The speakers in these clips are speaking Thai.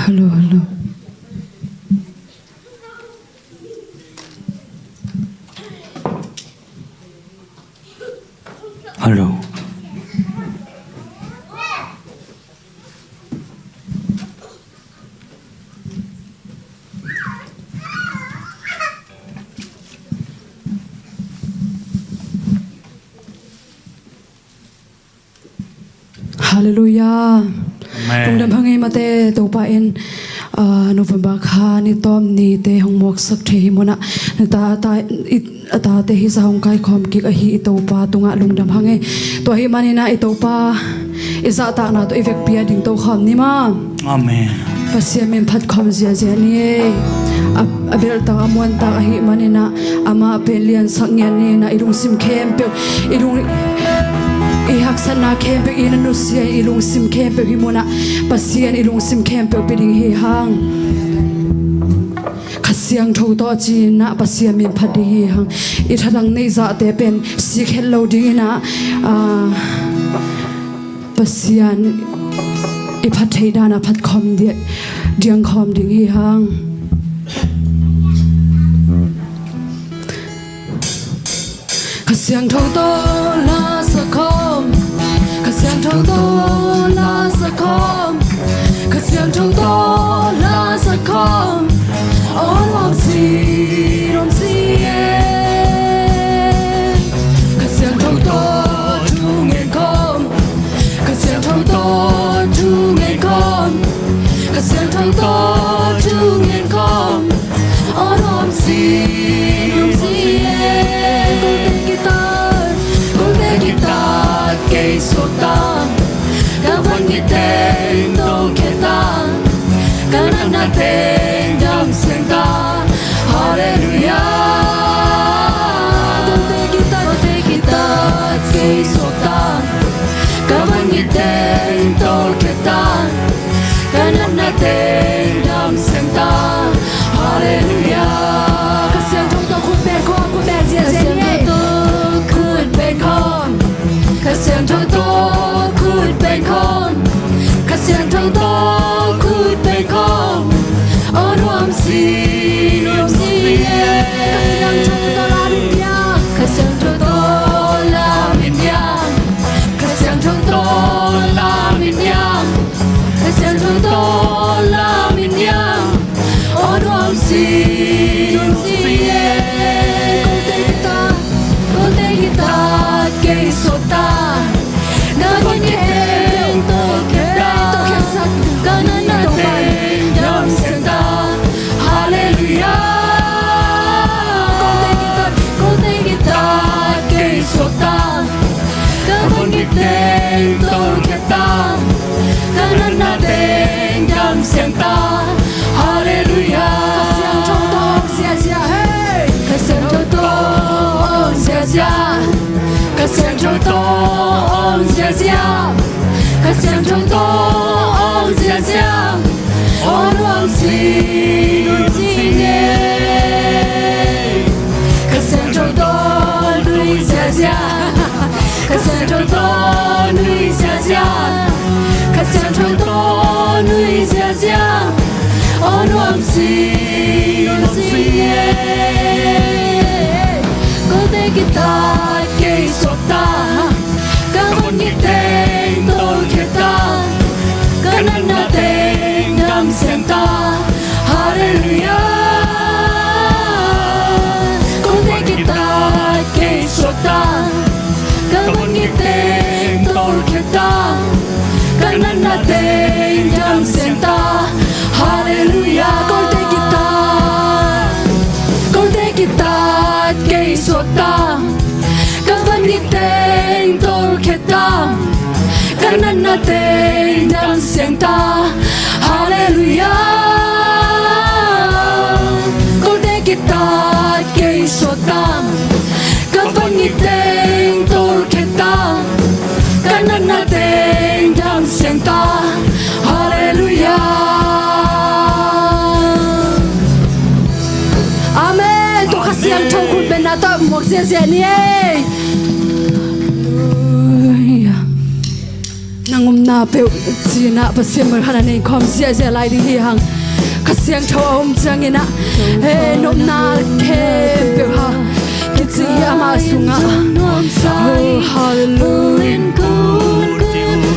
Hello, hello. Hello. Hallelujah. Trong đêm hằng ngày mà te Topan November kha ni tom ni te hongmok sak the mona ta te hi zahong kai khom ki hi Topa tunga lungdam hange to hi manina Topa iza ta na to evek pia ding to khom ni ma. Amen. Pasia men phat khom zia zia ni abel ta amon ta hi manina ama pelian sangyan ni na irung sim khempeuh irung Ihaksana khempeuh inanusia ilung sim khempeuh himona pasian ilung sim khempeuh piding hi hang khasiang tho to chi na pasian min phadi hi hang I thadang nei za te pen sik hello ding na pasian I phathei dana phat khom dia diang khom ding hi hang khasiang tho to la sa khom khasiang tho to la sa khom khasiang tho to la sa khom om si khasiang tho to tu nghe khom khasiang tho to tu nghe khom khasiang tho to tu nghe khom om si cây số ta cả vấn đề tên đâu kia ta cả năm na tên đam sen ta Hallelujah đâu te guitar cây số ta cả vấn đề tên đâu kia ta cả năm na tên đam sen ta Hallelujah cái tiếng trong tôi khôn bè dễ nhé khôn bè con cái tiếng trong tôi khôn bè con cái tiếng trong tôi khôn bè con ôn hôm gì cái tiếng trong tôi là bình yên cái tiếng trong tôi là bình yên cái tiếng trong tôi là bình yên cái tiếng trong tôi là bình yên ôn hôm gì cây số ta nơi những kẻ tôi khép cả nơi nào tôi đam sen ta Hallelujah con tay guitar cây số ta cả con tên tôi khép ta cả nơi nào tên đam sen ta Hallelujah cái tiếng trong tôi zia zia hey cái tiếng trong tôi zia zia cái tiếng trong tôi zia zia cái tiếng trong tôi zia zia ôn hoàng gì nhé cái tiếng trong tôi nuôi zia zia cái tiếng trong tôi nuôi zia zia cái tiếng trong tôi nuôi zia zia ôn hoàng gì nhé có thể guitar cây số ta cả vấn đề tên tôi khép ta cả năm na tên đam sen ta Hallelujah có thể guitar cây số ta cả vấn đề tên tôi khép ta cả năm na tên đam sen ta Hallelujah có thể guitar cây số ta cả vấn đề tên tôi khép ta cả năm na tên đam sen ta Hallelujah có thể guitar cây số ta cả vấn đề tên tôi khép ta cả năm na tên đam sen ta Hallelujah Amen tu khasiang thâu khut ben na ta mok zia zia ni nangom na na pe china pasim hanani khom sia sia lai ding hi hang khasiang thom changina he nom na khempeuh ha kitsi ama sunga oh hallelujah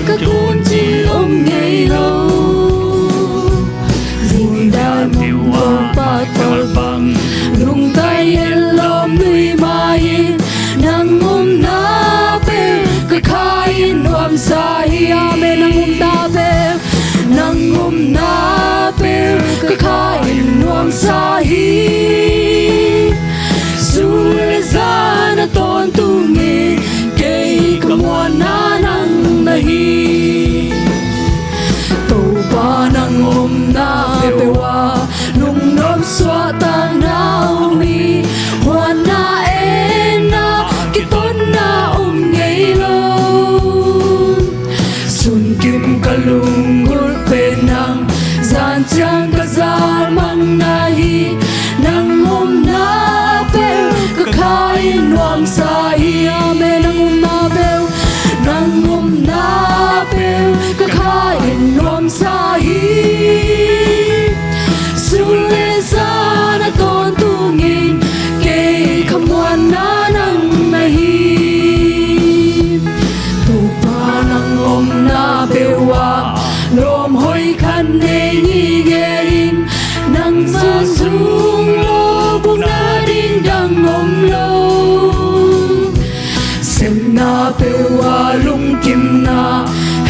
ka kun chi ngei lo ding da mong pa tol bang lung tai el lom nui mai nang na pe ka khai nuam sai amen nang na pe ka khai nuam sai sul zana ton tu ngi ke kamon na nang nahi to pa nang na pe wa nung nom suahtakna mi wan na ena kiton na ngei lo sun kim kalungul pe nang zan chang ka zan mang nahi nang na pe ka khai nuam sai amen nang na pe ka khai nuam sai sule sana ton tu ngin ke khamwan na nang nahi tu pa nang na pe wa lom hoi khan ne ni gerin nang ma sung lo bung na ding dang lo sem na pe wa lung kim na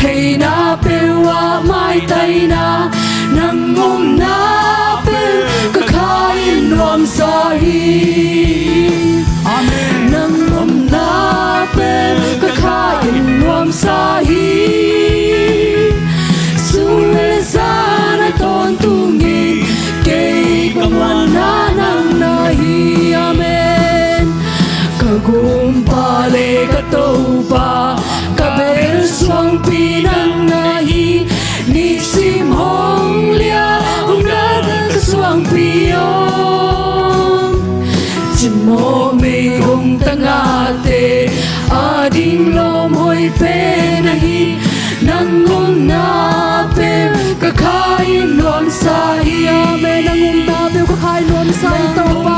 hey na pe wa mai tai na nang na pe ka khai nuam sai amen nang na pe ka khai nuam sai sule sana ton tu ngi ke kamwan na nang nahi amen ka gum pa le ka to pa ka bel swang pi nang nahi ni sim hong lia hong na ka swang pi om chimo me hong tanga te ading lom hoi pe nahi nang na pe ka khai nuam sai amen nang na pe ka khai nuam sai to pa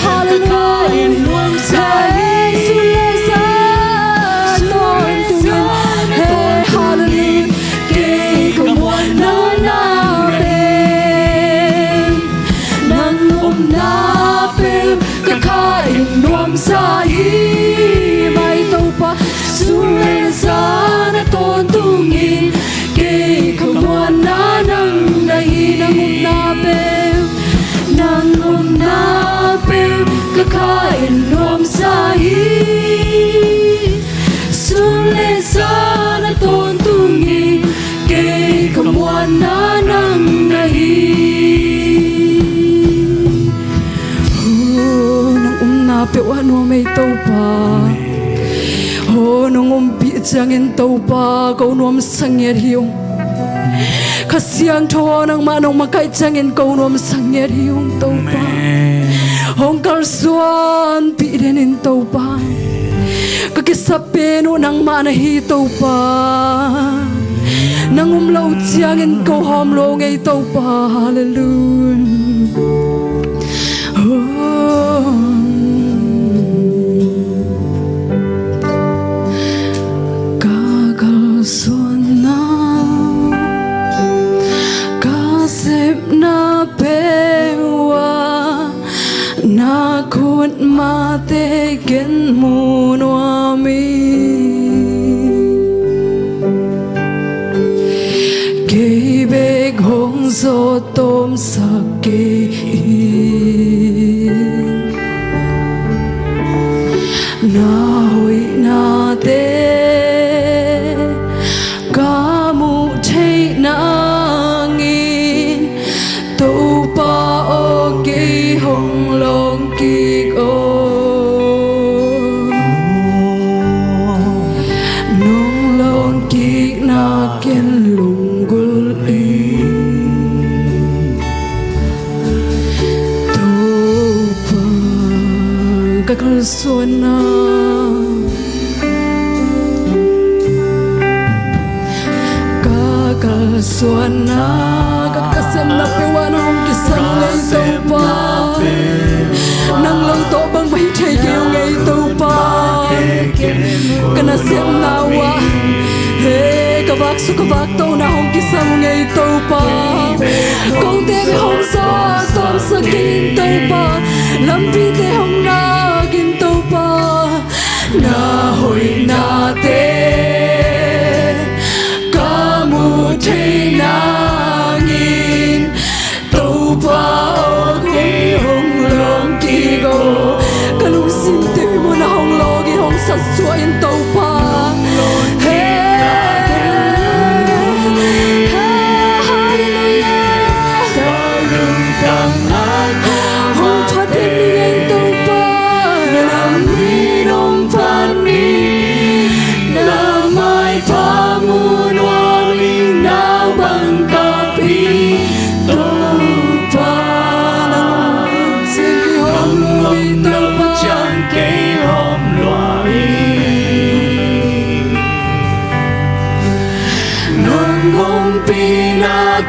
hallelujah nuam sai sule sa ton tu hey hallelujah ke kamwan na pe nang na pe ka khai nuam sai mai to pa sule sa na ton tu ngi ke kamwan na nang nahi nang na pe ka khai nuam sai sule sa na ton tu ngi ke kamwan na nang nahi nang na pe wa no mai to pa nong pi changin to pa ko nom sangyer hiung khasiang tho nang ma nong makai changin ko nom sangyer hiung to pa hong kal suan pi denin to pa ka kisape no nang ma na hi to pa nang lo changin ko hom lo ngei to pa hallelujah ma te gen mu no mi ke be gong so tom sake na hoi na te ka mu thei na ngin to pa o ke hong long ki suana suana kakasem na pewana hong kisang ngay Thupha nang lang to bang bay thay kêu ngay Thupha kanasem nawa he kavak su kavak to na hong kisang ngay Thupha kong te be hong sa tom sa kin Thupha lam vi te hong na kin Thupha na hoi na te kamu thay nangin Thupha okay hong long ki go kalung sim te mo na hong logi hong sa suayin Thupha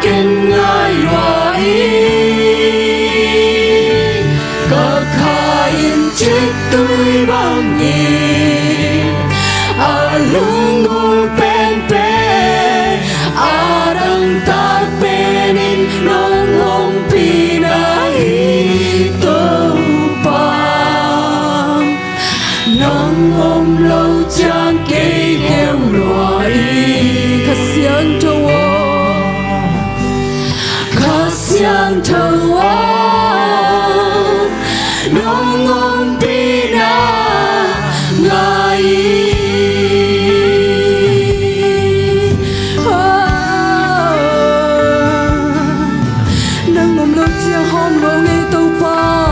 Ken ngai roi ka khain chik tui bang ni alungul pen pe arang tak penin nong hong pinai Thupha nong om lâu chang kei kêu roi ka siang thâu yang thâu nong om pina ngai nang om lo chiang hom lo ngay Thupha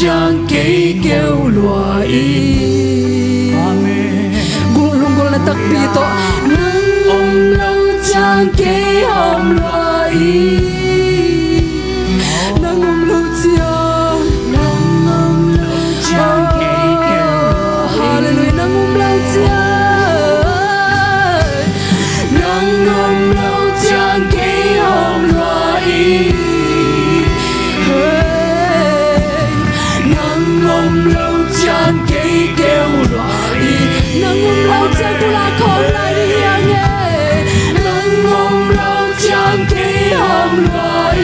chẳng kể kêu lùa ý gục lung gục là tắc bi to nắng ôm lâu chẳng kể hòm lùa ý nắng ôm lâu chẳng kể kêu lùa hallelujah nắng ôm lâu chẳng kể hòm lùa ý lâu chẳng kể kêu loại nắng ôm lâu chẳng cô là con lại đi nghe nắng ôm lâu chẳng kể hòm loại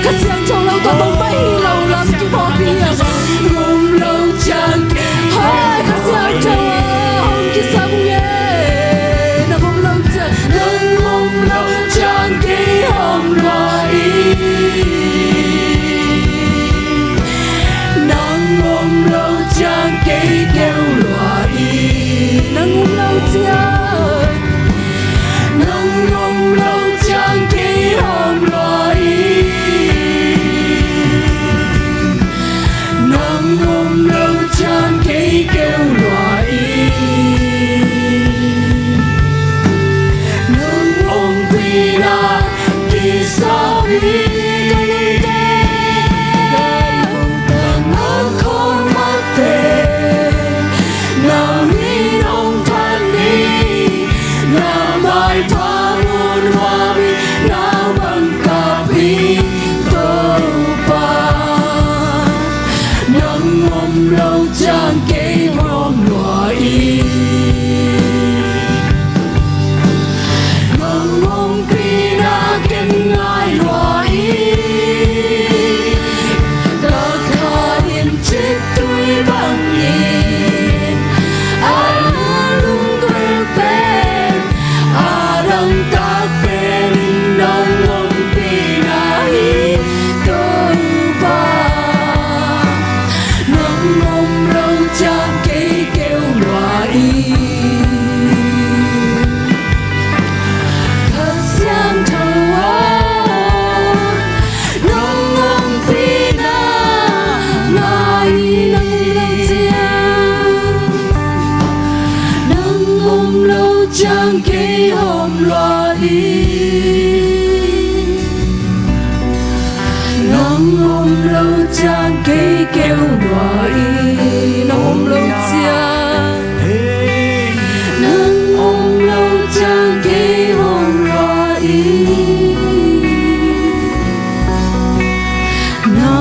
khát sáng trong lâu tôi bóng bay lâu lắm chứ bỏ bia ôm lâu chẳng kể khát sáng trong hông kia sao cũng nghe nắng ôm lâu chẳng kể hòm loại ôm lâu chẳng kể kêu loại nắng ôm lâu chẳng kể hòm loại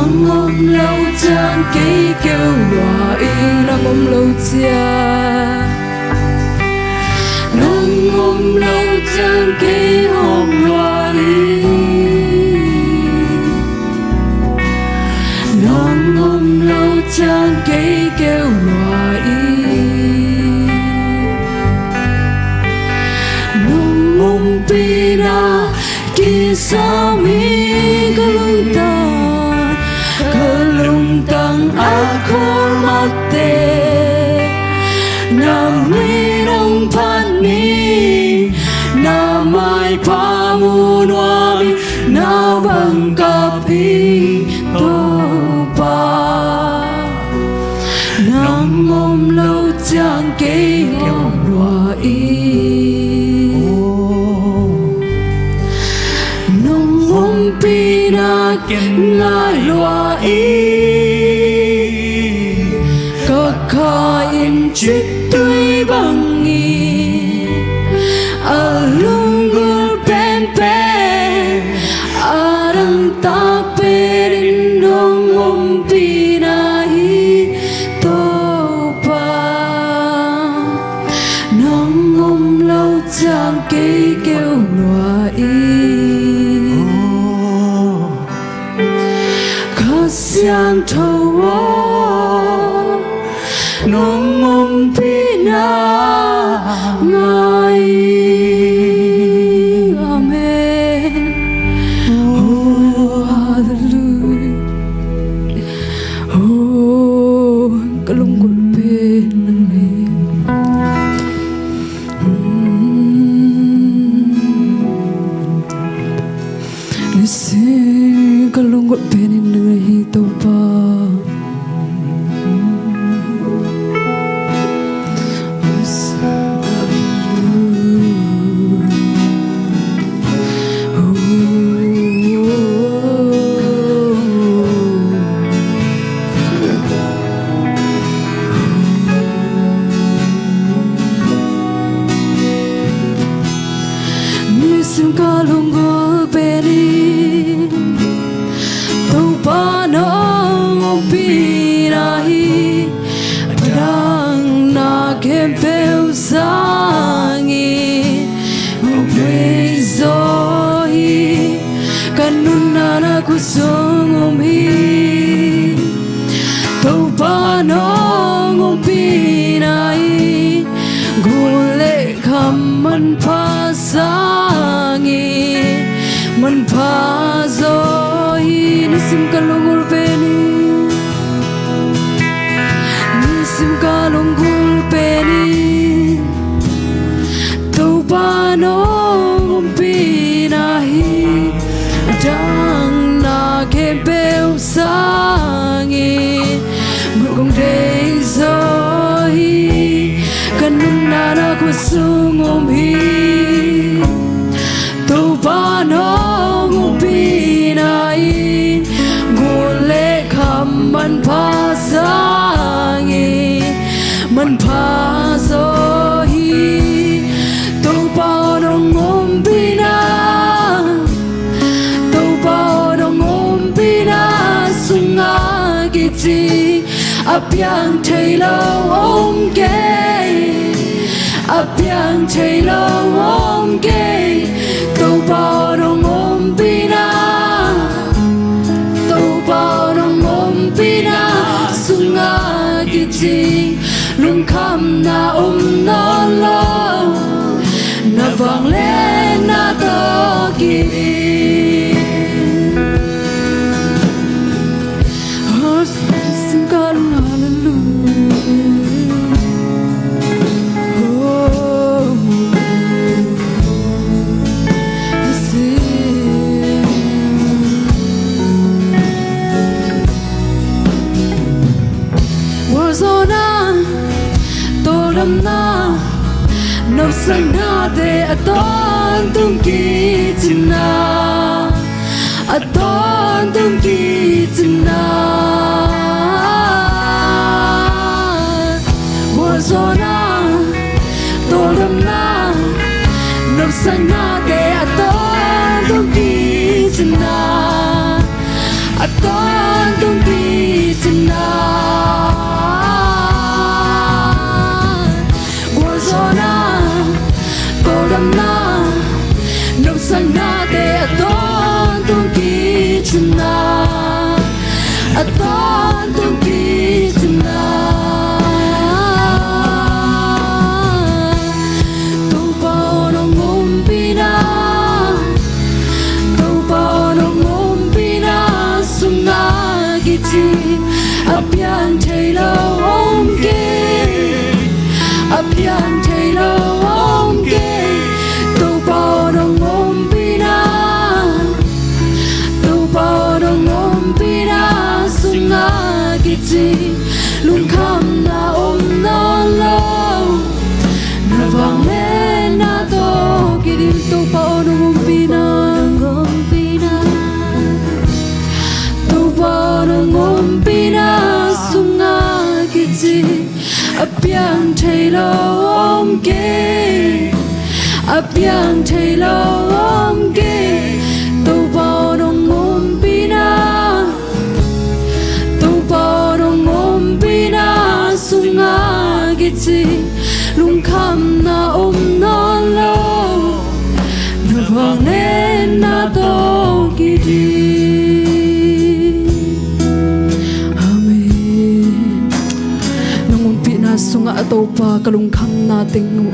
nàng ôm lâu chan ký kêu hòa y nàng ôm lâu cha nàng ôm lâu chan ký hôm hòa y nàng ôm lâu chan ký kêu hòa y nàng ôm pina kisami kalungtang akol mate namni nong pani namay pamunwami na bangkapi topa nam ôm lâu chang kê ngom loa y nong ôm pina ngai loa y kain chit tui bangi alungul pempe arang taperin nong ôm pina hi topa nong ôm lâu chang kê kêu loa y Siang tawa nong ôm pina ngai amen oh hallelujah oh kalungkul pen nang ni nisi kalungkul pen nang hi Thupha nisim kalungkul pen Thupha nong pinahi dang na khempeuh sangi upezohi kanunana kusungumhi Thupha nong pinahi gule khamman pasangi man pazohi nisim kalungul peni nisim kalungul peni Thupha nong pinahi dang na khempeuh sangi gong dei zohi kanunana kusungumhi Thupha nong pinahi gule khamman pasangi man pazohi Thupha nong pina Thupha nong pina sunga kiti apyang thailo omke apyang thailo omke Thupha nong pina Thupha nong pina sunga kiti lung kham na no lo na vang le na to ki sing hallelujah oh Wazona tolam na no sana de aton tum kitina aton tum kitina Wazona tolam na no sana de aton tum kitina aton kiti apiang tailo omge apiang tailo omge tu bao dong ompina tu bao dong ompina sunga kiti lung kham na om no lo na vang le na to kiti tu bao dong ompina ngompina sunga kiti apiang tailo omge apiang tailo omge tu bao dong ngompina sunga kiti lung kham na om no lo na vang le na to kiti sunga topa kalung kham na ting nu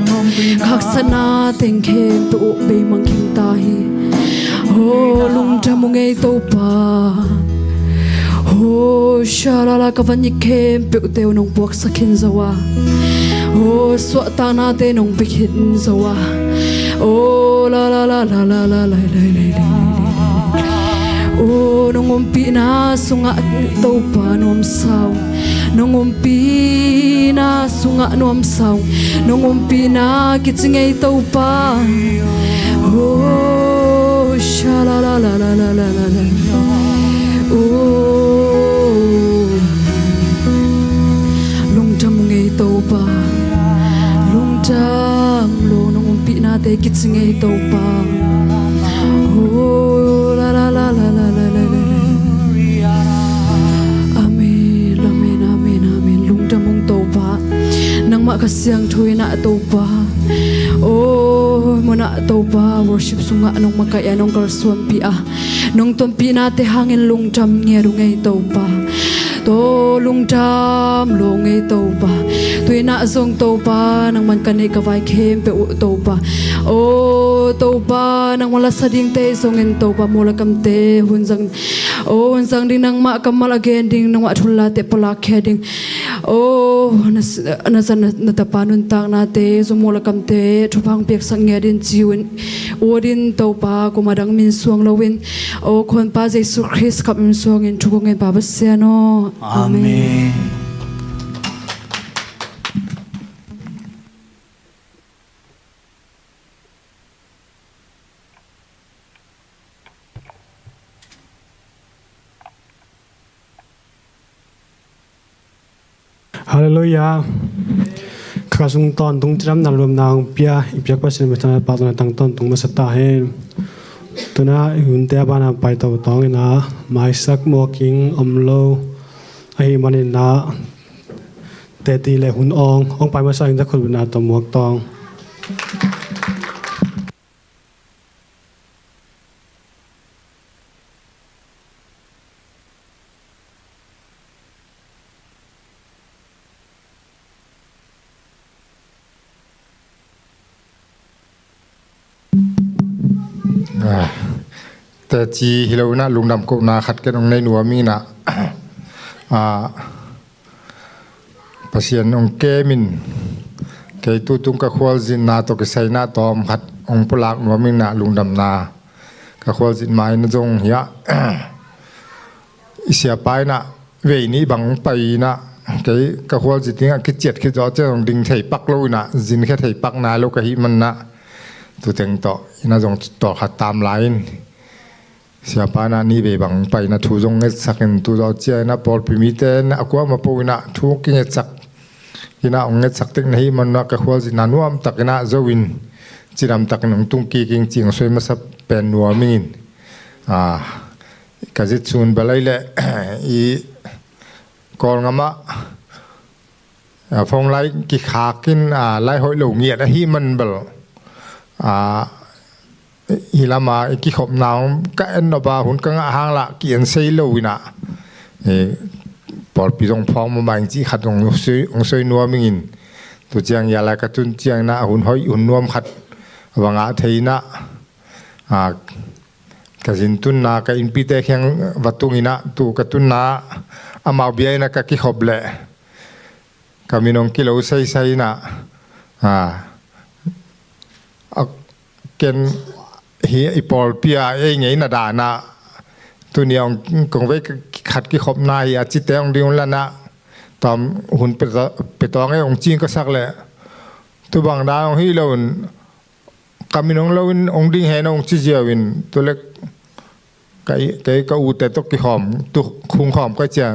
khaksana ting khem tu be mang king ta hi ho lung jamung ei topa ho shalala kavani khem pe teu nong buak sakhin zawa ho suahtakna te nong bikhin zawa o la la la la la la la la o nong ompi na sunga topa nom sao nong ompi na sunga nom sao nong ompi na kitsingei topa oh shala la la la la la la oh long jam ngei topa long jam lo nong ompi na te kitsingei topa oh la la la la la la la nang makasiang thui na topa oh mona topa worship sunga nong makaya nong karsuan pi a nong tom pi na te hangin lung jam nge ru ngei topa to lung jam lo ngei topa tui na zong topa nang man kanei ka vai khem pe u topa oh topa nang wala sading te zong en topa mola kam te hunjang oh hunjang ding nang ma kamal again ding nang wa thulla te pala kheding oh na tapanun tak na te zumola kam te thupang pek sang nge din chiwin odin topa kumadang min suang lowin o khon pa jesu christ kap min suang in thukong en baba siano amen Hallelujah. Kasung ton tung tram na lom na hongpia ipyak pasin betana patna tang ton tung masata hen. Tuna hunte bana pai to tong na mai sak mo king omlo ai manin na te ti le hun ong pai ma sa ing da khul na to muak tong.แต่จีฮิโลนะลุงดำกุนาขัดกันองในหนัวมีนะภาษาองเกมินเกตุตุงกะควอลจินนาตกใส่นาตอมขัดองปลากหนัวมีนะลุงดำนากะควอลจินไม้นะจงเหียเสียไปนะเวนี้บังไปนะเกกะควอลจินเนี่ยคิดเจ็ดคิดจ่อเจ้าองดิ่งไถปักลุยนะจินแค่ไถปักนาลูกกะฮิมันนะตัวเต็งต่อนะจงต่อขัดตามไลน์เสียปานานี่เบบังไปนะทูจงเงสักตัวเราเจ้านะปอลพิมิเตนะอากวมาปูนะทุกเงสักกินะองเงสักตึกนี้มันนักขวาจินานัวมตักนะโจวินจิรำตักหนุ่งตุงกีกิงจิงสวยมาสับเป็นนัวมินกะจิตซูนเบลัยเละอีกอลงามะฟงไลกิขากินไลหอยหลงเงียดฮีมันเบลฮิลามาอีกขบหนาวก็เอ็นดบาหุ่นกังหางละเกียนเซโลวินะปอดปีตรงพองมาบางจีขัดองซอยนัวมิงตัวเจียงยาลากระตุนเจียงนะหุ่นหอยหุ่นนวมขัดวังอาเทนะ kazin tun na ka inpite keng watungina tu katun na amau biay na ka kihoble kami nong kilo say na ken hi ipol pia ngay na dana tu niang kong ve khat ki khop na hi achite ong diung la na tom hun pe tong ai ong ching ka sak le tu bang da ong hi lon kami nong lawin ong ding he nong chi jiawin tu lek cái u te to ki khom tu khung khom ka cha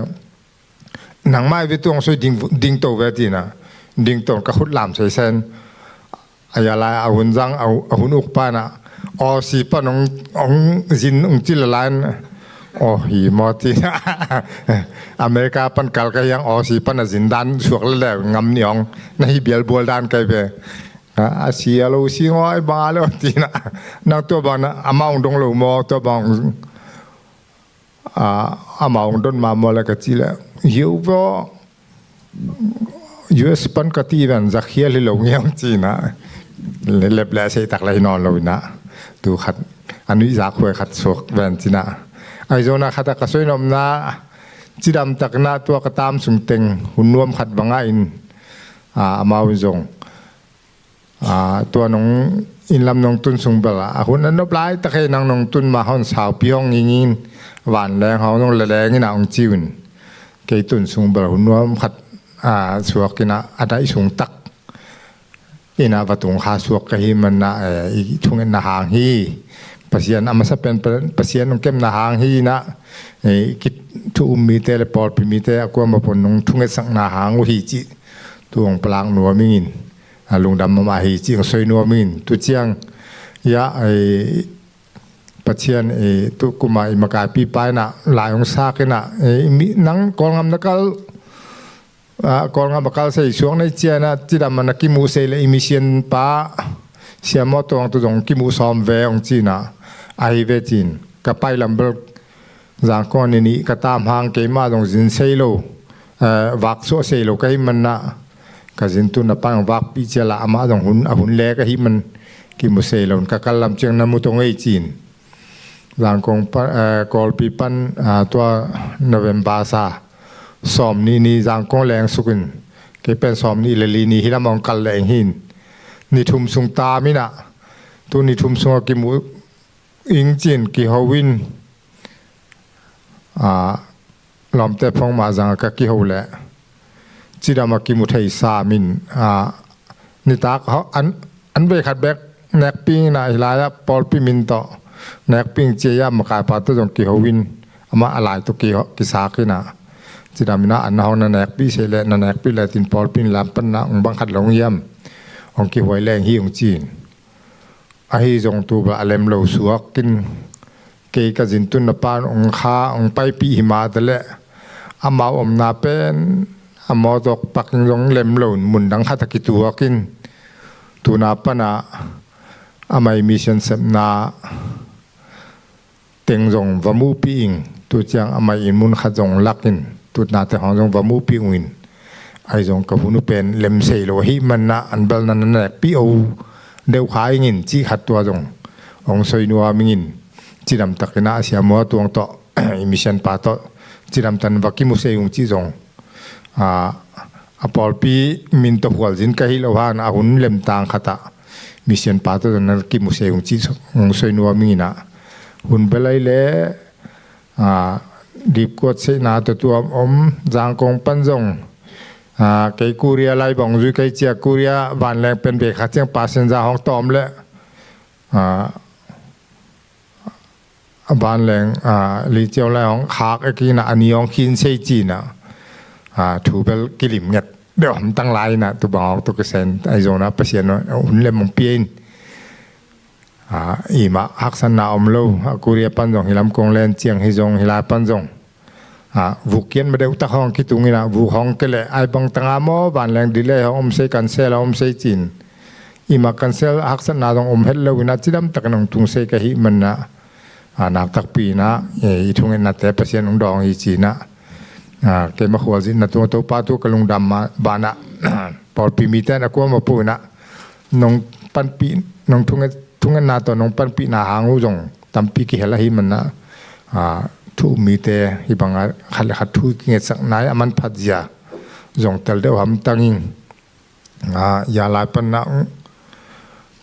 nang mai ve tu ong soi ding to ve ti na ding to ka khut lam sai sen ayala a hun jang a hun uk pa na o si pa nong ong jin ong chi la lan o hi mo ti Amerika pan kal ka yang o si pan a jin dan suak le ngam niong na hi bial bol dan kai ve a si alo si ngoi ba lo ti na to ba na among dong lo mo to bang among don ma mo la ka chi la yu bo US pan ka ti ban za khia li lo ngiam chi na le ble sei tak lai non lo na tu khat anu za khoi khat sok ven chi na ai zona khata ka soi nom na chi dam tak na to ka tam sung teng hun nuam khat banga in amau zongตัวน้องอินลำน้องตุนสุงเบลาคนนั้นนบไล่ตะเคียนน้องตุนมาห้องสาวพี่ห้องยิงหวานแรงเขาต้องแรงนี่นะองจิวนเกยตุนสุงเบลาคนนู้นขัดสวกกินะอะไรสุงตักอินาประตูขาสวกกะฮิมันนะอีทุ่งเงินนาหางฮีปัสยานอามาสเป็นปัสยานน้องเก็มนาหางฮีนะคิดทุ่มมีเตลปอลพิมีเตะกว่ามาปนน้องทุ่งเงินสังนาหางวิจิตัวของปลางหนัวมิงินลุงดำมาหิจิงสวยนัวมินตุเจียงยะไอปัจเจียนตุกุมาอิมากาปีไปนะหลายองศากันนะมีนังกองงามนักกองงามบักลใส่ช่วงในเจียนะที่ดำมันนักกิมูเซเลอิมิเชียนป้าเสียมอตัวตัวงกิมูซอมเวองจีนะไอเวจินกับไปลำเบลจางก้อนนี้ก็ตามหางเกมาตรงจินเซโลวักโซเซโลก็ให้มันนะกสินตุนปังวักปีเจลาอามาตรงหุ่นเล็กที่มันกิมุเซลอนกะกัลลำเชียงน้ำมุตงไอจีนหลังกองกอลปีปันตัวโนเวมบาซาสอมนี่หลังกองแรงสุกินเก็เป็นสอมนี่เลลีนี่ที่เรามองกันแรงหินนี่ทุ่มสุงตามินะตัวนี่ทุ่มสุงกิมุอิงจีนกิฮาวินลอมเตพงมาจังกะกิฮาวแหละจีดามากิมุทัยสามินนิตาเขาอันเบขัดแบกแนกปิ้งนะอิลายะปอลปิมินต่อแนกปิ้งเจียมากายปาตุจงกิฮวินอามาอะไรตุกิสากินะจีดามินะอันเขาแนกปีเสเลนแนกปีเลตินปอลปินลำปันนะองบังคัดหลงเยี่ยมองกิหวยแรงฮีองจีนไอจงตัวบะเลมโลสัวกินเกยกจินตุนปานองคาองไปปีหิมาตะเลอามาอมนาเป็นอมอตกปักยงเล็มหล่นมุนดังขัดกิตัวกินตัวนาปนาอามายมิชันเซมนาเต็งจงวามูปีอิงตัวจังอามายอินมุนขัดจงลักกินตัวนาแต่หองจงวามูปีอินไอจงกับหุนุเป็นเล็มเซโลหิมันนะอันเบลนันนั่นแหละปีโอเดียวขายเงินจีขัดตัวจงองซอยนัวมิงินจีดำตักนะเสียมัวตัวต่อมิชันปาต่อจีดำตันวักิมุเซยงจีจงปอลปีมินตหัวจินกะฮิลวานหุ่นเล็มตางขตะมิเชียนปาตัวนั้นกิมุเซงจีงสวยนัวมีนะหุ่นเปลัยเล่ดีบกวดเสนาตัวอมจางกงปันจงไกกูเรียไลบองจุไกเจียกูเรียบานแรงเป็นเบกขัดเจียงปาเซนจาห้องตอมเละบานแรงลีเจียวไลห้องขากไอ้กีน่ะอันนี้ห้องคินเซจีน่ะถูเปลกิลิมเงียดเดี๋ยวผมตั้งไลน์นะตัวบอกตัวกเซนไอโซนะเปอร์เซ็นต์ว่าหุ่นเล่มมงเปียนอีมาฮักษณะอมโลกูเรียปันจงฮิลำกงเลนเจียงฮิจงฮิลาปันจงวุกเกียนมาเดี๋ยวตะห้องคิดตรงนี้นะวุกห้องก็เลยไอบังตังอามอบานแรงดีเลยห้องอมเซกันเซลอมเซจินอีมากันเซลฮักษณะตรงอมเฮลเลวินาจิดำตักนงตุงเซกะฮิมันนะนับตักปีนะอีทุ่งเงินนัดแต่เปอร์เซ็นต์ของดองอีจีนะเกมาขวาสินะตัวป้าตัวกลุงดำมาบานะปอลปีมีแต่นักว่ามาปูนะนงปันปีนงทุ่งนาตัวน้องปันปีนาหางรู้จง ตัมปีกิเฮลหิมันนะทุมีเตฮิบังขัดขัดทุกเงี้ยสักนายอามันพัดยาจงเตลเดวหำตังอิงยาลายปันนะ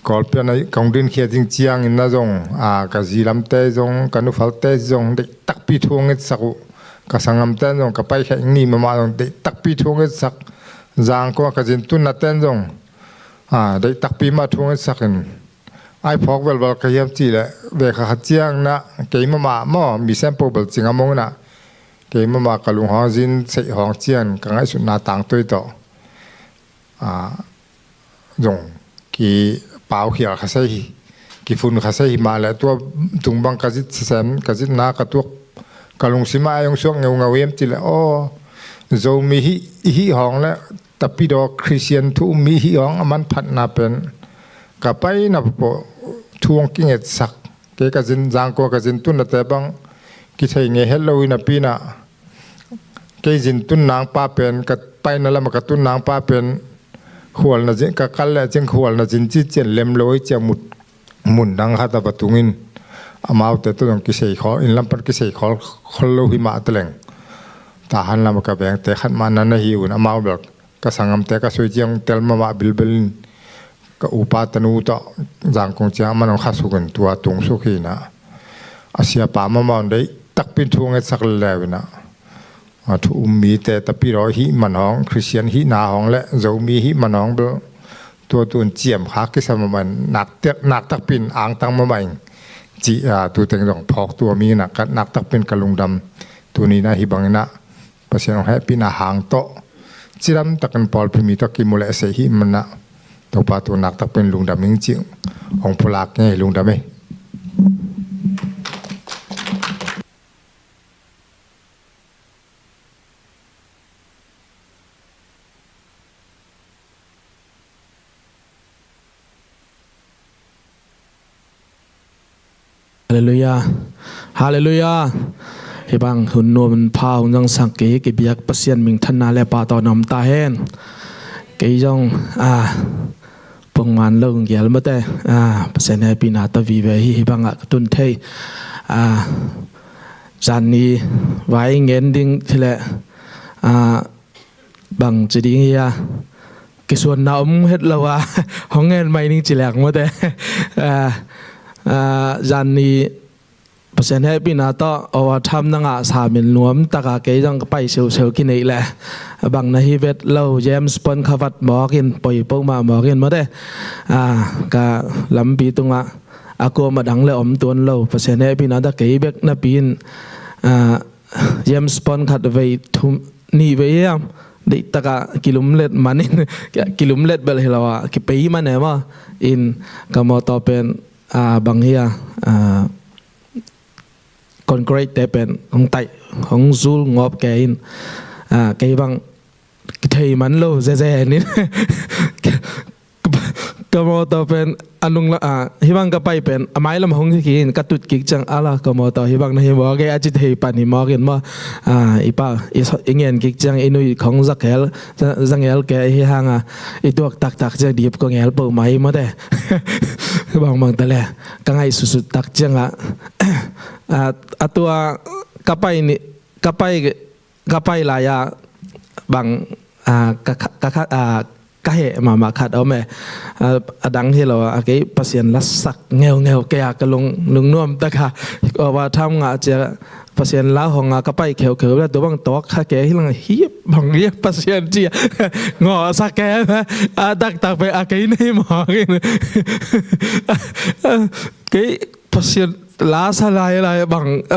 กอลเปียนกองดินเขียจริงเจียงอินนะจงกะจีลำเตจงกันุฟัลเตจงเด็กตักปีทวงเงี้ยสักกะสังลำเตจงกะไปแค่นี้มาจงเด็กตักปีทวงเงี้ยสักจางก็กะจินตุนนัดเตจงได้ตักปีมาทวงสักไอ้พอกเวลกระยำจีแหละเวกขัดเจียงนะเกี่ยมามีแซมเปิลเบลจิงมงนะเกี่ยมากระลุงหอจินเสียหองเจียนกังไอสุดนาต่างตัวต่อจงกี่เปล่าเขียวขัดใส่กี่ฝุ่นขัดใส่มาแล้วตัวตุงบังกระจิตแซมกระจิตนากระตัวกระลุงสิมายังช่วงเงาเวียมจีแหละโอ้ZOMIฮิหองแล้วแต่ปีดอคริสเตียนทุมีฮิหองมันพัดนาเป็นกับไปนับปะทวงกิเงสักเกกจินจางก็กจินตุนแต่บังกิใช่เงเฮลโลวินาปีน่ะเกจินตุนนางป้าเป็นกับไปนั่นละมากตุนนางป้าเป็นขวลนะจิกับกันแหละจิงขวลนะจินจิเจนเล็มโลยจะมุนดังฮัตบะตุงินอามาแต่ตัวกิใช่ขออินลำปันกิใช่ขอคนโลหิมาตะเลงตาหันละมากแบงแต่ขันมานันนะฮิวอามาแบบก็สังมแต่ก็สวยจังเตลมาบิลเบลก็อุปาตนูต่อจางคงจะมันข้าสุกันตัวตรงสุขีนะอาเซียป่ามาได้ตักเป็นทวงให้สักแล้วนะทุมีแต่ตะปีรอหิมันห้องคริสเตียนหินาห้องและZOMIหิมันห้องเบลตัวตุนเจียมฮักกิสมามันหนักตักเป็นอ่างตังมาใหม่จีตัวเต็งดองพอกตัวมีนักตักเป็นกระลุงดำตัวนี้นะฮิบังนะประเสริฐให้ปีนาหางโตจิรำตักันปอลพิมีตะกิมุเลเสหิมันนะตัวปาตัวนักตักเป็นลุงดำมิงจิงองพลักไงลุงดำไหมฮาเลลูยาฮาเลลูยาเฮบังหุ่นนวลพาหุ่นจังสังเกตเบียกเปเซียนมิงทันนาเลปาตอนำตาเห็นเกยจงปงมันเลิกเกี่ยวมาแต่เปเซียนให้ปีนาตวีเวฮีเฮบังตุนเทจันนี้ไว้เงินดิ้งทีละบังจะดิ้งเฮียกิส่วนน้ำเฮ็ดละว่าห้องเงินไม่นิ่งจิแหลกมาแต่จันนี้เปอร์เซ็นต์ให้ปีนาต่อเอาว่าทำนั่งสามินรวมตะกาเกยจังไปเชียวกินอีกแหละบางนาฮิเวตเล่าเจมส์ปอนขวัดหมอกินปล่อยปุ๊กมาหมอกินมาได้กะลำปีตรงอากูมาดังเลยอมตัวเล่าเปอร์เซ็นต์ให้ปีนาตะเกยเบกนาปีนเจมส์ปอนขัดไว้ทุ่มนี่ไว้ยังดิตะกากิลุมเล็ดมันนี่กิลุมเล็ดเบลเฮลาวะกิปีมันเนี่ยว่าอินกามอต่อเป็นบางเฮียคอนกรีตแต่เป็นของไตของซูลงอบแกอินแกบังเทมันโลเซ่ๆนี่ก็มอต่อเป็นอันนุงละฮิบังก็ไปเป็นไม้ลำหงที่กินกระตุดกิกจังอะไรก็มอต่อฮิบังนะฮิบอกแกอาจจะเทปันฮิมอกินว่าอีป้าอีเงี้ยกิกจังอินุยของจักเฮลแกฮิฮังอีตัวตักจังดีบก็เงลเปิดไม้มาแต่บางแต่แหละก็ไงสุดๆตักจังตัวกระไปนี่กระไปลายบางก็เหมาขัดเอาแม่ดังที่เราเกี่ยปัสยันลักสักเงาแกก็ลงน่วมตะค่ะว่าทำงานจะปัสยันล้าของงานก็ไปเขียวแล้วตัวบางตัวข้าแกที่ลังฮีบบางเรียกปัสยันจีงอสักแกนะตักไปเกี่ยนี่หมอกินเกี่ยปัสยันล้าสลายอะไร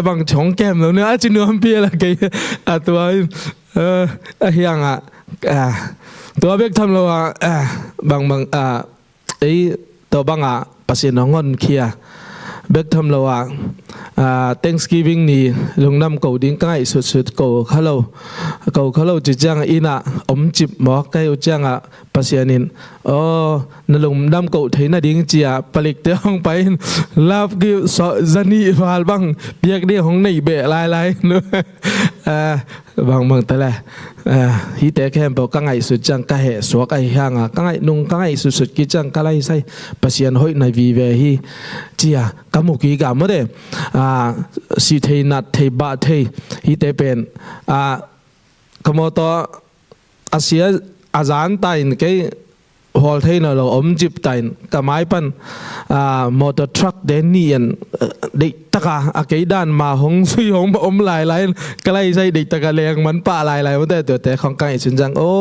บางช่องแก้มแล้วเนี่ยอาจจะน่วมเปียละเกี่ยตัวอย่างตัวเบกทำเราบางตัวบางปัสยันน้องงอนเคียเบกทำเราThanksgiving นี่ลงน้ำเก่าดิ้งใกล้สุดๆเก่าเขาจะจ้างอินะอมจิบหมอใกล้จ้างปั ปัสยานินนลุงดำกูเทน่าดิ้งเจียผลิตเตห้องไปลาบกิสจันีฟาลบังเบียกเดียห้องในเบะลายเนื้อบางแต่ละฮิตแค่บอกกังไงสุดจังกะเหสวกไอห่างกังไงนุ่งกังไงสุดกิจังกะไรใส่ปัสยานหอยในวีเวฮีเจียกามุกีกามเดสิเทนัดเทบะเทฮิตเป็นกมอตอาเซียอาจารย์ไต่เกยฮอลเทนเราอมจิบไต่กับไม้ปันมอเตอร์ทรัคเดนนี่อันเด็กตะกาอาเกยด้านมาหงซุยหงอมลายก็เลยใส่เด็กตะกาแรงมันป่าลายมันแต่ของไก่สินจังโอ้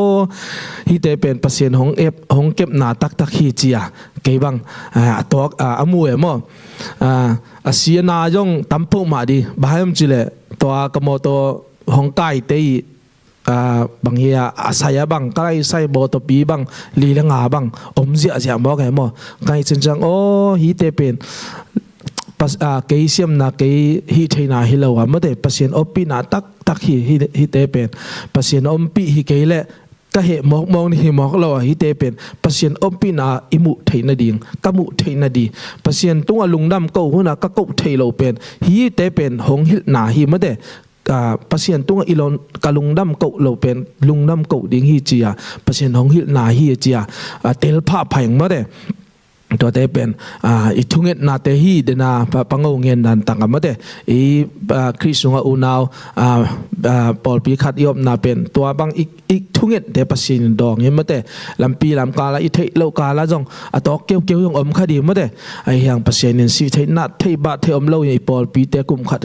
ฮิเตเป็นเปอร์เซ็นต์ของหงเก็บหนาตักฮีเจียเกยบังตัวอมูเอมอาเซียนาย่งตั้มปุ่มมาดีบายมจิเลตัวกมอตัวหงไก่เตยบางเฮียอาศัยบางใกล้ใส่โบตปีบางลีละงาบางอมเสียบอกไงมั้งไงจริงจังโอ้ฮิเตเป็นปัสเกยเซียมนาเกยฮิเทนาฮิลาวไม่ได้ปัสเซียนอปีนาตักฮิเตเป็นปัสเซียนอมปีฮิเกยเละก็เหมองนี่มองเราฮิเตเป็นปัสเซียนอมปีนาอิมุเทนาดิงกมุเทนาดีปัสเซียนตัวลุงดำเก้าหัวนาก็เก้าเทเราเป็นฮิเตเป็นหงฮิลนาฮิไม่ได้ปัสเซียนตัวอีลอนกะลุงดำเก่าเราเป็นลุงดำเก่าดิ้งฮีเจียปัสเซียนของฮินาฮีเจียเตลผ้าแผงมาเด้ตัวเตเป็นอีทุ่งเงินนาเตฮีเดนาปังเอาเงินดันต่างกันมาเด้อีคริสต์อุณาวปอลปีขัดยอมนาเป็นตัวบางอีทุ่งเงินเดปัสเซียนดองเงี้ยมาเด้ลำปีลำกาละอีเทเลกาละจงตัวเกี่ยวยังอมคดีมาเด้ไอ้ยังปัสเซียนสิเทนัดเทบะเทอมเล่าอย่างปอลปีเตกุมขัด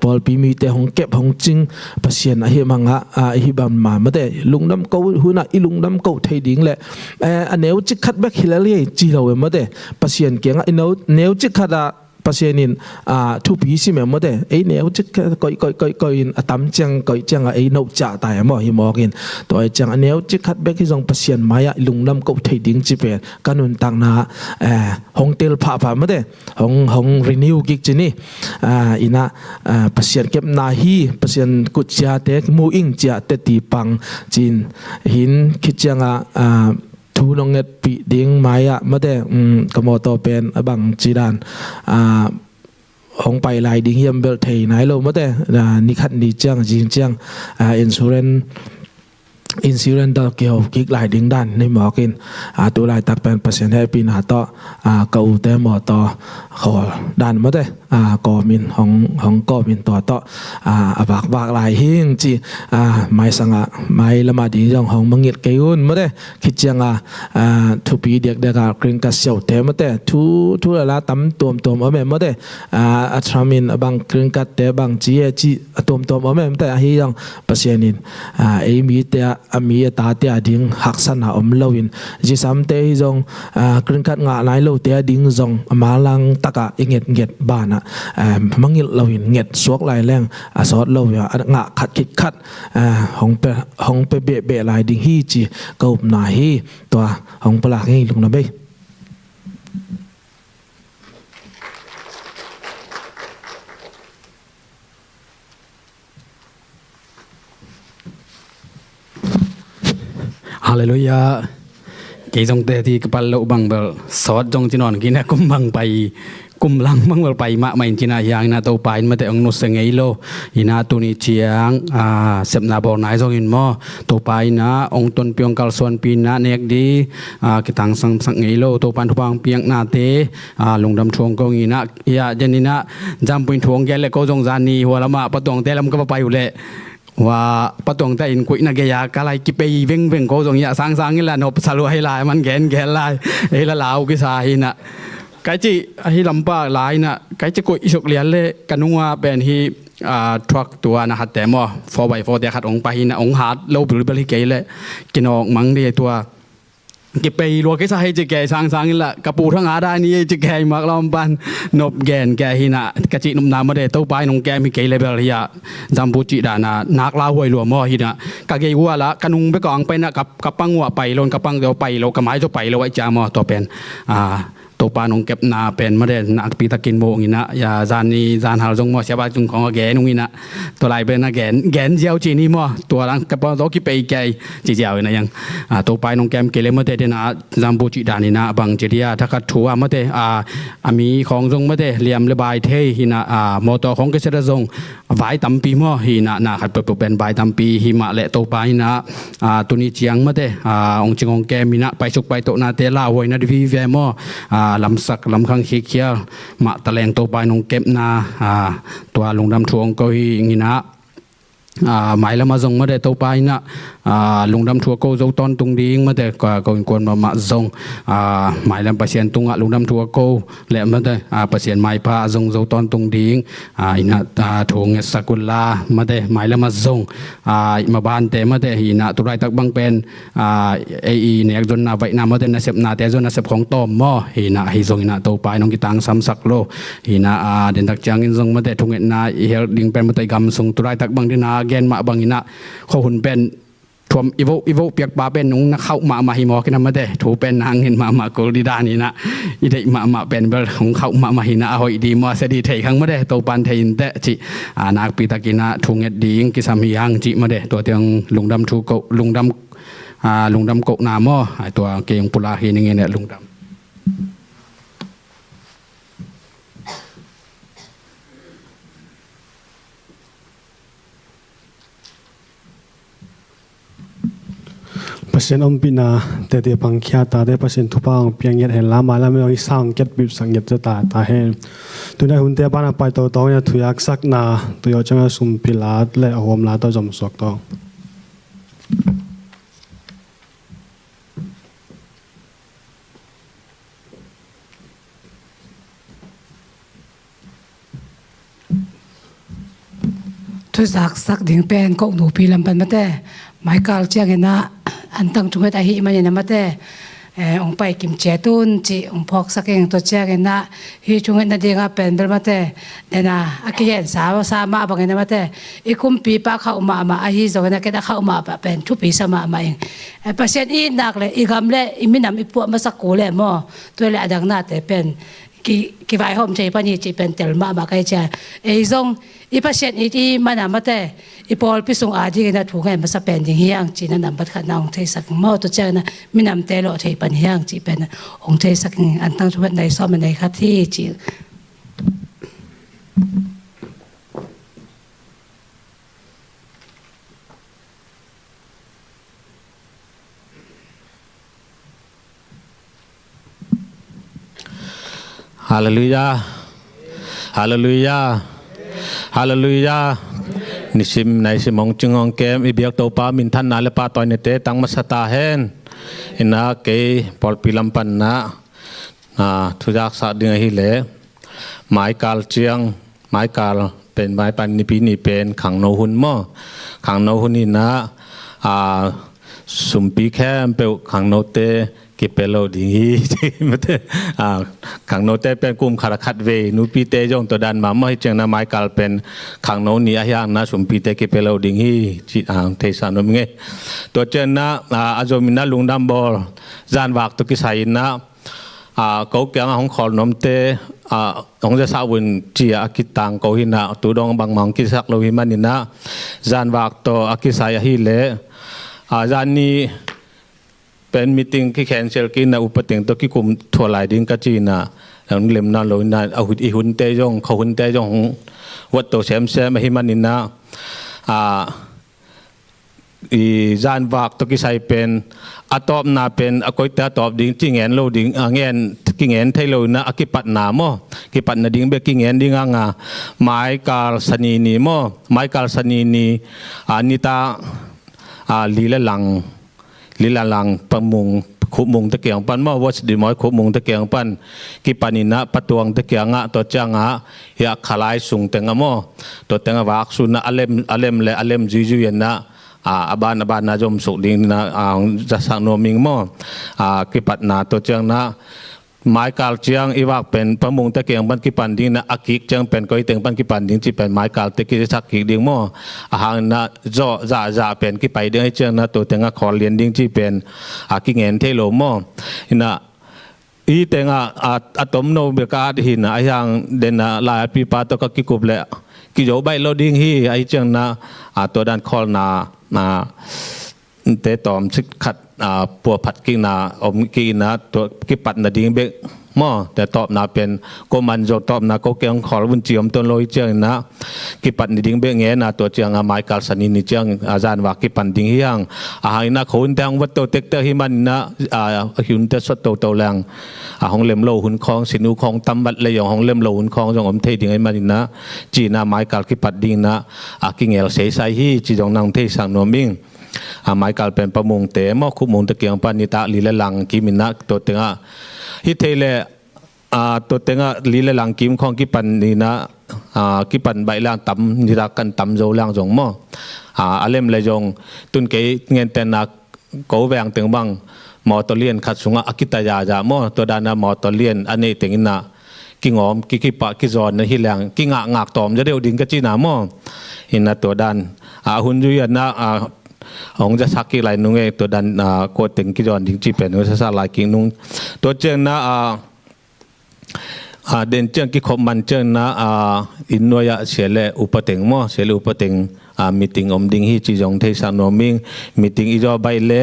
ปอลปีมีเตหงเก็บหงจิงปัสเซียนไอ้มังะฮิบัมมาเด้ลุงน้ำเก่าหัวหน้าอีลุงน้ำเก่าเทดิ้งแหละอันเนี้ยจิคัดแบกฮิลลี่จีเราเมื่อเดปัสยานเก่งไอ้เนื้อจิกขดาปัสยานินทุบยี่สิเมื่อเดไอ้เนื้อจิกก็อินตั้มจังก็จังไอ้เนื้อจ่าตายมั่วหิมอกินตัวไอ้จังเนื้อจิกขัดเบกที่จงปัสยานมายาลุงน้ำก็ไทยดิ้งจีเป็นกันนุนต่างนาหงเตลผ่าเมื่อเดหงรีนิวกิกจีนี่อินะปัสยานเก็บนาฮีปัสยานกุจยาเตกมูอิงจ่าเตตีปังจีนหินคิดจังทูนงเงปีดิ้งไม้อะไม่ได้กมอตเป็นบังจีดานของไปลายดิ้งเยี่ยมเบลเทย์ไหนเราไม่ได้นิคัดนิจังจริงจังอินซูเรนต์เกี่ยวกิกลายดิ้งด้านในหมอกินตัวลายตักเป็นเปอร์เซ็นต์ให้ปีนาต่อเก่าแต่หมอต่อขอด้านไม่ได้ก่อมินของก่อมินต่อบากลายหิ้งจีไม่สังไม่ละมาดีจังของมังเงียดเกยุนไม่ได้คิดจังทุปีเด็กกริงกัสเซียวเทไม่ได้ทุละตั้มตัวเอาแม่ไม่ได้อัตรามินบางกริงกัดแต่บางจีตัวเอาแม่ไม่ได้หิ้งเปอร์เซ็นต์ไอ้มีแต่มีตาเตียดิ้งหักสันอมเลวินจีสามเตยจงกริงกัดงาไหนเลวเตียดิ้งจงมาลังตะกะเงียดบ้านมังเงียเราเห็นเงียดสวกลายแรงสอดเราอย่างะขัดหงไปเบะลายดิ้งฮีจีกบหนาฮีตัวหงปลาให้ลุงนะเบ้ฮาเลลูยากี่จงเตที่กปลโลบังเบลสอดจงจีนอนกินนะกุมบังไปกุมลังบังเบลไปมาไม่จีน่าอย่างน่าตัวไปมาแต่องนุสเงยโลอินาตุนิเชียงเสพนาบอลนายจงอินมอตัวไปนะองตนเปียงกัลส่วนปีนะเนกดีกิตังสังเงยโลตัวปันทุบังเปียงนาเตลงดำทวงกงอินะยาเจนินะจำปุยทวงแกเลโกจงจานีหัวละมาปะตวงเตลมก็ไปอยู่เลยว่าปะตวงแต่อินกุยนักเกียร์กะไรกิไปเว่งโกจงยาสังนี่แหละนบสรุให้ลายมันแกนลายเฮละลาวกิสาหินะไก่จีฮิลำปาหลายนะไก่จะกุยอิสุกเลียนเลยกันนัวเป็นฮีทรัคตัวนะฮัตแต่มอ4x4แต่ขัดองไปนะองหาดโลบหรือบริเกเลยกินออกมังเดียตัวกิไปรัวกิสาให้จะแก่สังนี่แหละกระปูทั้งหาได้นี่จะแก่มากลำปันนบแกนแก่หินะกะจินุ่มน้ำมาเดตัวไปนงแกมีเกลเลยเบลเฮียจำปูจิดานะนักลาหวยหลวมอหินะกะเกยวัวละกันนุงไปกองไปนะกับปังวัวไปลนกับปังเดียวไปเรากระไม้จะไปเราไว้จามอตัวเป็น ตัวปานองเก็บนาเป็นมาได้นักปีตะกินโบงินะอย่าจานนี้จานหาจงมอเสียบาจุงของแกนุ่งนะตัวลายเป็นนะแกนเจียวจีนี่มอตัวรังกระเป๋าตัวกี่ไปแกจีเจียวนะยังตัวปานองแกมเกลมาได้เดนะจำบูจิดานี่นะบางจีเดียถ้ากัดถัวมาได้มีของจงมาได้เหลี่ยมระบายเทหินะมอตัวของเกษตรจงไว้ตำปีมอหินะขัดเป็นใบตำปีหิมะและตัวปาหินะตัวนี้เจียงมาได้องจิงองแกมีนะไปชุกไปโตนาเตล่าไว้นะดิวิเวมอลำสักลำคังขี้เขียวมาตะแลงตัวไปนงเก็บนาตัวลงดำทวงก็หินะหมายแล้วมาส่งมาได้ตัวไปนะลงดำทัวโกโจตอนตุงดิ้งมาได้ก็กวนมาส่งหมายแล้วเปอร์เซ็นต์ตุงลงดำทัวโกและมาได้เปอร์เซ็นต์หมายพาส่งโจตอนตุงดิ้งอินะทวงสกุลลามาได้หมายแล้วมาส่งมาบ้านแต่มาได้หินะตัวไรตักบังเป็นเนี่ยจนนาไว้นามาได้นาเสพนาแต่จนนาเสพของต้มหม้อหินะหิส่งหินะตัวไปน้องกีตังซ้ำสักโลหินะเดินตักจางอินส่งมาได้ทุกเงินนาเฮลดิ้งเป็นมาได้กำส่งตัวไรตักบังที่นาแกนมาบางอินะเขาหุ่นเป็นทวมอีโวเปียกบาเป็นนุ่งนักเข้ามาหิมอกินมาได้ถูเป็นนางเห็นมาโกลดีดานี่นะอีเด็กมาเป็นเบลของเขามาหินะหอยดีมาเสดีเทครั้งมาได้ตัวปันเทนเตจินักปีตะกินะทุงเอ็ดดีกิสามียังจิมาได้ตัวเตียงลุงดำทูโกลุงดำโกนามอตัวเกียงปุลาหินเงี้ยเนี่ยลุงดำเปอร์เซ็นต์อมปีนาแต่เดี๋ยวบางขี้ตาได้เปอร์เซ็นต์ทุบางเพียงเย็ดเห็นล้ามาแล้วไม่ต้องสร้างเก็ตบิบสังเกตจะตาเห็นตัวนั้นหุ่นเตี้ยบ้านไปตัวตองเนี่ยถุยอักซักนาตัวยจังสุ่มพิลาดและหอมลาตัวจอมสวกตองทุสักดิ่งเป็นก็หนูปีลำพันมาแต่หมายกาลเจียงนะอันตั้งจุงให้ตาหิมันเนี่ยมาแต่องไปกิมเจตุนจีองพอกสักเองตัวเจียงนะฮิจุงให้นาดีงาเป็นเบลมาแต่เนี่ยนะอากิเห็นสามาบางเนี่ยมาแต่อีคุมปีปะเข้ามาอาฮิจงนะแกได้เข้ามาเป็นทุปีสมาเองเปอร์เซ็นต์อีนักเลยอีกำเลยอีมินำอีพวกมาสักกูเลยมั่วตัวเลยดังนาแต่เป็นกี่ใบหอมใจปนีจีเป็นเตลมาใครจะจงอีพัชเชนอีที่มันนำมาแต่อีพอลพิสุงอาดีกันถูกไงมาสเปนอย่างเฮียงจีนั้นนำบัดขันองเทสักมอตัวเจ้านะไม่นำเตลอเทปันเฮียงจีเป็นองเทสักอันตั้งชุดในซ้อมในคัดที่จีฮาเลลูยาฮาเลลูยาฮาเลลูยานิสิมในสิมองจึงองเกมอิเบียกโตปามินทันนาเลปาตอยเนเตตังมัสตาเฮนอินาเกปอลปิลัมปันนะทุจักษาดึงฮิเลหมายกาลเจียงหมายกาลเป็นหมายปันนิปีนี่เป็นขังโนหุนมอขังโนหุนนี่นะสุมปีแคมเปลขังโนเตกิเปโลดีที่มันขังโนเตเป็นกลุ่มคาราคัดเวนูปีเตจงตัวดันมาไม่เจียงนาไม้กาลเป็นขังโนนี่อายังนะสุมปีเตกิเปโลดีที่จิเทสานมเงตัวเจนนะอาจมินาลุงดัมบอลจานวักตุกิสัยนะเขาเกี่ยงของขอนมเตของจะสาววินจีอากิตังเขาหินะตัวดองบางมังกิสักโลหิมันนี่นะจานวักตัวอากิสายฮิเลจานนี้เป็นมีติ้งที่แคนเซลกินนะอุปติงตัวที่กลุ่มทัวร์ไหลดิ้งกัจจีน่ะแล้วเล่มนั่นเลยนะเอาหุ่นเตยงเขาหุ่นเตยงวัดตัวแซมมาให้มันนี่นะจานวักตัวที่ใส่เป็นอะตอมนาเป็นอะก้อยแต่ตอบดิ้งจิงเงินโลดิ้งเงินกิเงินไทยโลนะอากิปัตนามอกิปัตนาดิ้งเบกิเงินดิ้งงาไม้กาลสนีนีมอไม้กาลสนีนีนิตาลีละลังประมงขุมงตะเกียงปันมาวัดดีมอยขุมงตะเกียงปันกิปานินะปะตวงตะเกียงตัวจางอยากขลายสุงเตงมอตัวเตงวักสุนะอเลมและอเลมจุยันนะอบานนาจมสุดิงนะจะสังโนมิงมอกิปัตนาตัวจางนะหมายกาลเจียงอีวักเป็นประมงตะเกียงปันกิปันดิ้งนะอากิกเจียงเป็นก้อยเต็งปันกิปันดิ้งจีเป็นหมายกาลตะกี้สักกิกดิ้งมั่วหางนะจ่าเป็นกิไปดิ้งให้เจียงนะตัวเต็งขอเลียนดิ้งจีเป็นอากิเงินเทโลมั่วนะ อีแต่งอะตอมโนเบกาหินไอยังเดนลายปีปาตก็กิกุบเลยกิโยใบโลดิ้งฮีไอจังนะตัวดันคอลนาเตตอมสิขัดปัวผัดกินาอมกินะตัวกิปัดนาดิ้งเบกมอแต่ตอบนาเป็นก็มันโจตอบนาก็เกี่ยงขอบุญเจียมต้นลอยเจียงนะกิปัดนิดิ้งเบงเงี้ยนะตัวเจียงไมค์การสันนิเจียงอาจารย์ว่ากิปันดิ้งเฮียงให้นะคนแต่งวัดโตเต็กเตอร์ให้มันนะหุ่นเตสโตแรงห้องเล่มโลหุ่นคลองสินูคลองตำบัดเลยอย่างห้องเล่มโลหุ่นคลองจงอมเทดิ้งให้มันนะจีน่าไมค์การกิปัดดิ้งนะกิเงลเสยใส่ฮีจีจงนางเทสังโนมิงไมค์การเป็นประมงเตะมอคุมงตะเกียงปานิตาลีละลังกิมินะตัวเต็งฮิเทเลตัวเต็งลีละลังกิมของกิปันนี่นะกิปันใบล่างต่ำนิรักกันต่ำโจล่างจงมออาเล่มเลยจงตุนเกยเงินแต่นักโกแวงเต็งบังมอตเลียนขัดสุงอากิตายาจามอตัวดานะมอตเลียนอันนี้เต็งนะกิงอมกิปะกิจอนนะฮิแรงกิงากตอมจะเดียวดิ้งกัจีนามอหินะตัวดันหุ่นยุยนะองจะสักกี่ลายนุ่งเอตัวดันโกเต็งกิจอนดิ้งจีเป็นก็จะลายกิงนุ่งตัวเจนนะเดินเจ้ากิขบมันเจ้านะอินโนยะเสียเลอุปเต็งมั่วเสียเลอุปเต็งมีติงอมดิงฮีจีจงเทสันโนมิงมีติงอีจอใบเล่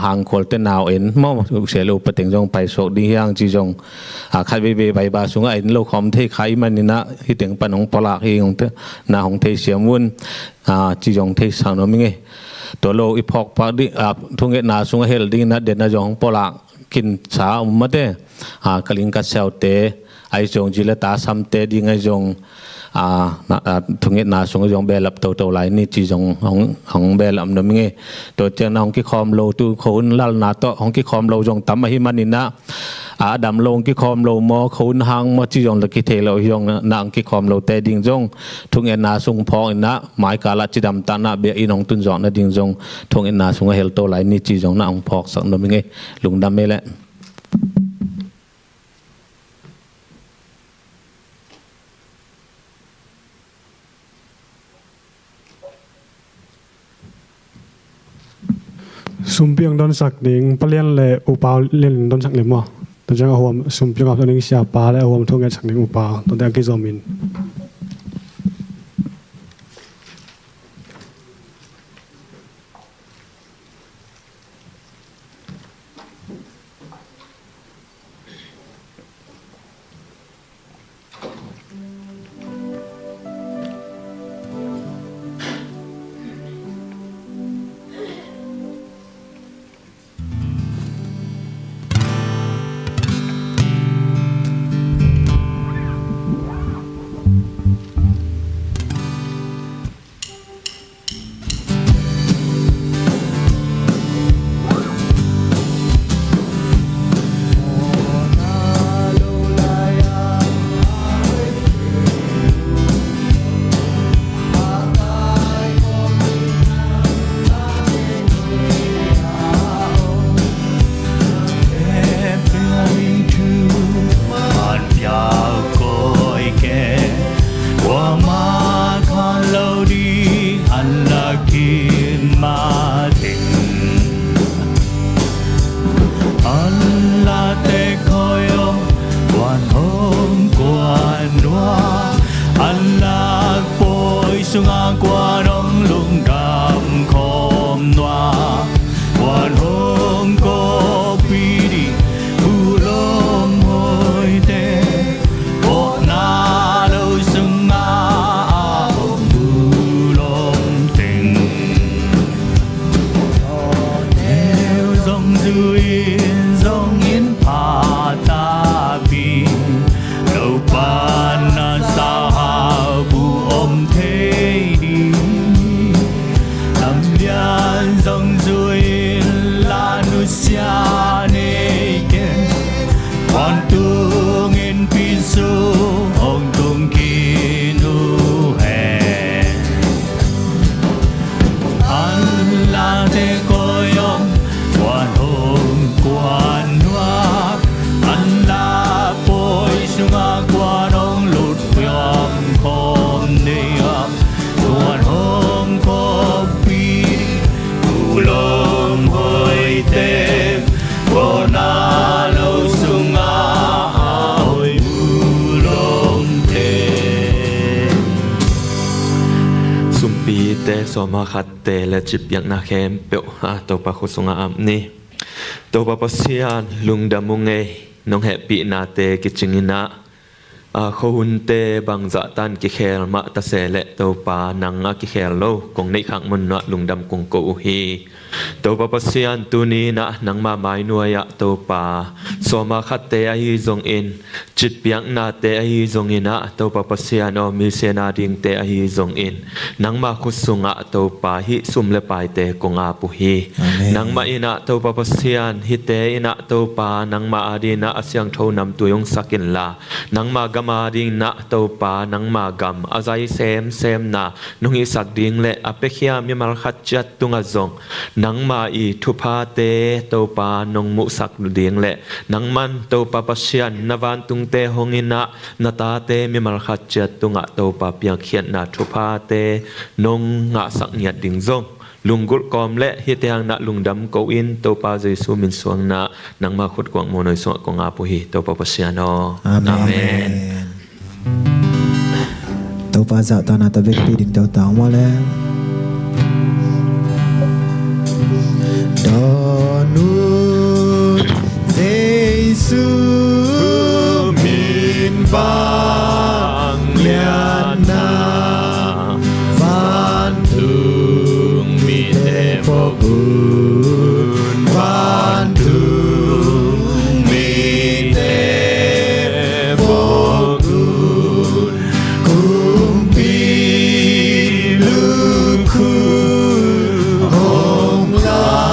หางโคลเตนาวเอ็นมั่วเสียเลอุปเต็งจงไปโศกดิฮียงจีจงขัดเบใบบาสุงเอ็นโลคอมเทไขมันนี่นะฮิติงปนองปลากฮีของเตนาของเทเสียมุนจีจงเทสันโนมิงตัวโลอีพอกปาดิทุ่งเอ็นนาสุงเฮลดิงนะเด่นนะจงปลากกินสาอุมเตกลิงกัดเซลเตไอจงจิเลตาซัมเตดิงไอจงทุงเงินนาสงจงเบลับโตไหลนี่จีจงของเบลับนมิงตัวเจ้าน้องกิคอมโลตูคนลัลนาโตของกิคอมโลจงตั้มมาหิมันนี่นะดำลงกิคอมโลมอคนหางมอจีจงละกิเทโลยงนางกิคอมโลเตดิงจงทุงเงินนาสงพองนะหมายกาลจิดำตานะเบียอินองตุนจงนะดิงจงทุงเงินนาสงเฮลโตไหลนี่จีจงนะองพอกสักนมิงลุงดำเมละสุมเปียงดอนสักดิงปะเลียนเลยอุปาเลียนดอนสักเลยมั้งตัวจังหัวสุมเปียงกับตัวนึงเสียปาและหัวทุ่งเงินสักดิงอุปาตัวเดียวกิโซมินLom hoi te, Bona lo sung Soma khatte le khempeuh khempeuh Topa khusunga amni Topa pasian lungdamunge nong happy nate kichingina khawunte bangza tan ki khel ma ta sele Topa nanga ki khel lo kong nei khang mun na lungdam kong ko hi Topa pasian tuni na nang ma mai nuaya Topa soma khatte a hi zong in chit piang na te a hi zong ina Topa pasian o mi sena ding te a hi zong in nang ma khusunga Topa hi sum le pai te kong a pu hi nang ma ina Topa pasian hi te ina Topa nang ma adina asyang tho nam tu yong sakin la nang ma gama ding na Topa nang ma gam azai sem na nung hi sak ding le apekhia mi mal khat chat tunga zong nang ma I Thupha te Topa nong mu sak ding le nang man Topa pasian navan tung te hongina nata te mi mal khat chat tunga Topa piang khian na Thupha te nong nga sak nyat ding zong lungul kom le hi teang na lungdam ko in Topa Jesu min suang na nang ma khut kwang monoi so ko nga pu hi Topa pasian o amen Topa za ta na ta bek pi ding tau tau mo le Donu Jesu min bang lian na van tung mi te po bun van tung mi te po bun kumpi luku hong la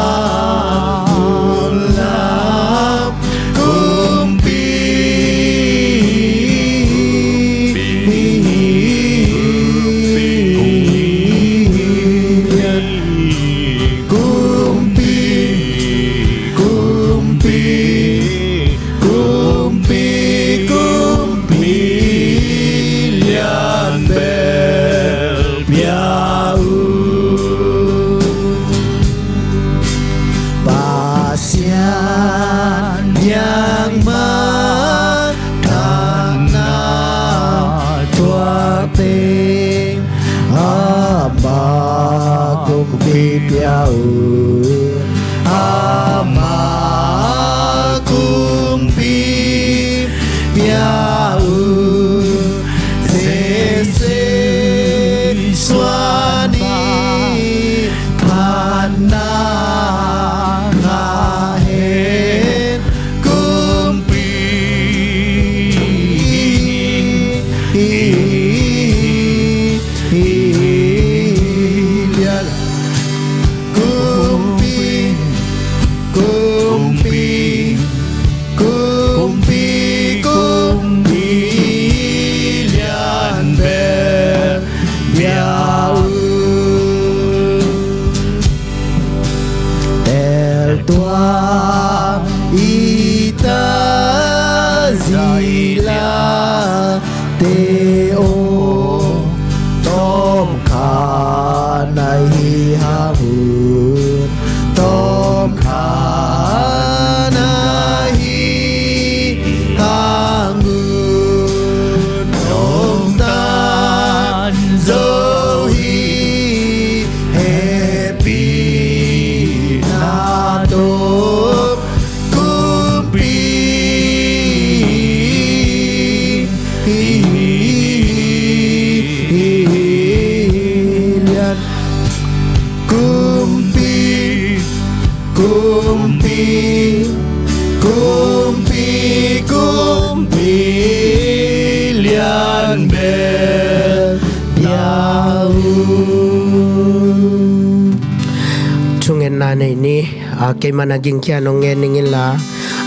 kay managing kya nong ngeningin la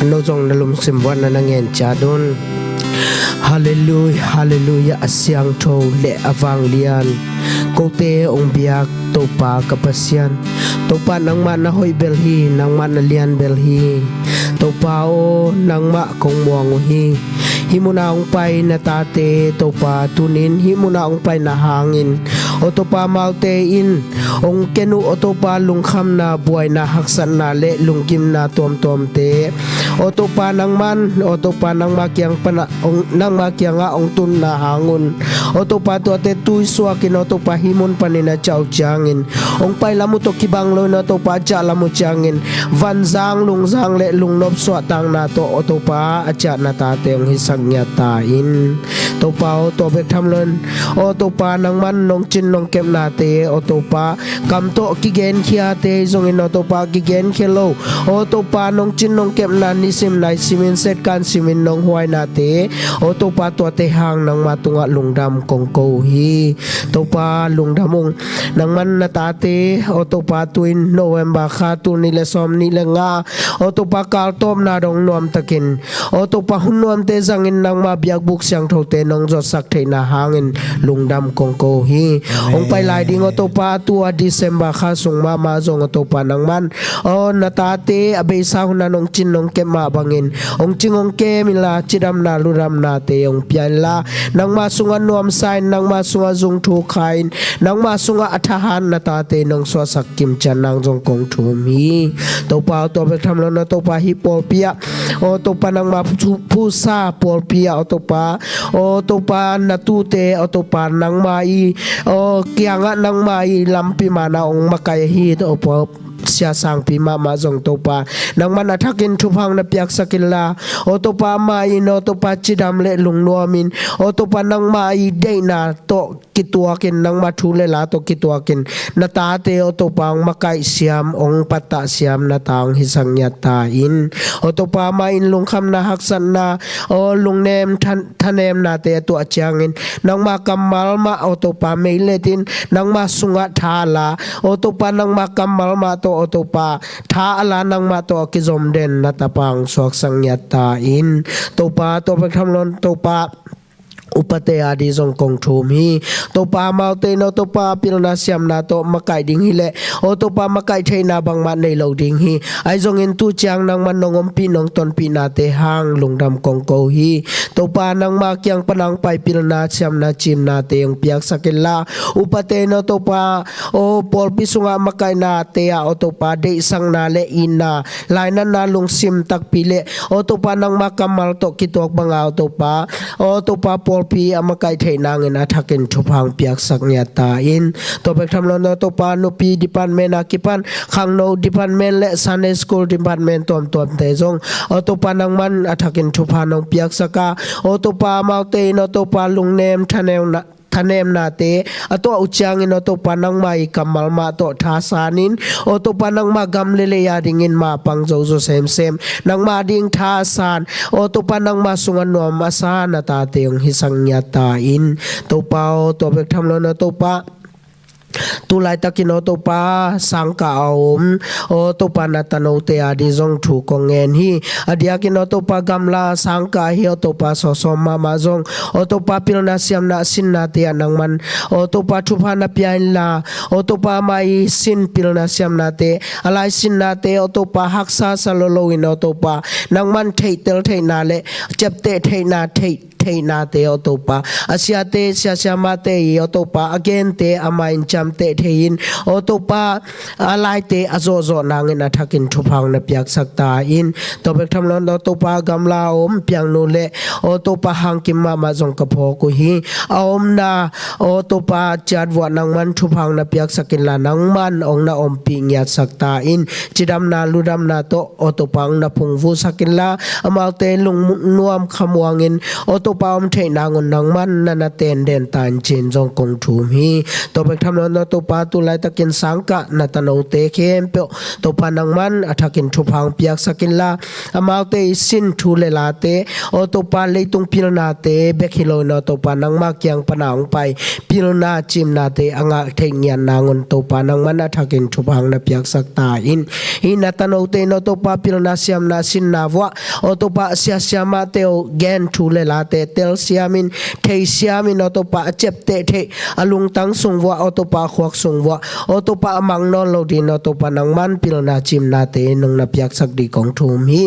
ano zong nalum simbuan na nangen chadun hallelujah hallelujah asyang tho le avang lian kote ong biak Topa kapasyan Topa nang ma na hoy belhi nang ma na lian belhi Topa o nang ma kong muang hi himuna ong pai na tate topa tunin himuna ong pai na hangin otopa maute in ong kenu otopa lungkham na buai na haksan na le lungkim na tom tom te otopa nang man otopa nang makyang pana ong nang makyang nga ong tun na hangun otopa to te tui suakin otopa himun panina chau changin ong pai lamu to kibang lo na topa cha lamu changin van zang lung zang le lung nop suatang na to otopa acha na tate ong hisang nya ta in topa otopek thamlon otopa nang man nong chin nong kem na te otopa kam to kigen khia te zongin otopa kigen khelo otopa nong chin nong kem na nisim nai simin set kan simin nong huai na te otopa to te hang nang matunga lungdam kong ko hi topa lungdamong nang man na tate otopa tuin November kha tu ni le som ni le nga otopa kal tom na dong nom takin otopa hunnom te zangin nang ma biak buk siang thote nong jot sak the na hangin lungdam kong ko hi ong pai lai ding otopa tua December kha sung ma ma jong otopa nang man o na tate abe sa hun na nong chin nong ke ma bangin ong chingong ke mila chidam na luram na te ong pian la nang ma sunga nuam sain nang ma sunga jung thu khain nang ma sunga athahan na tate nong so sak kim chan nang jong kong thum hi topa to be tham lo na topa hi pol pia o topa nang ma phu sa pol pia o topa na tu te o topa nang mai o kianga nang mai lampi mana ong makai hi to po sia sang pi ma jong topa nang man athakin thupang na piak sakilla otopa mai no topa chidam le lung noamin otopa nang mai de na to kituakin nang mathule la to kituakin na ta te otopa makai siam ong pata siam na tang hisang nya ta in otopa mai lungkham na haksan na o lungnem thanem na te to achangin nang ma kamal ma otopa meiletin nang ma sunga thala otopa nang ma kamal ma to otopa tha ala nang ma to kizom den na tapang sok sang yata in topa to pekhamlon topa upate adi jong kong thum hi topa maute no topa pilna siam na to makai ding hi le o topa makai theina bang ma nei lo ding hi ai jong in tu chang nang man nongom pi nong ton pi na te hang lungdam kong ko hi topa nang ma kyang panang pai pilna siam na chim na te ong piak sakela upate no topa o pol pi sunga makai na te a o topa de sang na le ina laina na lung sim tak pi le o topa nang ma kamal to kitok banga o topa pol pi amakai theinang in athakin thupang piak saknya ta in to pek thamlon to pa no pi department akipan khangno department le Sunday school department tom te jong to pa nang man athakin thupa nong piak saka to pa maute no to pa lungnem thanem na te ato uchang in to panang mai kamal ma to thasanin to panang ma gamlele ya dingin ma pang zo sem nang ma ding thasan to panang ma sungan no masa na ta te ong hisang nya ta in to pa to bek thamlo na to pa tulai takino to pa sangka om o to pa natano te adi jong thu kongen hi adia kino to pa gamla sangka hi o to pa so mama jong o to pa pilna siam na sin na te anang man o to pa thupha na pian la o to pa mai sin pilna siam na te alai sin na te o to pa haksa salolo in o to pa nang man theitel theina le chepte theina theina te o to pa asia te sia ma te o to pa again te amain cham te thein o to pa alai te azo nangin athakin thupang na piak sakta in to bek thamlon to pa gamla om piang no le o to pa hangkim ma jong ka pho ko hi om na o to pa chatwa nang man thupang na piak sakin la nang man ong na om pi nya sakta in chidam na ludam na to o to pang na phungvu sakin la amal te lung nuam khamwangin o to pa om theina ngon nang man na ten den tan chin jong kong thum hi to bek thamlon to pa tu lai takin sangka na tano te khempeuh to pa nang man athakin thupang piak sakin la amal te sin thu le la te o to pa leitung pilna te bekhilo no to pa nang ma kyang panang pai pilna chim na te anga thengyan nangon to pa nang man athakin thupang na piak sakta in na tano te no to pa pilna siam na sin na wa o to pa sia ma te o gen thu le la te เตลเซียมินเทเซียมินอตัวปะเจ็บเตเทอลุงตังสงวะอตัวปะขวักสงวะอตัวปะมังนอนโลดินอตัวปะนังมันปิลนาจิมนาเตนงนับยักสักดีของทุมฮี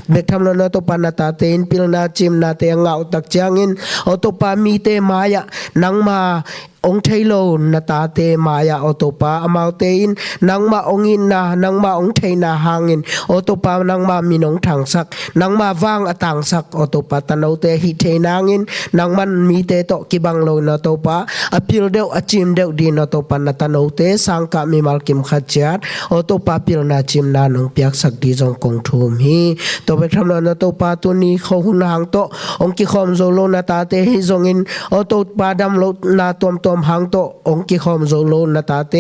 เบกทำนนอตัวปะนาตาเตนปิลนาจิมนาเตงเอาตักจางอินอตัวปะมีเตมายะนังมาองเทโลนาตาเตมายาอโตปาอมาเตอินนังมาองอินนานังมาองเทนาหางอินอโตปานังมามีนงทางสักนังมาว่างอต่างสักอโตปาตนเอาเตหิเทนางอินนังมันมีเตโตกิบังโลนาโตปาอพิลเดวอจิมเดวดีนาโตปานาตนเอาเตสังกามีมัลกิมขัดจัดอโตปาพิลนาจิมนานงเปียกสักดีจงคงทุมฮีตัวไปทำนาโตปาตัวนี้เขาหุนหางโตองกิคอมโซโลนาตาเตหิจงอินอโตปาดำโลนาตอมหางโตองค์กิขอมโซโลนาตาเต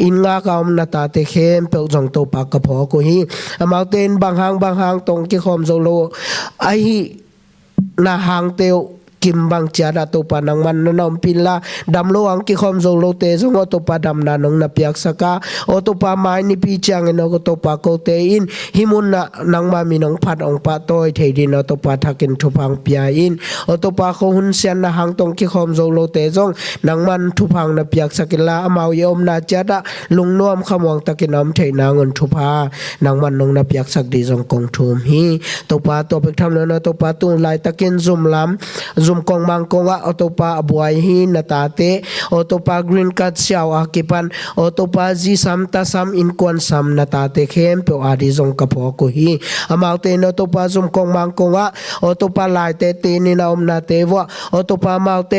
อินงากามนาตาเตเข้มเปิลจงโตปากกระพอกุฮีมาเตนบางหางตรงกิขอมโซโลไอนาหางเตวกิมบางจาดาตัวปานังมันนอมพิลาดำโลอังกิคอมโซโลเตซงอตัวปาดำนานงนับยักษกาอตัวปาไม้นิพิจังเอนอตัวปาโกเตอินหิมุนนะนังมามีนงพัดองปาโตยเทดินอตัวปาทักินทุพังเปียอินอตัวปาโคหุนเซียนนะหังตรงกิคอมโซโลเตซงนังมันทุพังนับยักษกิลาอมาวเยอมนาจาดาลุงนวมขมวงตะกินอมเทนางนทุพานังมันนงนับยักษกดีจงกงทุมฮีตัวปาตัวไปทำเนอตัวปาตุนลายตะกินซุมลำซุมกองมังกงอโตปาบวยหินนาตาเตอโตปากรีนกัดเชียวอากิปันอโตปาจีซัมตาซัมอินควนซัมนาตาเตเข้มเปออาดิจงกะพอกุฮีอามาเตนอโตปาซุมกองมังกงอโตปาลายเตตีนินาอมนาเตวะอโตปามาเต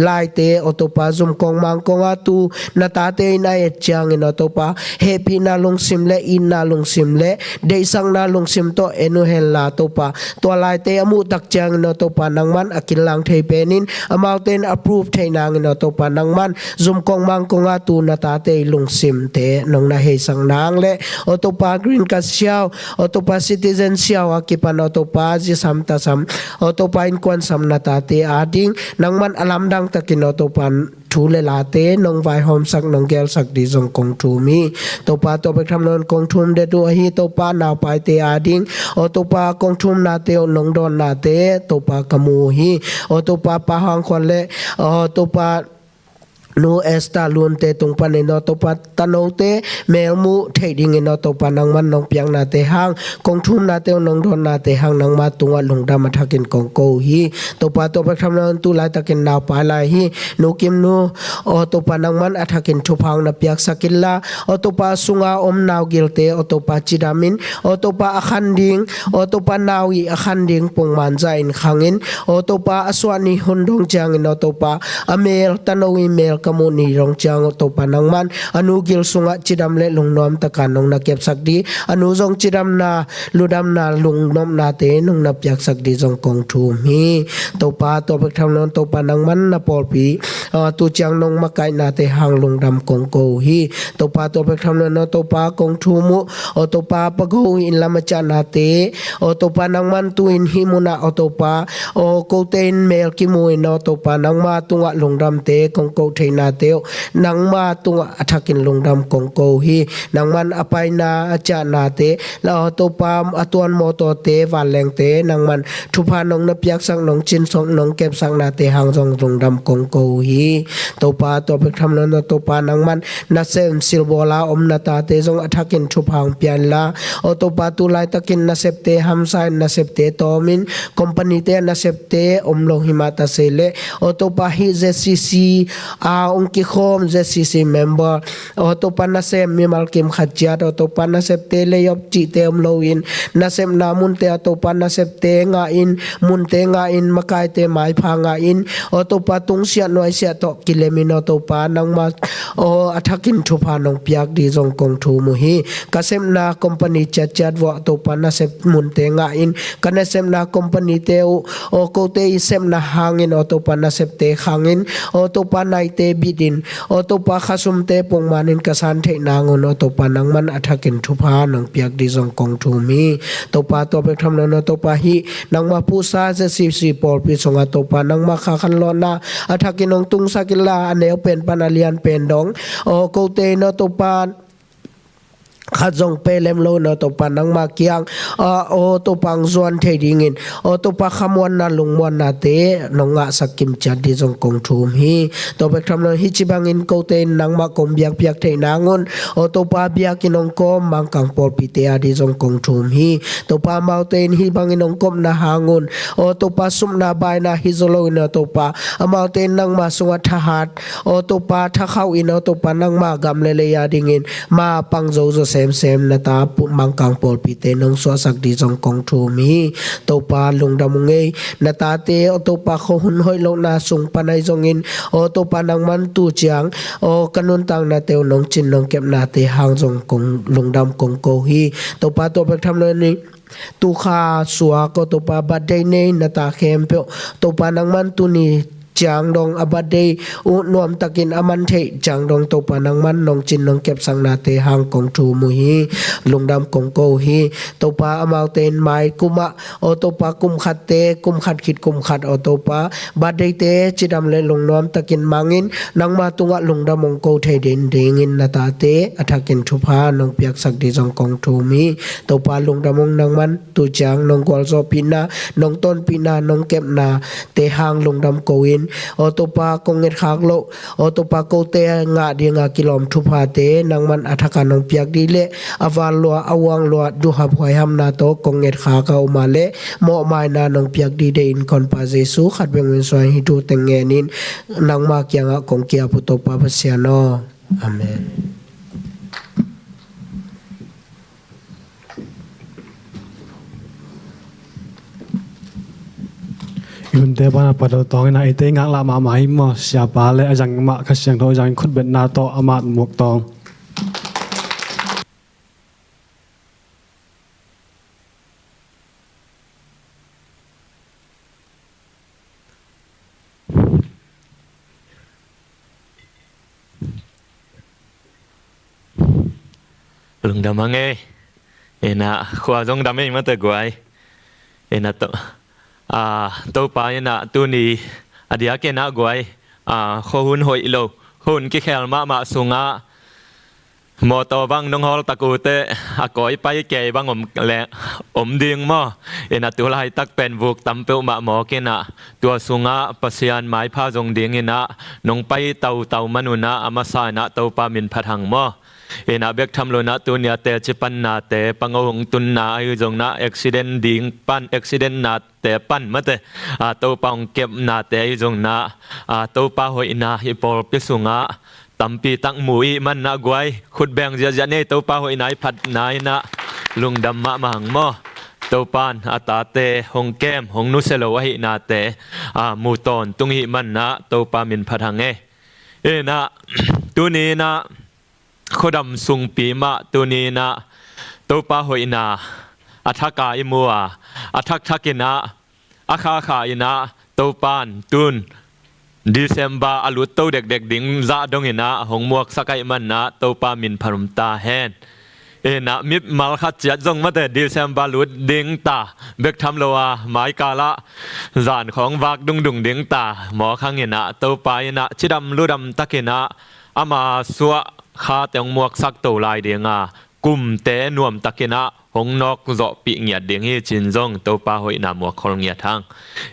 ลายเตอโตปาซุมกองมังกงตูนาตาเตนาเอจังนอโตปาเฮปีนาลงซิมเลอินนาลงซิมเลเดซังนาลงซิมโตเอโนเฮลลาโตปาตัวลายเตอมุตักจังนอโตปานังมันอากิลังเทเปนินอมาเตนอพรูฟเทนางนอโตปานังมันซุมกองมังกงตูนาตาเตลงซิมเตนงนาเฮสังนางเลอโตปากรีนกัสเชียวอโตปาซิติเซนเชียวอากิปันอโตปาจิซัมตาซัมอโตปาอินควนซัมนาตาเตอาดิงนังมันอลัมดังตะกินอโตปันทูเลลาเตนงไวหอมสักนงแกลสักดีจงกงทูมีตัวปาตัวไปทำนนกงทุมเดดูฮีตัวปานาวไปเตอาดิงอตัวปากงทุมนาเตอนงดอนนาเตตัวปากมูฮีอตัวปาปะหังควันเลตัวปานูเอสตาลุนเตตุงปันนอตปัตตโนเตเมลมูเทดิงนอตปันนังมันนองเปียงนาเตหังกงทุมนาเตนงดอนนาเตหังนังมาตุงลงดามาทักินกงโกฮีตปาตปะทำนนตุลายตะกินนาวปาลายฮีนูกิมนูอตปานังมันอัทักินทุพังนาเปียกสกิลลาอตปาสุงาอมนาวกิลเตอตปาจิดามินอตปาอคันดิงอตปานาวีอคันดิงปงมันใจอินขังอินอตปาอสวานิหุนดงจางอินอตปาอเมลตโนวิเมลkamu ni rong chang to panang man anu gil sunga chidam le lungnom takan nong na kep sakdi anu jong chidam na ludam na lungnom na te nong na pyak sakdi jong kong thum hi to pa to bek tham non to panang man na pol pi tu chang nong makai na te hang lungdam kong ko hi to pa to bek tham non to pa kong thumu o to pa pago in lamacha na te o to panang man tu in himuna o to pa o ko ten mel ki mu no to panang ma tunga lungdam te kong ko theinaเตียวนังมาตุงอัฐกินลงดำกงโกฮีนังมันอภัยนาอาจารนาเตแล้วตัวปามอตวนโมโตเตวันแรงเตนังมันทุพานงนับยักสังนงจินสงนงเก็บสังนาเตหังจงลงดำกงโกฮีตัวปาตัวไปทำนั้นตัวปานังมันนาเซมซิลโบลาอมนาตาเตจงอัฐกินทุพังเปียนลาตัวปาตุไลตะกินนาเซปเตฮัมไซนาเซปเตตอมินคอมพานีเตนาเซปเตอมโลหิมาตาเซเลตัวปาฮิเจซีซีองค์กิโคมเจซีซีเมมเบอร์ตัวปานาเซมมีมัลกิมขัดจัดตัวปานาเซปเตเลยอบจิเตอมโลอินนาเซมนามุนเตตัวปานาเซปเตงาอินมุนเตงาอินมาไกเตไม้พางาอินตัวปาตุงเสียน้อยเสียตกิเลมินตัวปานังมาอัฐกินทุพานงเปียกดีจงกงทูมุฮีกเซมนาคอมพานีจัดวะตัวปานาเซปมุนเตงาอินกันเซมนาคอมพานีเตโอโกเตอิเซมนาหางอินตัวปานาเซปเตหางอินตัวปานาเตบิดินตัวปาขสุมเตปงมานินกสันเทนางอนตัวปานังมันอัฐกินทุพานงเปียกดีจงกงทูมีตัวปาตัวไปทำนนตัวปาฮีนังมาผู้ซาเจซีปอลปิสงตัวปานังมาขาคันลอนาอัฐกินงตุงสักิลาอันเนวเป็นปานาเลียนเป็นดองโอโกเตนตัวปาข khajong pelem lo na to panang ma kyang o to pang zon the dingin o to pa khamwan na lungmon na te nonga sakim cha di jong kong thum hi to be tham lo hi chibangin ko te nang ma kom biak biak the nangun o to pa biak inong kom mang kang por pi te adi jong kong thum hi to pa mountain hi bangin ong kom na hangun o to pa sum na bai na hi zolo na to pa mountain nang ma sunga thahat o to pa tha khau in o to pa nang ma gam le le ya dingin ma pang zo zo sem na ta pu mang kang por pi te nong so sak di jong kong thum hi to pa lung dam nge na ta te o to pa kho hun hoi lo na sung panai jong in o to pa nang man tu chiang o kanun tang na te nong chin nong kep na te hang jong kong lung dam kong ko hi to pa to pe tham lo ni tu kha suwa ko to pa ba dei nei na ta khempeuh to pa nang man tu ni chang dong abadei u nuam takin aman thei chang dong to panang man nong chin nong kep sang na te hang kong thu mu hi lungdam kong ko hi to pa amau ten mai kuma o to pa kum khat te kum khat khit kum khat o to pa badei te chidam le lung nuam takin mangin nang ma tunga lungdam mong ko thei den dingin na ta te athakin thupha nong piak sak di jong kong thu mi to pa lungdam mong nang man tu chang nong gol zo pina nong ton pina nong kep na te hang lungdam ko in o to pa konget khak lo o to pa ko te nga dinga kilom thupha te nang man athaka nong piak di le awal lo awang lo du ha phoi ham na to konget kha ka ma le mo mai na nong piak di de in kon pa jesu khat beng wen soi hi tu tengenin nang ma kyanga kong kia pu to pa pasiano amen yun te bana pado tong na ite ngak la ma mai mo sia pa le ajang ma khasyang tho ajang khut bet na to amat mok tong lung đam nghe ena khoa jong đam mà tới guai ena to to pa ena tu ni adia ke na guai kho hun hoi lo hun ki khel ma sunga mò to bang nong hol taku te akoi pai ke bang le ding mo ena tu lai tak pen vuk tam pe ma mo ke na tua sunga pasian mai pha jong ding ina nong pai tau manuna amasa na to pa min phathang mo ena bek tham lo na tu nia te chipan na te pangong tun na ai jong na accident ding pan accident na te pan mate to pang kep na te ai jong na to pa hoi na hi por pe sunga tampi tak mui man na guai khut beng ja ne to pa hoi nai phat nai na lungdam ma mang mo to pan ata te hong kem hong nu selo hi na te mu ton tung hi man na to pa min phathang e na tu ni na khodam sung pi ma tu ni na to pa hoi na athaka imua athak thakina akha ina to pan tun December alut to dek ding za dong ina hong muak sakai man na to pa min pharum ta hen ena mip mal khat chat jong ma te December lut ding ta bek tham lowa mai kala zan khong wak dung ding ta mo khang ina to pa ina chidam ludam takina ama suwa kha teng muak sak to lai dinga kum te nuam takina hong nok zo pi ngia ding hi chin jong to pa hoi na muak khol ngia thang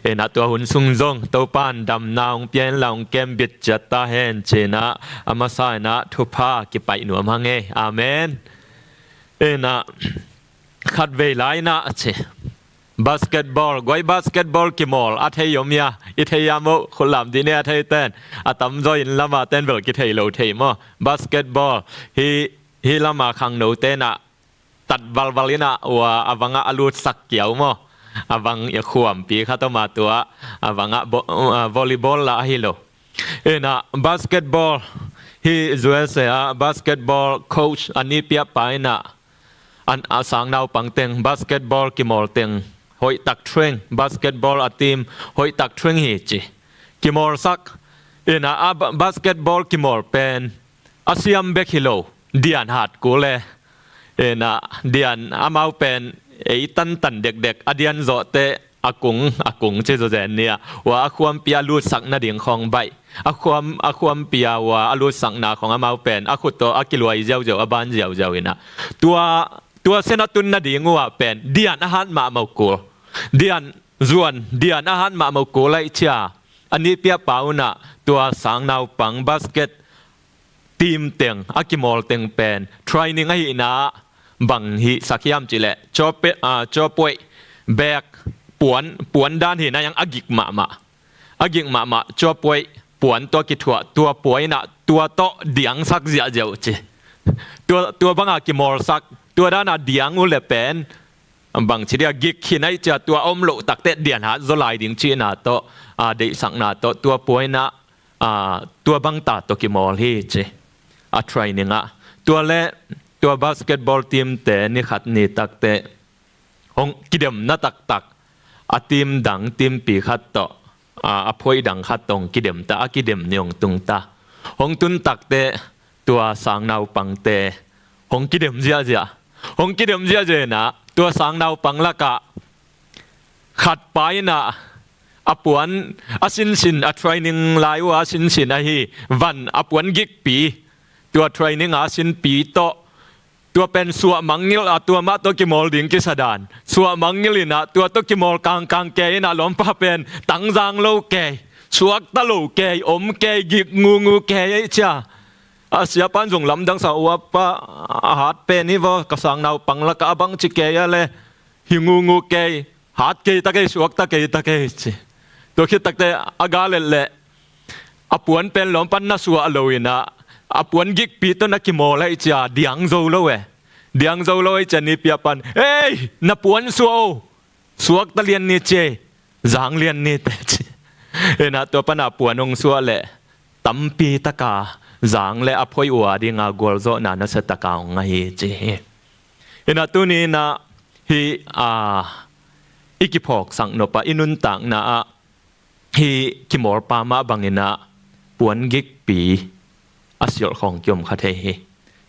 ena to hun sung jong to pan dam naung pian laung kem bit chata hen chena ama sa na Thupha ki pai nuam hange amen ena khat ve lai na che basketball goi basketball ki mol atheyomia itheyamo khulam dine athei ten atam join lama ten bel ki thei lo thei mo basketball hi lama khang no te na tat valvalina wa awanga alut sak kiau mo awang ya khawm pi khatoma tua awanga volleyball la hilo ena basketball hi USA basketball coach ani pia paina an asang nau pangteng basketball ki mol teng hoi tak train basketball a team hoi tak train hi chi ki mol sak ena basketball ki mol pen asiam bekilo dian hat kule ena dian amau pen tan dek adian zo te อากงเจโจเจนเนี่ยว่าอาความเปียลูดสักนาดิ่งของใบอาความเปียว่าอาลูดสักนาของอามาเป็นอาขุดตัวอากิลวยเจ้าเจ้าอาบานเจ้านะตัวเซนตุนนาดิ่งว่าเป็นเดียนอาหารมาเมากูเดียนจวนเดียนอาหารมาเมากูไล่เชียอันนี้เปียเปล่านะตัวสังนาวปังบาสเกตทีมเต็งอากิมอลเต็งเป็นทรายนิ่งให้นะบังฮิสักยามจิเลจอบป่วยแบกปวนด้านหินะยังอากิกมาจอบป่วยปวนตัวกิถัวตัวป่วยนะตัวโตเดียงสักเสียเจ้าจีตัวบังอากิมอลสักตัวด้านน่ะเดียงอุเลเป็นบางทีเดียกิกหินะจะตัวอมโลตักเตเดียนหาจลายดิ่งชีนะโตเดสังนะโตตัวป่วยนะตัวบังตาตัวกิมอลฮีจีทรายนิ่งตัวบาสเกตบอลทีมเตนี่ขัดนี่ตักเตหงกิเดมน่าตักทีมดังทีมปีขัดต่อพอยดังขัดตรงกิเดมตากิเดมนี่หงตุงตาหงตุนตักเตตัวสังนาวปังเตหงกิเดมเจียหงกิเดมเจียนะตัวสังนาวปังละกะขัดไปนะปวนสินทรายนิ่งลายว่าสินฮีวันปวนกิกปีตัวทรายนิ่งสินปีโตตัวเป็นสัวมังงิลตัวมาตัวกิมอลดิ่งกิสดานสัวมังงิลินะตัวตัวกิมอลกางเกยนะล้อมป้าเป็นตังจางโลเกยสวกตะโลเกยอมเกยกิกงูเกยเจ้าเสียปันจงลำดังสาวป้าหาดเป็นนี่ว่ากษังนาวปังละกะบังจิเกยเลยหิงูเกยหาดเกยตะเกยสวกตะเกยจีตัวคิดตักเตอากาเลปวนเป็นล้อมปันน่าสัวโลยนะปวนกิกปีต้นนักกิโมเลยจ้าเดียงโซโลเดียงโซโลจะนี่เปียปันเอ้ยนับปวนสวกตะเลียนนี่เจจางเลียนนี่เตจนะตัวปนับปวนองสัวเลยตั้มปีตะกาจางเลยอภัยวัวดีงากอลโซนานัสตะกาองไงเจนะตัวนี้นะฮีอิกิพอกสังนปะอินุนตังนะฮีกิโมลปามาบังอินะปวนกิกปีอาศัยของยมคาเทฮี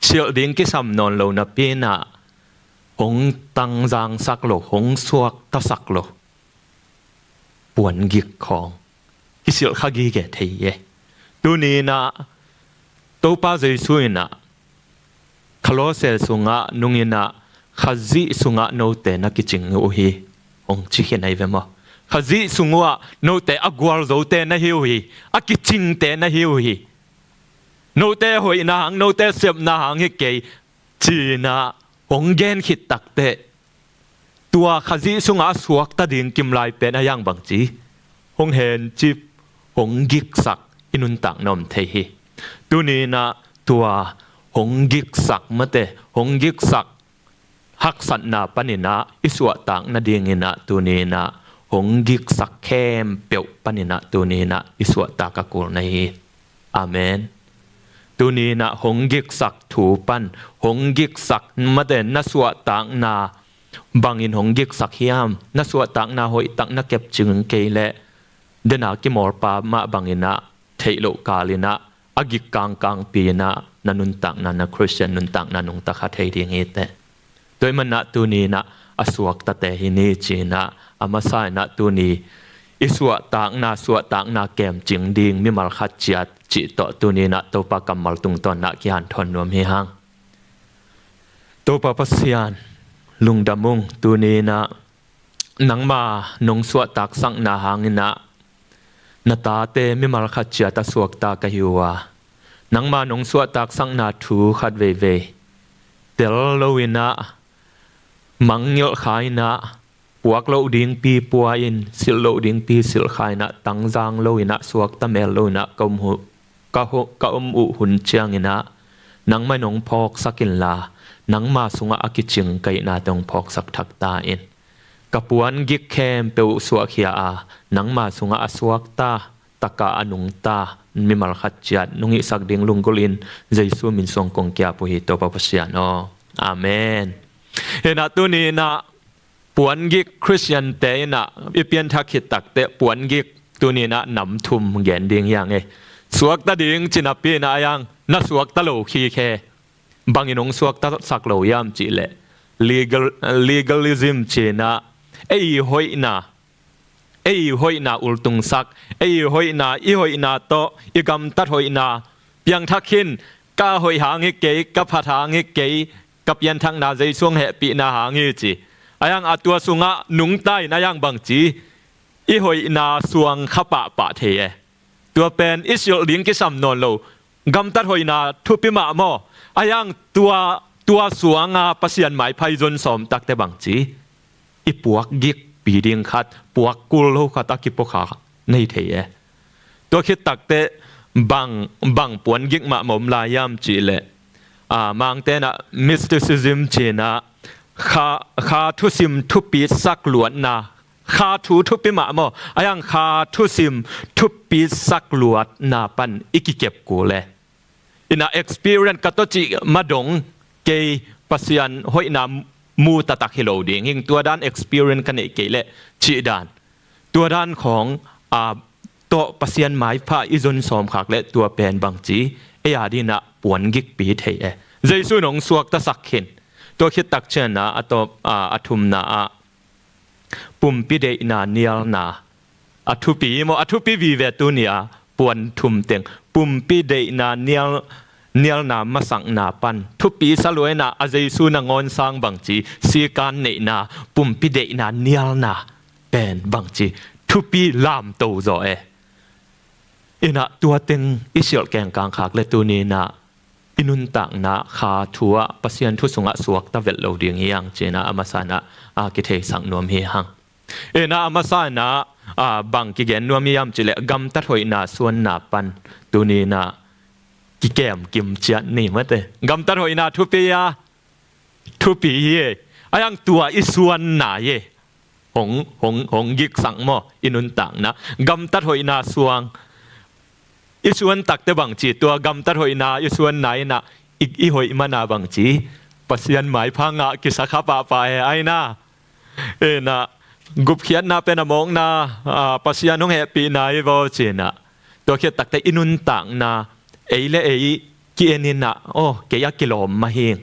เสียดิ่งกิสำนนโลนับปีน่ะหงตังจางสักโลหงสวกตะสักโลปวนกิกของที่เสียข้ากีเกตเฮียตัวนี้นะตัวป้าใจช่วยนะคลอเซลสุงะนุงินะข้าจีสุงะโนเตนักกิจิงอุฮีหงชิเขนไอเวมะข้าจีสุงะโนเตอักวาลโซเตนะฮิวฮีอักกิจิงเตนะฮิวฮีโนเตหอยนางโนเตเสียบนางให้เกยจีน่ะหงเกนขิดตักเตตัวขจีสุงอาสวกตะดิ่งกิมลายเป็นอะไรอย่างบางจีหงเห็นจีบหงกิกสักอินุนตักนอมเทฮีตัวนี้นะตัวหงกิกสักมาเตหงกิกสักหักสันนาปนินะอิสวตังนาดิ่งนะตัวนี้นะหงกิกสักแคมเปียวปนินะตัวนี้นะอิสวตากะกุลในอาเมนตัวนี้นะหงกิกสักถูปันหงกิกสักมาเดนนัสวะตังนาบางอินหงกิกสักยามนัสวะตังนาหอยตังนักเก็บจึงเกยเลเดนากิมอลปามาบางอินะเทโลกาลินะอากิกกางปีนะนันุนตังนันคริสเตียนนุนตังนันุงตะคาเทดิงเอเตโดยมันนะตัวนี้นะอสวกตะเตหินีจีนะอามาไซนะตัวนี้อิสวะตังนาเกมจิงดิงมิมัลขัดจัดจิตตัวนี้นะตัวปากกำมัลตุงตอนนักยานทนนวมหิฮังตัวปะปัสยานลุงดำมุงตัวนี้นะนังมานงสวตักสังนาหังนะนาตาเตมิมัลขัดจัดตสวกตากะฮิวานังมานงสวตักสังนาทูขัดเวเตลโลวินะมังเยลขายนะปวกโลดิ่งปีปัวอินสิลโลดิ่งปีสิลขายนะตังจางโลอินะสวกตะเมลโลอินะกอมอุหุนเจียงอินะนังไม่นงพอกสักินลานังมาสุงอากิจิงไกนาตงพอกสักทักตาอินกับปวนกิกแคมเปวสวกเฮียอานังมาสุงอาสวกตาตะกาอนุงตามิมัลขัดจัดนุงิสักดิ่งลุงกุลินใจสู้มินทรงกงเกียปุหิโตปะปะเสียนออาเมนเห็นตัวนี้นะปวนกิกคริสเตียนเตนะอีเปียนทักขิดตักเตปวนกิกตัวนี้นะนำทุมแกนดิ่งอย่างสวกตะดิ่งจินาปีนะยังน่าสวกตะโลคีเคบางอินงสวกตะสักโลยามจิเลlegalism จีนะหอยนะ หอยนาอุลตุงสักหอยนาหอยนาโตกำตัดหอยนาเพียงทักขินก้าหอยหางเกยกับพัดหางเกยกับยันทางนาใจช่วงเหปีนาหางจียังอัตัวสุงะนุงใต้นายังบังจีหอยนาสวงขปะปะเทตัวเป็นอิสราเอลกิสัมนนโลกำตัดหอยนาทุปิมาโมยังตัวสวงปัสยันหมายไพจนสมตักแต่บังจีปวกกิกปีดิงขัดปวกกุลโลขัดตะกิปขาในเทตัวคิดตักแต่บังปวนกิกมาหมอมลายามจีเลมังเตนะมิสติซิซึมจีนะข้าทุสิมทุปีสักหลวนนะข้าทุปิมาโมยังข้าทุสิมทุปีสักหลวนนาปันอิกิเก็บกูเลอินะ experience กัตจิมาดงเกยปัสยันหอยนามูตตักฮิโลดิ้งตัวด้าน experience กันเอกเลชีด้านตัวด้านของโตปัสยันหมายพระอิจนสมขักและตัวเป็นบางจีดีนะปวนกิกปีเทเจสุนงสวกตะสักขินตัวคิดตักเชนะอัตุมนาปุ่มปีเดนาเนียลนาอัตุปีวีเวตุเนียปวนทุมเต็งปุ่มปีเดนาเนียลนามาสังนาปันทุปีสลวยนาอาเจสุนงอนสังบังจีสีการเนนาปุ่มปีเดนาเนียลนาเป็นบังจีทุปีลามโตโจอินะตัวเต็งอิสราเอลแกงกลางขากและตัวนี้นะอินุนตังนะขาทัวปัสยันทุสุงะสวกตะเวลโลเดียงเฮียงเจนะอามาสานะกิเทสังนวมเฮียงนะอามาสานะบังกิเกนนวมยามจิเลกำตัดหอยนาส่วนนาปันตัวนี้นะกิแกมกิมเจียนี่มั้งเตกำตัดหอยนาทุปีเย่ยังตัวอิส่วนนาเย่หงยิกสังโมอินุนตังนะกำตัดหอยนาสวงอิส่วนตักแต่บังจีตัวกำตัดหอยนาอิส่วนไหนนะอีหอยมานาบังจีปัสยันหมายพังกิสักปะไปไอ้นะนะกุบเขียนนาเป็นมองนาปัสยันน้องแฮปปี้นาอีโวจีนะตัวเขียนตักแต่อินุนตังนะกีเอนินะโอ้เกียกิโลมาเฮง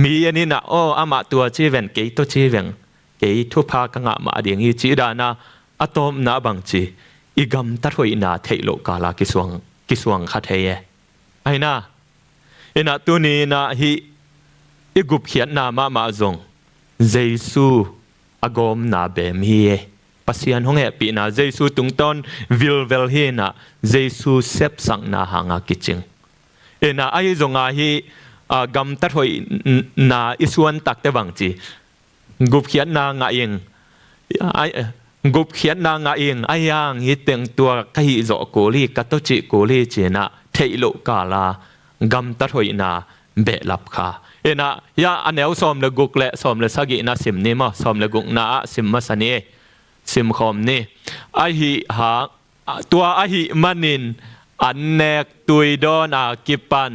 มีอันนี้นะโอ้อามาตัวจีเวนเกยตัวจีเวนเกยทุพากังมาเดียงอีจีดานะอะตอมนาบังจีอีกำตัดหอยนาเทโลกาลากิสวงขัดเฮยไอ้นะนะตัวนี้นะฮีอีกุบเขียนนามาจงเจซูอากอมนาเบมฮีปัสยันห้องแฮปีนะเจซูตุงตอนวิลเวลเฮนะเจซูเซปสังนาหางกิจิงนะไอ้จงฮีกำตัดหอยนาอิส่วนตักเตบังจีกุบเขียนนางเองกุบเขียนนางเองไอ้ยังฮิตเต็งตัวกะฮิโจโกลีกัตจิโกลีเจนะเทโลกาลากำตัดหอยนาเบลับค่ะนะยาอันเอวสอมเลกุกเละสอมเลสกินาสิมนี่มาสอมเลกุกนาสิมมาสนีสิมคอมนี่ไอฮิหาตัวไอฮิมันินอันเนกตุยดอนกิปัน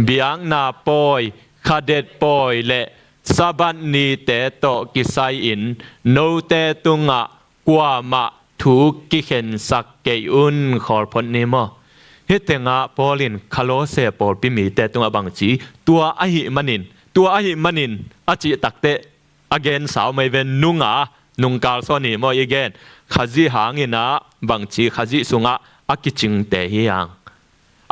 เบียงนาปอยคาเดตปอยและซาบันนีเตโตกิไซอินโนเตตุงะกว่ามาถูกกิเข็นสักเกยุนขอพนิมเฮตงะปอลินคาโลเซปอลปิมีเตตุงะบังจีตัวอหิมันินอจิตักเตอเกนสาวไม่เวนนุงกาลโซนีมอีเกนขจิหางินะบังจีขจิสุงะอากิจิงเตฮิยัง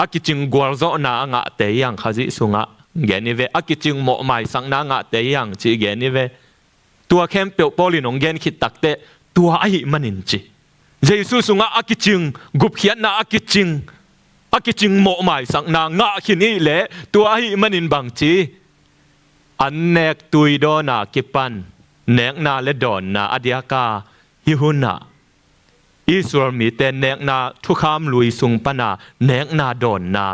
อากิจิงกวลโซนางะเตยังขจิสุงะเกนิเวอากิจิงโมไมสังนางะเตยังจีเกนิเวตัวเข้มเปียวปอลินงเกนคิดตักเตตัวไอ้มันนินจีเยซูสุงะอากิจิงกุบเขียนนาอากิจิงโมไมสังนางะขินี่เละตัวไอ้มันนินบังจีอันเนกตุยดอนากิปันเนกนาเลดอนนาอดียกาฮิฮุนาอิสราเอลมีแต่เนกนาทุกคำลุยสุงปนาเนกนาดอนนา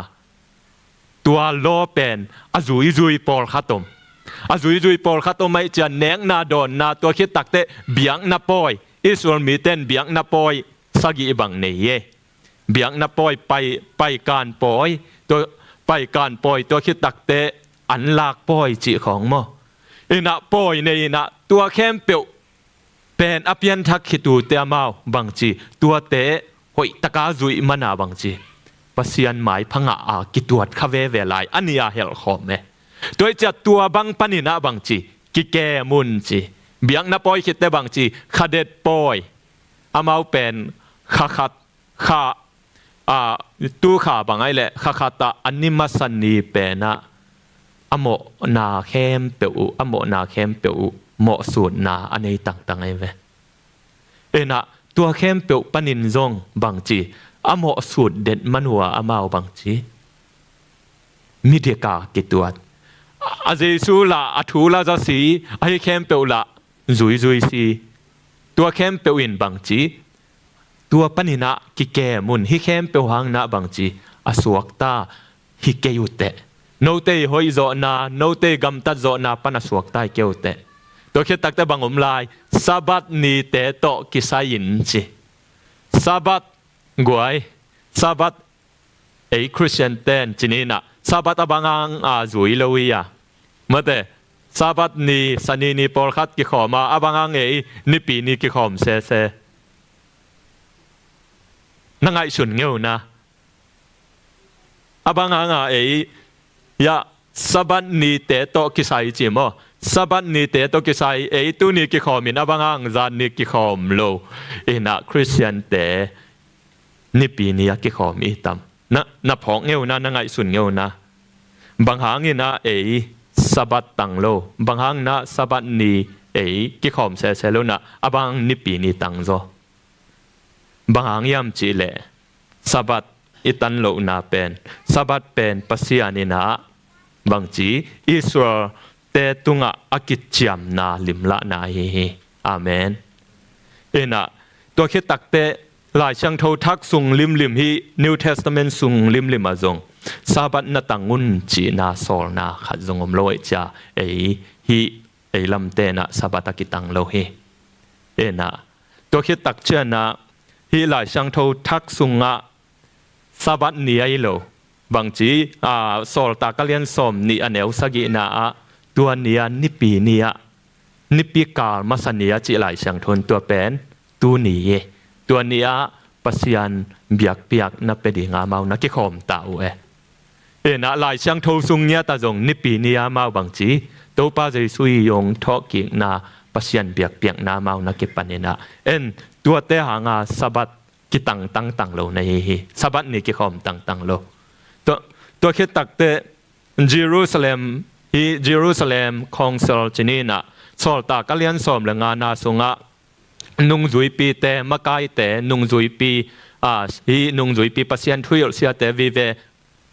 ตัวโลเป็นอาจุยปอลขัตมอาจุยปอลขัตมไม่จะเนกนาดอนนาตัวคิดตักเตเบียงนาปอยอิสราเอลมีแต่เบียงนาปอยสักอีบังเนยเบียงนาปอยไปการปอยตัวคิดตักเตอันลากปอยจีของมอนะปอยในนะตัวเข้มเปียวเป็นอภิยันทักขิตูเตะมาบังจีตัวเตะหอยตะกาจุยมานาบังจีปัสยันหมายพังอากิตวดคาเวเวลายอันนี้เฮลขอมเมตัวจะตัวบังปันินะบังจีกิแกมุนจีเบียงนาปอยคิดแต่บังจีคาเด็ดปอย อามาเป็นขัดข้าตู้ขาบางไงแหละขัดตาอันนี้มาสันนีเป็นนะอโมนาเข้มเปียวอโมนาเข้มเปียวเหมาะสูตรนาอันนี้ต่างๆไงเว้นะตัวเข้มเปียวปนินจงบางจีอโมสูตรเด็ดมันหัวอามาบางจีมีเดียกากิตัวอาเจสูละอัทูละจะสีไอ้เข้มเปียวละจุยสีตัวเข้มเปียวอินบางจีตัวปนินะกิเกมุนฮิเข้มเปียวหางนะบางจีอสวกตาฮิเกยุเตโนเตยหอยโจนาโนเตยกำตัดโจนาปนัสวกตาเกยุเตตัวคิดตักแต่บางอมลายซาบัดนีเตโตกิสายินจีซาบัดกวยซาบัดคริสเตียนเตนจีนี่นะซาบัดบางอังจุยเลวียเมื่อแต่ซาบัดนีสันนีปอลคัดกิขอมาบางอังนิปีนีกิขอมเซนั่งไอชุนเงี้ยวนะบางอังยาซาบัดนีเตโตกิสายจิมซาบัดนีเตโตกิสายตัวนี้กิขอมินบางอังจานนี้กิขอมโลนะคริสเตียนเตนิปีนี้กิขอมอีตามนับพองเงี้ยวนะนั่งไอชุนเงี้ยวนะบางหางนี่นะซาบัดตังโลบางหางนะซาบัดนีกิขอมเซโลนะบางนิปีนี้ตังโซบางหางยามจีเล่ซาบัดอิตันโลนาเป็นซาบัดเป็นปัสยานินะบางจีอิสราเตตุงะอากิจยามนาลิมละนาเฮอาเมนนะตัวคิดตักเตหลายช่างททักสุงลิมฮีนิวเทสต์เมนต์สุงลิมมาจงซาบัดนาตังุนจีนาโซลนาขัดจงอมโลเอจาฮีลำเตนะซาบัดกิตังโลเฮนะตัวคิดตักเชนะฮีหลายช่างททักสุงะซาบัดนี้ไอโลบางจีโซลตากเลียนสมนี่อันเอวสกินาตัวนี้นิปีนี้นิปีกาลมาสันนี้จีหลายช่างทนตัวเป็นตัวนี้ตัวนี้ปัสยันเบียกนับเป็นงาเมานักกิขอมตานะหลายช่างทสุงเนี้ยตาจงนิปีนี้มาบางจีตัวป้าจะสุยยงทอกินาปัสยันเบียกนาเมานักกิปันนะตัวเตหางาซาบัดกิตังโลในซาบัดนี่กิขอมตังโลตัวคิดตักเตเยรูซาเล็มคองเซลจินีนะสอลตากเลียนสอมเลงานาสุงะนุงจุยปีเตมะกายเตนุงจุยปีนุงจุยปีปัสยันทุยเสียเตวิเว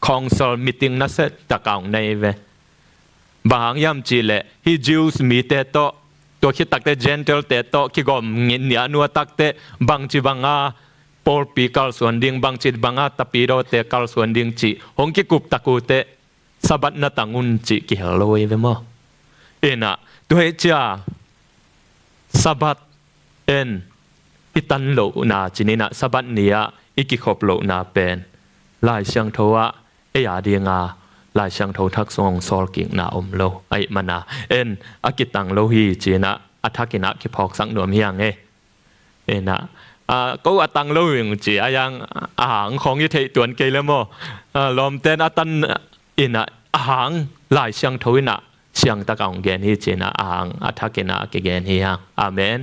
คองเซลมิติงนัสตะกางในเวบางยามจีเลฮิจิวส์มีเตโตตัวคิดตักเตเจนเทลเตโตคิกอมเงินเนี่ยนัวตักเตบางจีบางปอลปีกัลส่วนดิ่งบางจีบางตะปีโรเตกัลส่วนดิ่งจีหงกิกุบตะกูเตสบัดนาตังุนจีกิฮโลเวมนะตัวจ้าสบัดอิตันโลนาจีนี่นะสบัดเนียอิกิขบโลนาเป็นลายช่างโทวะอาดีงาลายช่างโททักทรงซอลกิงนาอมโลมานาอากิตังโลฮีจีนะอัฐกินะคิพอกสังหนวมเฮียงนะก็ตังโลยงจียังอาหารของยุทธิตัวเกลโมลมเต้นตันอาหารหลายช่างโทวินะช่างตะกางเกนฮีจีนะอาหารอัฐกินะเกเกนฮียังอาเมน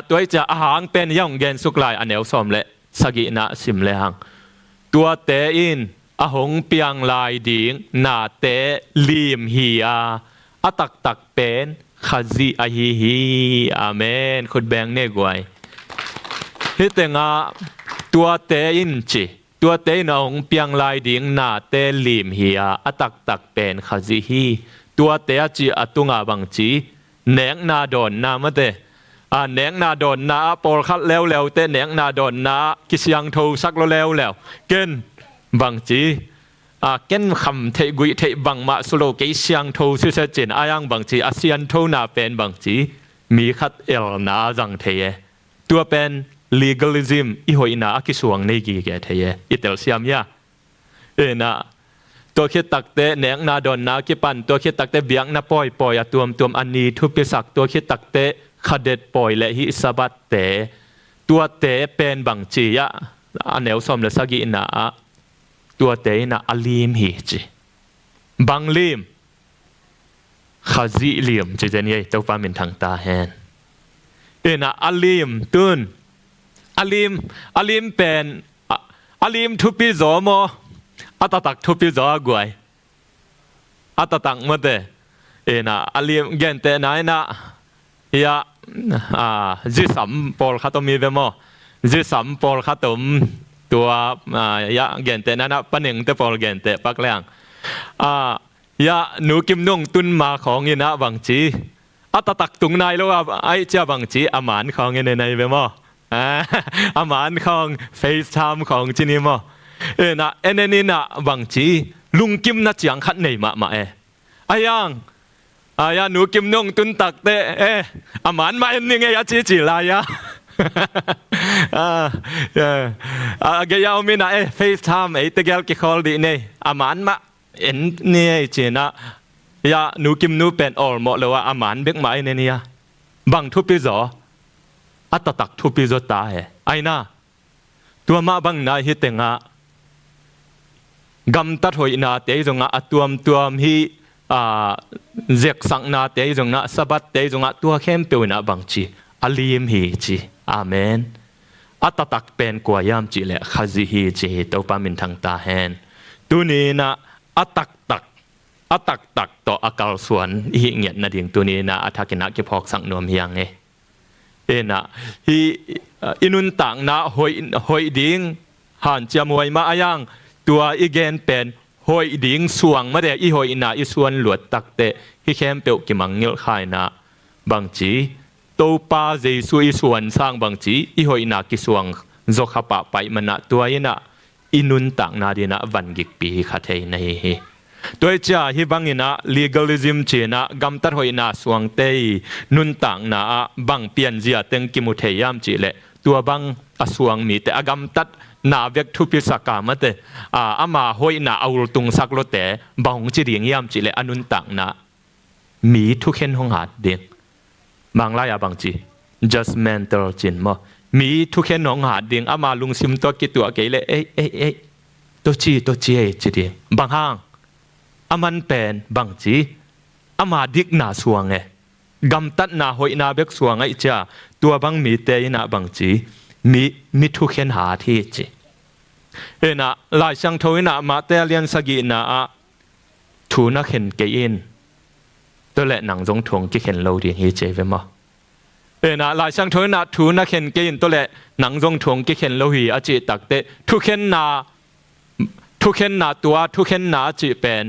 ตัวจะอาหารเป็นย่องเกนสุกลายอันเอวสมเลสกินะสิมเลหังตัวเตอินหงเปียงลายดิ่งนาเตลิมฮีอาตักเป็นขจีอาฮีอาเมนขุดแบงเนกวยฮิตงาตัวเตอินจีตัวเตอินหงเปียงลายดิ่งนาเตลิมฮีอาตักเป็นขจีฮีตัวเตจีอตุงาบังจีเนงนาดอนนามเตเนียงนาดอนนาปอลคัดแล้วเตเนียงนาดอนนากิสยังโทสักแล้วเกนบางจีเกนคำเทกุยเทบังมาสุโลกิสยังโทสุเสจินอายังบางจีอาเซียนโทนาเป็นบางจีมีคัดเอลนาจังเทยตัวเป็น legalism อีหอยนากิสวงในกีเกเทยอิเตลเซียมยานะตัวคิดตักเตเนียงนาดอนนากิปันตัวคิดตักเตเบียงนาปอยตัวอันนี้ทุบปิสักตัวคิดตักเตขเด็ดปอยและฮิสบัดเตตัวเตเป็นบางจียะอันเอวสมเลสกินาตัวเตนะอลีมฮิจีบางลีมขจีลีมจีเจนี่ตัวฟ้ามินทางตาแฮนนะอลีมตุน อาลิมเป็นอาลิมทุปิโซโมอัตตักทุปิโซกวยอัตตักมาเตนะอาลิมเกนเตนายนะยาจิสัมปอลขัตมีเวโมจิสัมปอลขัตมตัวยาเกนเตนั้นนะปนิงเตปอลเกนเตปักเลียงยาหนูกิมนุ่งตุนมาของยินะบังจีอัตตักตุงนายแล้วว่าไอเจ้าบังจีอามันของยินในเวโมอามันของเฟซไทม์ของจินิโมนะเอ็นนี่นะบังจีลุงกิมนัดยังขัดในมาอายังหนูกิมนุ่งตุนตักเตอามันมาเอ็นนี่ไงอาจีลายะเกยามินะเฟซไทม์เตเกลกิคอลดีเนี่ยอามันมาเอ็นนี่เจนะยาหนูกิมนูเป็นออลหมดเลยว่าอามันเบกมาเนี่ยบังทุปิโซอัตตักทุปิโซตาไอ้น่ะตัวมาบังนาฮิตงะกำตัดหอยนาเตยจงะตัวฮีเจกสังนาเตยจงะสบัดเตยจงะตัวเข้มเปียวนาบังจีอาลีมฮีจีอาเมนอัตตักเป็นกว่ายามจีเลขจิฮีจีตัวปามินทางตาแฮนตัวนี้นะอัตตักต่ออากาศส่วนอีเงียดนาดิ่งตัวนี้นะอัฐกินะเก็บพอกสังนวมยังนะฮีอินุนต่างนะหอยดิ่งหันจะมวยมาอย่างตัวอีเกนเป็นหอยดิ่งสวงมาเดียอีหอยนะอีส่วนหลวดตักเตะที่เข้มเปียวกิมังเงลขายนะบางจีตัวป้าเจสุอีส่วนสร้างบางจีอีหอยนะกิสวงจกขับไปมันนะตัวยีนะอินุนต่างนาดีนะวันกิกปีขัดเทในตัวเจ้าฮิบังอินะ legalism เจนะกำตัดหอยนาสวงเตยนุนต่างนาบังเปลี่ยนเจียเต็งกิมุเทียมจีเลตัวบังอสวงมีแต่กำตัดนาเวกทุพิสกามเตอามาหอยนาเอาตุงสักโลเตบังจีเรียงยามจีเลอนุนต่างนามีทุกเห็นห้องหาดเดียงบางรายบังจี judgmental จินมั้มีทุกเห็นห้องหาดเดียงอามาลุงซิมตัวกิตัวเกเลตัวจีจีเดียงบางห้างอามันเป็นบางจีอามาดิกนาสวงกำตัดนาหอยนาเบกสวงไอจ้าตัวบางมีเตยนาบางจีมีทุกเห็นหาที่จีนะหลายช่างทวินามาเตเลียนสกีนาทูนักเห็นเกยินตัวแหละหนังจงทงกิเห็นเราดีฮีเจเวมานะหลายช่างทวินาทูนักเห็นเกยินตัวแหละหนังจงทงกิเห็นเราฮีอาจีตักเตทุกเห็นนาตัวทุกเห็นนาจีเป็น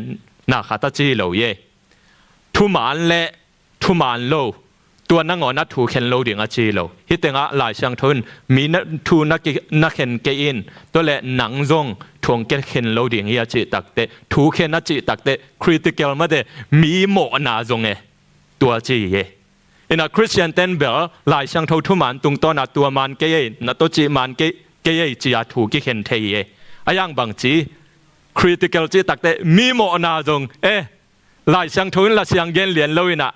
นาขาตาจีเหลวเย่ทุมานเละทุมานโลตัวนังอนัดถูเข็นโลดิ่งอาจีโลฮิตเตงะหลายช่างทุนมีทูนักเข็นเกอินตัวเละหนังซงทวงเข็นโลดิ่งอาจีตักเตถูเข็นอาจีตักเตคริติคอลมาเดมีโมนาซงตัวจีเย่อินาคริสเตียนเต็นเบลหลายช่างทุมานตุงต้นตัวมันเกยนัตัวจีมันเกยจีอาถูกิเข็นเทยอายังบางจีcritical จีตักเตมีโมนาจงหลายช่างทุนละเสียงเย็นเหรียญเลยนะ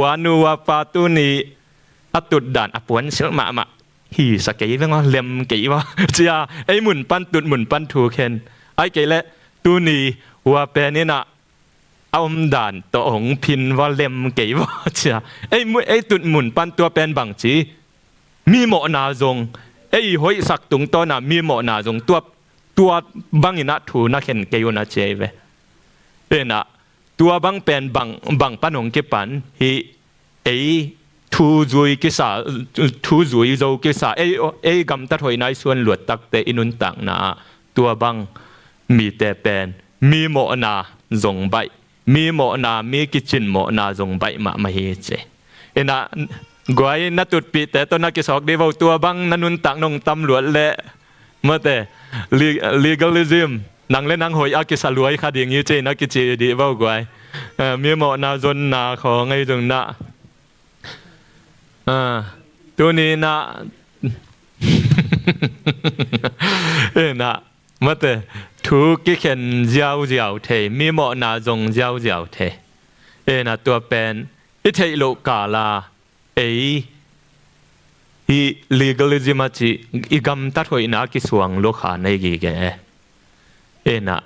วานูวาปาตุนีอัตุดด่านอปวนเสือมาฮีสเกย์ว่าเล็มเกย์ว่าเจียหมุนปั้นตุดหมุนปั้นถูเข็นไอเกย์และตุนีว่าเป็นนี่นะเอาด่านตัวองพินว่าเล็มเกย์ว่าเจียตุดหมุนปั้นตัวเป็นบางจีมีโมนาจงหอยสักตุงตัวน่ะมีโมนาจงตัวบังอินะถูนักเห็นเกยนะเจเวนะตัวบังเป็นบังปันของกิปันฮีทูจุยกิสาทูจุยโจกิสากำตัดหอยนายส่วนหลวดตักเตอินุนต่างนาตัวบังมีแต่เป็นมีโมนาจงใบมีโมนามีกิจินโมนาจงใบมาเฮเจนะกวยนัตุดปีแต่ตัวนักกิสอกเดวตัวบังนันุนต่างนงตำรวจและเมื่อแต่ legalism นังเล่นนังหอยอากิสลวยคดีอย่างนี้เจนักกิจดีว่ากวยมีหมอนาจนนาของไงตรงน่ะตัวนี้นะนะเมื่อแต่ถูกกิเข็นเจ้าเทมีหมอนาจงเจ้าเทนะตัวเป็นอิเทโลกาลาฮีlegalism จีอีกำตัดหอยนากิสวงโลกาในกี่แกนะ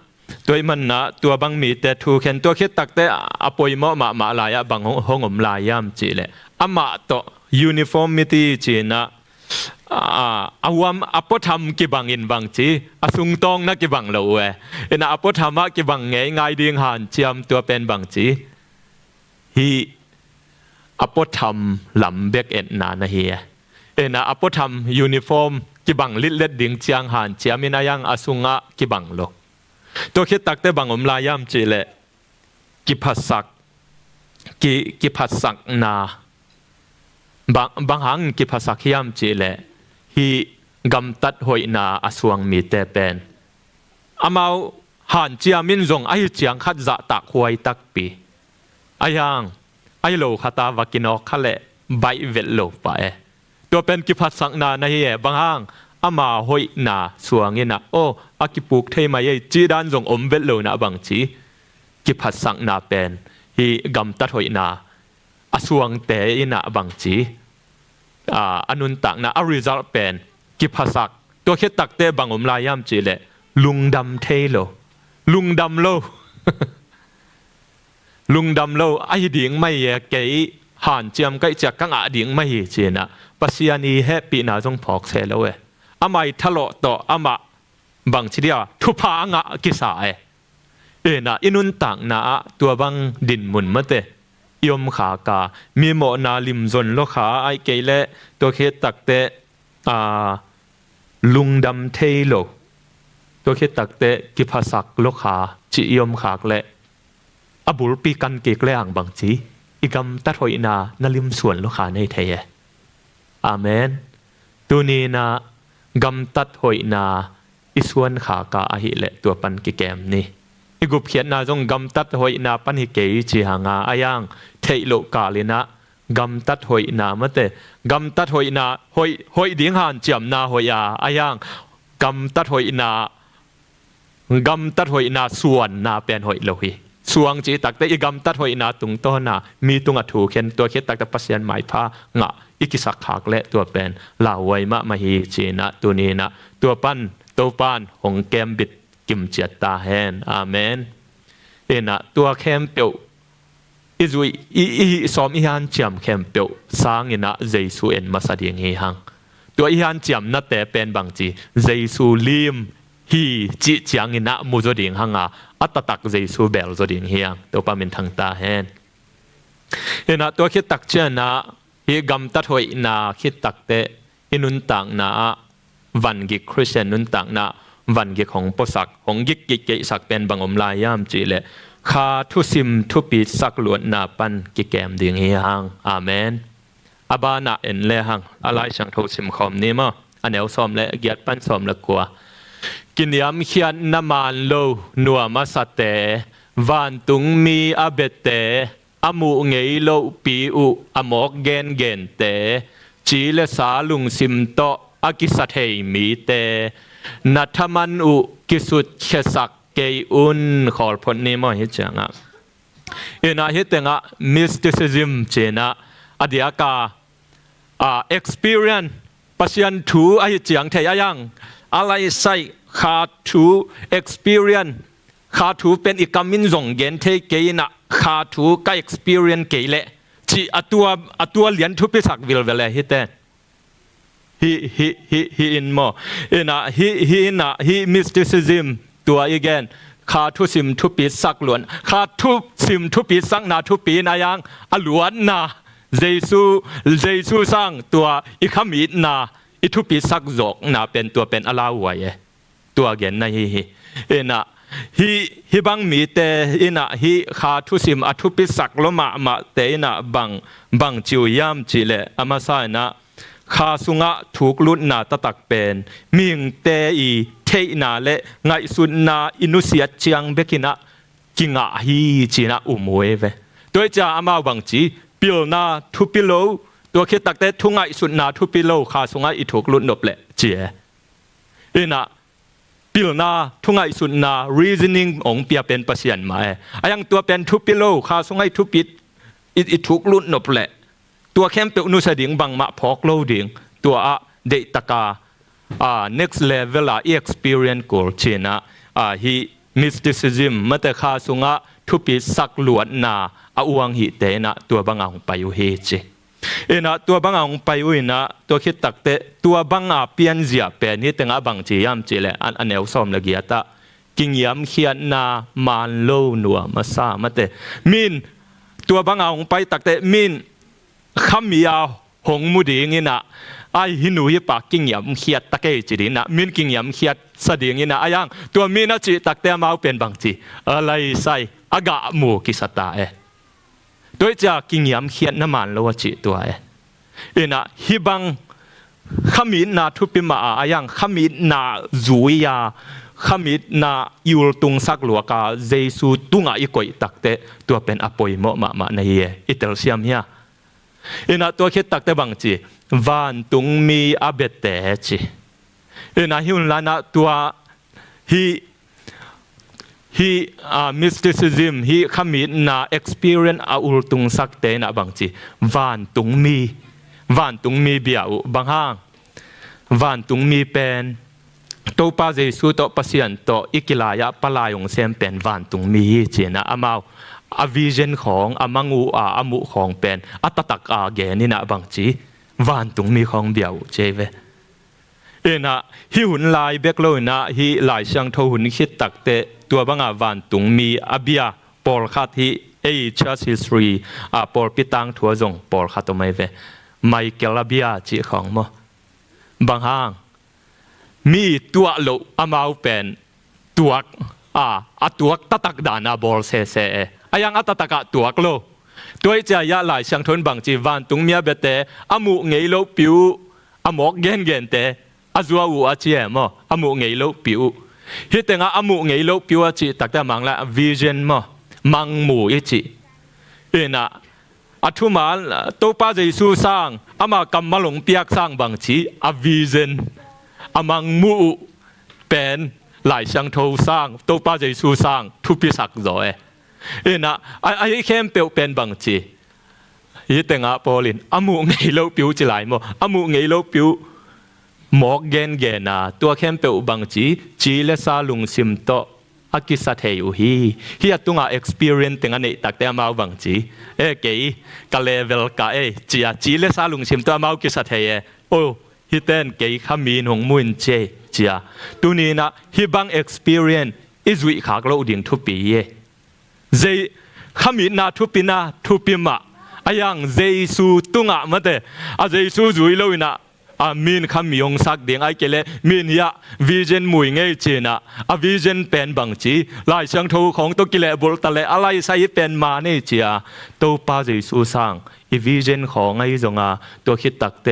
ตัวมันนะตัวบางมีแต่ถูกเห็นตัวคิดตักแต่อปอยมาลายบางห้องลายยามจีเลยอามาต่อ uniformity จีนะ awam apotham ki bangin bangchi asung tong na ki bang lo we ena apothama ki bang ngai ding han chiam tua pen bangchi hi apotham lam bek en na na hi ena apotham uniform ki bang lit let ding chiang han chiamina yang asunga ki bang lo to khit tak te bang om la yam chi le ki phasak ki phasak na bang hang ki phasak hiam chi le hi gam tat hoi na aswang mi te pen amau han chia min zong ai chiang khat za ta khwai tak pi ayang ai lo khata wakinok khale bai vel lo pa e to pen ki phat sang na na hi bang hang ama hoi na suangina o akipuk thei mai chi dan zong om vel lo na bang chi ki phat sang na pen hi gam tat hoi na aswang te ina bang chi anun tak na a result pen ki phasak to khe tak te bangom la yam chi le lungdam theilo lungdam lo lungdam lo ai ding mai ye ke han chiam kai cha kang a ding mai chi na pasiani happy na jong phok se lo we amai thalo to ama bang chi dia Thupha nga ki sa e na inun tak na tua bang din mun mateยมขากามีโมนาลิมซนโลขาไอเกเลตัวเคตักเตลุงดำเทโลตัวเคตักเตกิภาษักโลขาจิยมขากเลอบุลปีกันเกกเลอ่างบางจีอีกำตัดหอยนานาลิมส่วนโลขาในเทยอาเมนตัวนี้นะกำตัดหอยนาอิส่วนขากาอหิเลตัวปันกิแกมนี่อีกุบเขียนนาจงกำตัดหอยนาปันหิเกยจีหางาอายังเทโลกาลินะกำตัดหอยนาเมื่อแต่กำตัดหอยนาหอยดิ้งหันเจียมนาหอยอายังกำตัดหอยนากำตัดหอยนาส่วนนาเป็นหอยโลหิสวงจีตักแต่อีกำตัดหอยนาตุงต้นนามีตุงอัถูเข็นตัวเข็นตักแต่ปัสยันหมายพางะอีกิสักขากและตัวเป็นลาวัยมะมหีจีนะตัวนี้นะตัวปั้นตัวปานหงแกมบิดกิมเจียตาแฮนอาเมนเอ็นะตัวแคมเปียวอิจุยอีสอมอีฮันเจียมแคมเปียวสร้างเอ็นะเจสูเอ็นมาสะเดียงเฮหังตัวอีฮันเจียมนัดแต่เป็นบางจีเจสูลิมฮีจิเจียงเอ็นะมูจดิงหังอัตตักเจสูเบลจดิงเฮียงตัวปามินทางตาแฮนเอ็นะตัวคิดตักเจนะฮีกำตัดหอยนาคิดตักเตอินุนต่างนะวันกิคริสเตียนนุนต่างนะวันกิของปสักของกิกกิสักเป็นบางอมลายยามจีเลคาทุสิมทุปีสักหลวนนาปันกิแกมดิ่งเฮียงอาเมนอาบานะเอ็นเลหังอะไรช่างทุสิมคอมนี้มั้งอันเอวสอมและเกียรติปันสอมละกัวกินยามเขียนน้ำมันโลนัวมาสเตวันตุงมีอาเบเตอามูเงยโลปีอุอมอกเกนเตจีเลสาลุงสิมโตอากิสัตเฮมีเตนัทมันอุกิสุดเขสักเกยอุนขอผลนี้มั้งเห็นจังอ่ะเอ็นะเห็นแต่งอ่ะ mysticism เจนะอดียกาexperience ปัจจัยถูไอเจียงเทียยังอะไรใส่ขาถู experience ขาถูเป็นอีกคำมินส่งเกณฑ์เทเกยนะขาถูก็ experience เกยเละจีตัวเลียนทุบไปสักวิลเวลเห็นแต่he in more ina he mysticism ตัวอีกแกนขาทุสิมทุปีสักหลวนขาทุสิมทุปีสักนาทุปีนายังอหลวนนาเจซูสร้างตัวอีขมิดนาอีทุปีสักจกนาเป็นตัวเป็นอลาววยตัวแกนนะฮีเอ็นะฮีบังมีเตอินะฮีขาทุสิมอทุปีสักลมาเตอินะบังจิวยามจิเลอามาซานะข้าสุงะถูกลุนนาตะตักเป็นมิงเตอีเทนาเลไงสุนนาอินุเสียเชียงเบกินะกิงะฮีจีนะอุโมเอเวโดยจะอามาบังจีปิลนาทุปิโลตัวคิดตักเตทุงไงสุนนาทุปิโลข้าสุงะอิถูกลุนนบเลเจเอนะปิลนาทุงไงสุนนา reasoning องเปียเป็นปัสยันมาอายังตัวเป็นทุปิโลข้าสุงไงทุปิอิถูกลุนนบเลตัวแคมเปอุนุสดิ่งบังมาพอกโลดิ่งตัวเดตกาnext level experience กูเชนะhe mysticism มาแต่ข้าสุงะทุปีสักหลวนนาอวังหิเตนะตัวบังอาหงไปอยู่เฮเจ นะตัวบังอาไปอุ้ยนะตัวคิดตักเตตัวบังอาเปียนเสียเป็นนี่แต่งบังจียามจีเลยอันเอวซ้อมละเกียตะกิงยามเขียนนามันโลนัวมาซามาเตมินตัวบังอาไปตักเตมินขมียาหงมุดีงี้นะไอหินุยปากกิงยามเขียดตะเกยจีดีนะมินกิงยามเขียดสะดีงี้นะยังตัวมินนะจีตักเตมาเป็นบังจีอะไรใส่อากาหมูกิสตาโดยจากกิงยามเขียดน้ำมันโลจีตัวนะฮิบังขมิดนาทุปิมายังขมิดนาจุยยาขมิดนายูลตุงสักหลวกาเจสูตุงอีกอยตักเตตัวเป็นอภัยโมมาในอิตาลีเมียนะตัวคิดตักเตบังจีวันตุงมีอาเบตเตจีนะฮิวลานะตัวฮีmysticism ฮีขมิดนา experience อาอุลตุงสักเตนะบังจีวันตุงมีเบียวบางห้างวันตุงมีเป็นตัวป้าเจสุตัวปัสยันตัวอิกิลายะปลายองเซมเป็นวันตุงมีเจนะอามาอวิเจนของอามังูอามุของเป็นอัตตักอาเกนี่นะบางจีวันตุงมีของเบียวเจเวนะฮิหุ่นลายเบกโลนะฮิลายช่างทหุ่นคิดตักเตตัวบางวันตุงมีอาเบียปอลคัดฮิchurch history ปอลปิตังทัวจงปอลคัดตัวไม่เวไมเคิลอาเบียจีของมั้งบางห้างมีตัวโลอามาเป็นตัวตัวตักดานาบอลเซยังตักตัวโลตัวจะยาหลายช่างทนบางจีวันตุงมีเบเตอามุเงยโลปิวอามอกเกนเตอาจัวอูอาเจียมั้งอามุเงยโลปิวฮิตเตงอามุเงยโลปิวอาจีตักแต่มังละวิเจนมั้งมังมูอิจินะอัทุมาตัวป้าเจสูสร้างอามากำมาหลงเปียกสร้างบางทีอวิเจนอามังมูเป็นหลายช่างโทสร้างตัวป้าเจสูสร้างทุพิสักโจนะไอ้เข้มเปียวเป็นบางทีฮิตเตงอาปอลินอามุเงยโลปิวจิไหลมั้งอามุเงยโลปิวหมอกเกนนะตัวเข้มเปียวบางทีจีเลสาลุงซิมโตอากิสัตเฮยุฮีตุงอา experience ติงอันนี้ตักแต่มาบังจีเก๋กะเลเวลกะจีเลสาลุงซิมตัวมากิสัตเฮโอ้ฮีเต้นเก๋ขมีนหงมุนเจจีตัวนี้นะฮีบัง experience อิจวิขากโลดิ่งทุปีเจขมีนาทุปีนาทุปีมายังเจสูตุงอามาเตเจสูจุยโลวินะมินขมีองสักเดียงไอเกเลมินยาวิเจนมวยเงยเจนะวิเจนเป็นบางจีลายช่างทูของตัวกิเลบุลตะเลอะไรใส่เป็นมาเนจีตัวป้าเจสุสังวิเจนของไอจงตัวคิดตักเต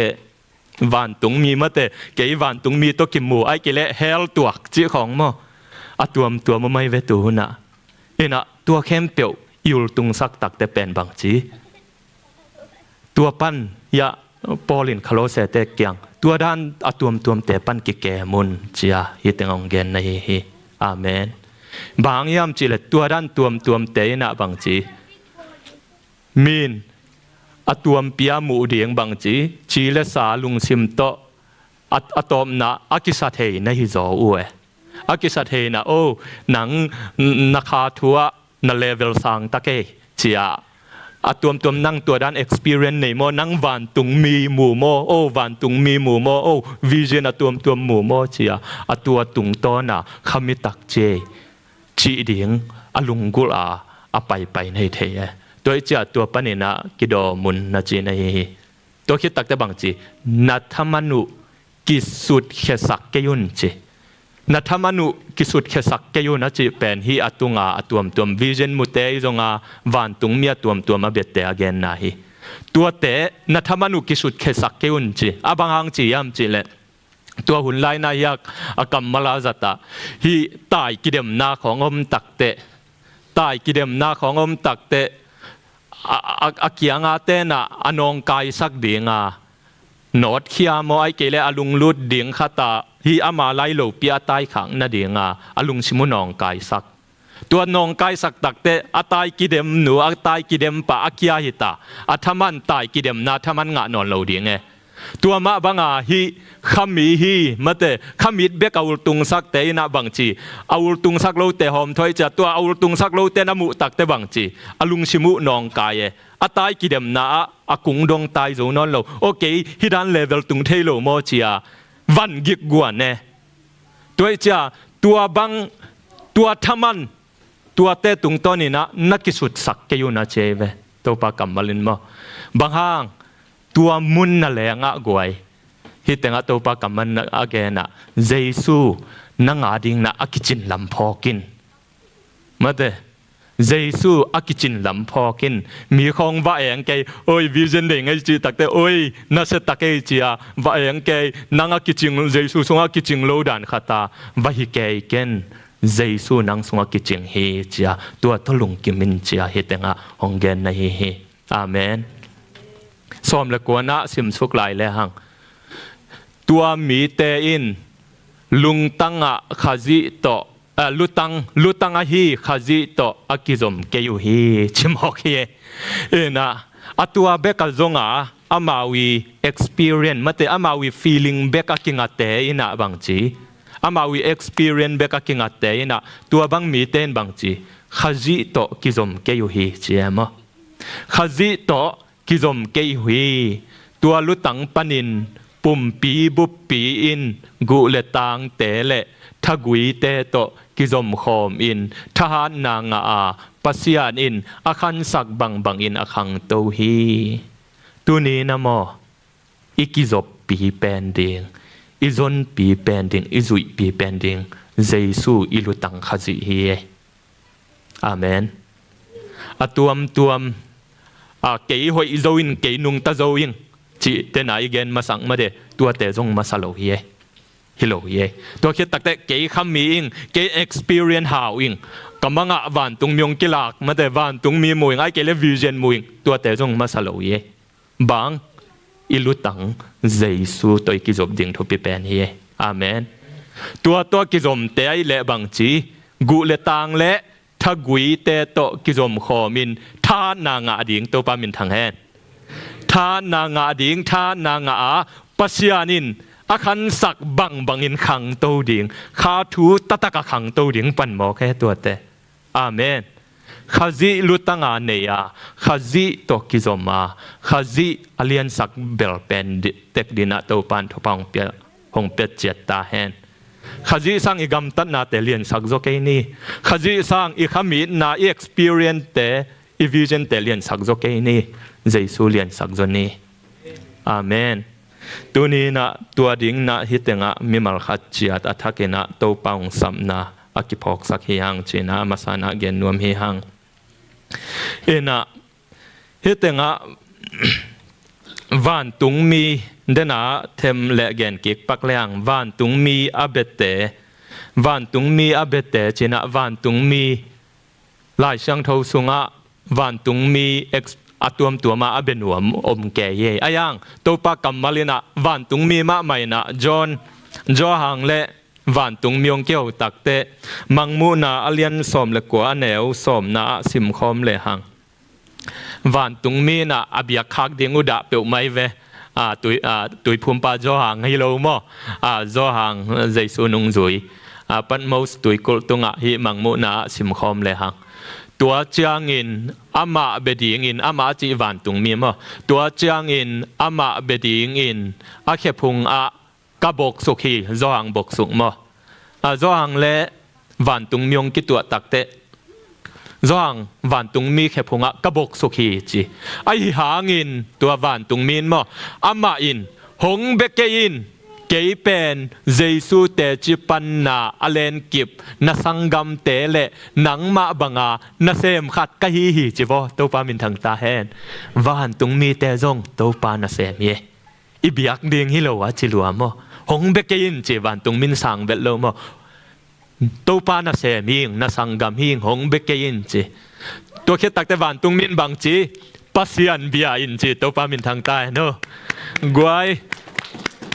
วันตุงมีมาเตเกยวันตุงมีตัวกิมมูไอเกเลเฮลตัวจีของมั้งตัวมันไม่เวตูนะนะตัวเข้มเปียวยูลตุงสักตักเตเป็นบางจีตัวปั้นยาปอลินคาโลเซเตเกียงตัวด้านตัวเตปันกิเกมุนจียฮิตงองเกนในฮีอาเมนบางยามจีเลตัวด้านตัวเตนะบางจีมีนตัวเปียมูเดียงบางจีเลสาลุงซิมโตตัวนะอากิสัตเฮในฮิโซอุอากิสัตเฮนะโอ้หนังนักขาทัวนาเลเวลสังตะเกจียตัวนั่งตัวด้าน experience ในโมนั่งวันตุงมีหมู่โมโอ้วันตุงมีหมู่โมโอ้ vision ตัวหมู่โมเจียตัวตุงต้นขมิตักเจจีเดียงลุงกุลไปในเทยตัวเจียตัวปนินะกิโดมุนนะจีในตัวคิดตักแต่บางจีนัทมนุกิสุดเขสักเกยุนจีนัทมนุกิสุดเขสักเกยุนนะจีเป็นฮีตัววิเจนมุเตยจงวันตุงเมียตัวมาเบ็ดเตอเกนนะฮีตัวเตนัทมนุกิสุดเขสักเกยุนจีบางจียามจีเลตัวหุ่นไลนายักกัมมาลาจัตตาฮีตายกิเดมนาของอมตักเตตายกิเดมนาของอมตักเตอาเกียงอาเตนะอนองกายสักเดียงนอดขี้ยามไอเกเลอลุงลุดเดียงขตาฮีอามาไลโลปียตายขังนาเดียงอลุงชิมุนองกายสักตัวนองกายสักตักเตอตายกิเดมหนูอตายกิเดมปะอาเกียหิตาอัธมันตายกิเดมนาธมันงะนอนโลเดียง ตัวมาบังอาฮีขมีฮีมาเตขมิดเบกเอาตุงสักเตยนะบังจีเอาตุงสักโลเตหอมถอยจะตัวเอาตุงสักโลเตนมุตักเตบังจีอลุงชิมุนองกายอาตายกิเดมนาอากุงดงตายโจนอนโลโอเคฮิดันเลเวลตุงเทโลโมจีอาวันกิกกวนเนตัวจ้าตัวบังตัวทมันตัวเตตุงตอนี่นะนักกิสุดสักเกยุนะเจเวตัวปากำมาลินมบางห้างตัวมุนนั่นแหละงะกวยฮิตงะตัวปากำมันอาเกนะเยซูนังอาดิงนะอากิจินลำพอกินมาเดเยซูอากิจินลำพอกินมีของว่าเองเกยโอ้ยวิจันเด้งไอจีตักเตโอ้ยน่าเสตักเกยจีอาว่าเองเกยนังอากิจิงเยซูสงอากิจิงโลดันขัตาว่าฮิเกยเกนเยซูนังสงอากิจิงเฮจีอาตัวทลุงกิมินจีอาฮิตงะฮงเกนนะเฮอาเมนสอมละกวนะสิมสุกหลายเลยหังตัวมีเตอินลุงตังอะขจิโตลุตังอะฮีขจิโตอากิจอมเกยุฮีชิมฮอกเฮนะอะตัวเบกะจงอะอามาวี experience มาเตอามาวี feeling เบกะกิงอะเตอินะบางจีอามาวี experience เบกะกิงอะเตอินะตัวบังมีเตนบางจีขจิโตกิจอมเกยุฮีเจียมขจิโตกิจอมเกยหุยตัวลุตังปนินปุ่มปีบุปปีอินกุเลตังเตเลทักุยเตโตกิจอมขอมอินทหารนางอาปัสยานอินอาคันสักบังอินอาคังโตฮีตัวนี้นะโมอีกิจบปีแปนเดงอีจนปีแปนเดงอีจุยปีแปนเดงเยซูอีลุตังขจิฮีอาเมนอะตัวมเกยหอยโจวินเกยนุงตาโจวินจีเตนายเกนมาสังมาเดตัวเตจงมาสโลเยฮิโลเยตัวคิดตักเตเกยคำมีอิงเกย experience หาวิงกำมังอ่ะวันตุงมีองกิลากมาเดวันตุงมีมวยไอเกลวิเจนมวยตัวเตจงมาสโลเยบางอิลุตังเยซูตัวกิจบดิ่งทุบปีเป็นเฮอาเมนตัวกิจมเตยเละบางจีกุเลตังเละถ้ากุยเตโตกิจมขอมินท่านางอาดิ่งตัวปามินทางแห่ท่านางอาดิ่งท่านางอาปัสยานินอาคันสักบังอินขังตัวดิ่งข้าทูตตะกะขังตัวดิ่งปันหมอแค่ตัวเตอาเมนข้าจีลุตังอาเนียข้าจีโตกิจมาข้าจีอเลียนสักเบลเป็นเต็กดินาตัวปันทุพังเปียหงเปียเจ็ดตาแห่ขจีสังอีกำตัดนาเตเลียนสักโจเกนี่ขจีสังอีขมิดนาอีexperienceเตอีวิจนเตเลียนสักโจเกนี่เยซูเลียนสักโจนี่อาเมนตัวนี้นะตัวดิ่งนะฮิตงะมิมัลขัดจีอัตอัฐกินะตัวปองสัมนาอากิพอกสักเฮียงจีนะมาสานะเกนนวมเฮียงนะฮิตงะวันตุงมีเดน่าเทมเละเกนกิกปักเลียงวันตุงมีอาเบเตวันตุงมีอาเบเตจีน่ะวันตุงมีลายช่างทสุงะวันตุงมีอาตัวมาอาเบนวมอมแก่เย่อายังตัวปากำมาลินะวันตุงมีมาไม่นะจอนหังเละวันตุงมีองเกี่ยวตักเตมังมูนาอเลียนสมเล็กกว่าแนวสมนาสิมคอมเลหังวันตุงมีนะอบิยคักเดียงอุดาเปียวไม่เวตุยพุ่มปาจอหางให้เราโม่จอหางใจสูนุงจุยปันมูสตุยกุลตุงหิมังมุนาสิมคอมเลยหังตัวเจียงอินอามาเบดีอินอามาจีวันตุงมีโม่ตัวเจียงอินอามาเบดีอินอาเขพุงกะบกสุขีจอหางบกสุกโม่จอหางเละวันตุงมีองกิตัวตักเตร่างวันตุงมีแค่พงะกระบอกสุขีจีไอหางอินตัววันตุงมีนมออามาอินหงเบกอินเกยเป็นเยซูเตจิปันนาอเลนกิบนาสังกัมเตเลหนังมาบังอานาเซมขัดกะฮีฮีจีวอตัวปามินทางตาแหนวันตุงมีเตจงตัวปานาเซมเยอิบิยักดิงฮิโลวะจิลัวมอหงเบกอินจีวันตุงมินสังเวลโลมอตัวปานาเซมิงนาสังกัมหิงหงเบกอินจีตัวแค่ตักแต่วันตุงมินบางจีปัสยันเบียอินจีตัวปามินทางใต้เนอะกวย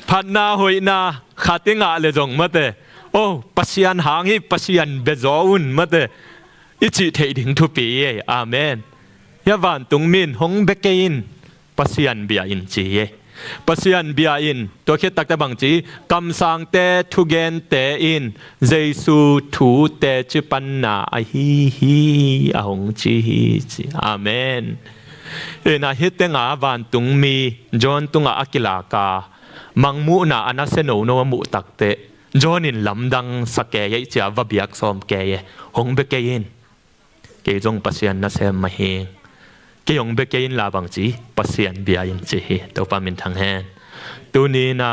พันนาหอยนาขาติงะเลจงมาเตโอ้ปัสยันหางฮิปัสยันเบจออุนมาเตอิจิเทดิงทุปีอาเมนยาวันตุงมินหงเบกอินปัสยันเบียอินจี ปัสยันเบียอินตัวคิดตักแต่บางจีกำสังเตทุเกนเตอินเยซูถูเตจิปันนาอฮีฮีอหงจีฮีจีอาเมนนาฮิตเตงาวันตุงมีจอนตุงอากิลากามังมูนาอนาเซโนโนมูตักเตจอนินลำดังสเกยเจียวบิยักซอมเกยหงเบเกยินเกยจงปัสยันนาเซมมาเฮงเกยหงเบเกยินลาบังจีปัสยันเบียยินจีฮีตัวปามินทางแฮนตัวนี้นะ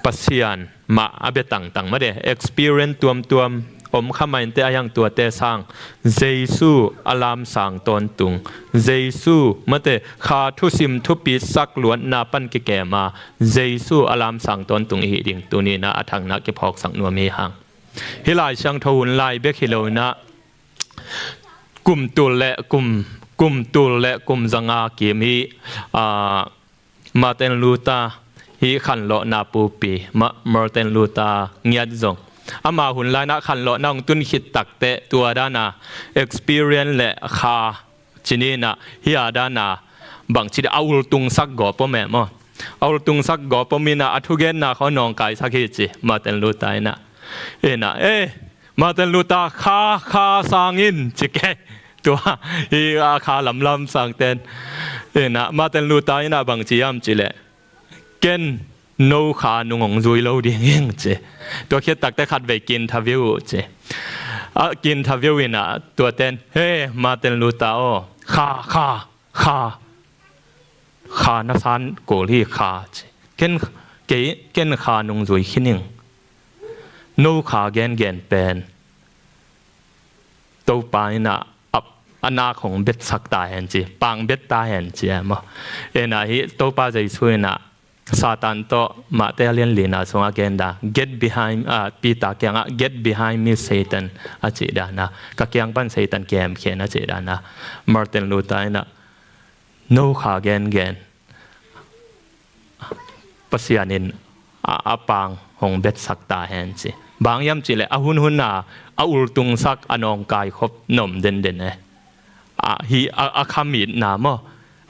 ปัสยันมาอาเบตังตังมาเด experience ตัวอมข้ามันเตะยังตัวเตะสังเยซูอลามสังตอนตุงเยซูมาเตะขาทุสิมทุปีสักล้วนนาปันกิแกมาเยซูอลามสังตอนตุงอีดิ่งตัวนี้นะทางนักเก็บหอกสังนัวมีหังฮิลายช่างทวนลายเบกฮิโลนะกลุ่มตุลและกลุ่มตุลและกลุ่มจังอาเกมีมาเตนลูตาฮิขันโลนาปูปีมาเตนลูตาเงียดจงอามาหุ่นลายนักขันโลน้องตุนขิดตักเตะตัวด้านา experience และคาชินีนะฮิอาด้านาบางทีเอาตุงสักกอปแม่มอเอาตุงสักกอปมีนะอัทุเกนนะเขานองไก่สักเหตุมาเตนลูตานะนะมาเตนลูตาคาสางอินจิเกตัวฮิอาคาลำสังเตนนะมาเตนลูตานะบางทียามจิเลเกนโนขานุงจุยโลดีเองเจตัวคิดตักแต่ขัดไปกินทวิวเจกินทวิวนะตัวเต้นเฮ้มาเต้นลูตาโอขานัสันโกลีขาเจเกนขานุงจุยขินิงโนขาเกนเป็นตัวปายนะอนาของเบ็ดสักตาเห็นจีปังเบ็ดตาเห็นจีมั้งนะฮิตัวปาใจช่วยนะซาตานโตมาเตเลียนลีนาสงอาเกนดา get behind ปีตาเกียง get behind me Satan อาจิดานะกักยังปัน Satan เกมเขียนอาจิดานะมาร์ตินลูตายนะ no ขาเกนปัสยานินอาปังหงเบ็ดสักตาเห็นสิบางยามจิเลอาหุ่นนาอาอุลตุงสักอนองกายครบนมเด่นฮีอาคามิดนาม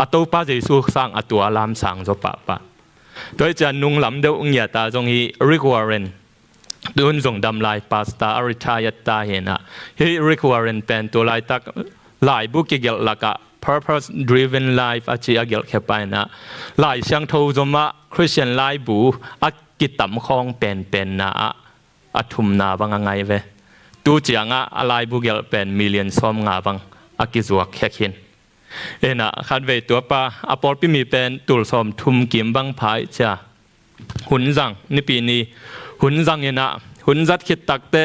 อตัวป้าจะสู้สร้างตัวลามสังจบปะโดยจะนุ่งลำเดียวอุ้งยาตาจงฮีริกวาเรนโดนส่งดำลายปาสตาอริทายตาเห็นฮีริกวาเรนเป็นตัวลายตักลายบุกิเกลลักะ purpose driven life อาชีพเกลแค่ไปนะลายช่างทูจมาคริสเตียนไลฟ์บูอากิตำคองเป็นนะอาทุมนาบังไงเวตัวเจียงลายบุเกลเป็นมิลเลียนซอมงาบังอากิจวักแค่ขินนะขัดเวตัวป้าอปอลพิมีเป็นตุลสมทุมกิมบังพายจ้าหุ่นจังนี่ปีนี้หุ่นจังนะหุ่นจัดขิดตักเตะ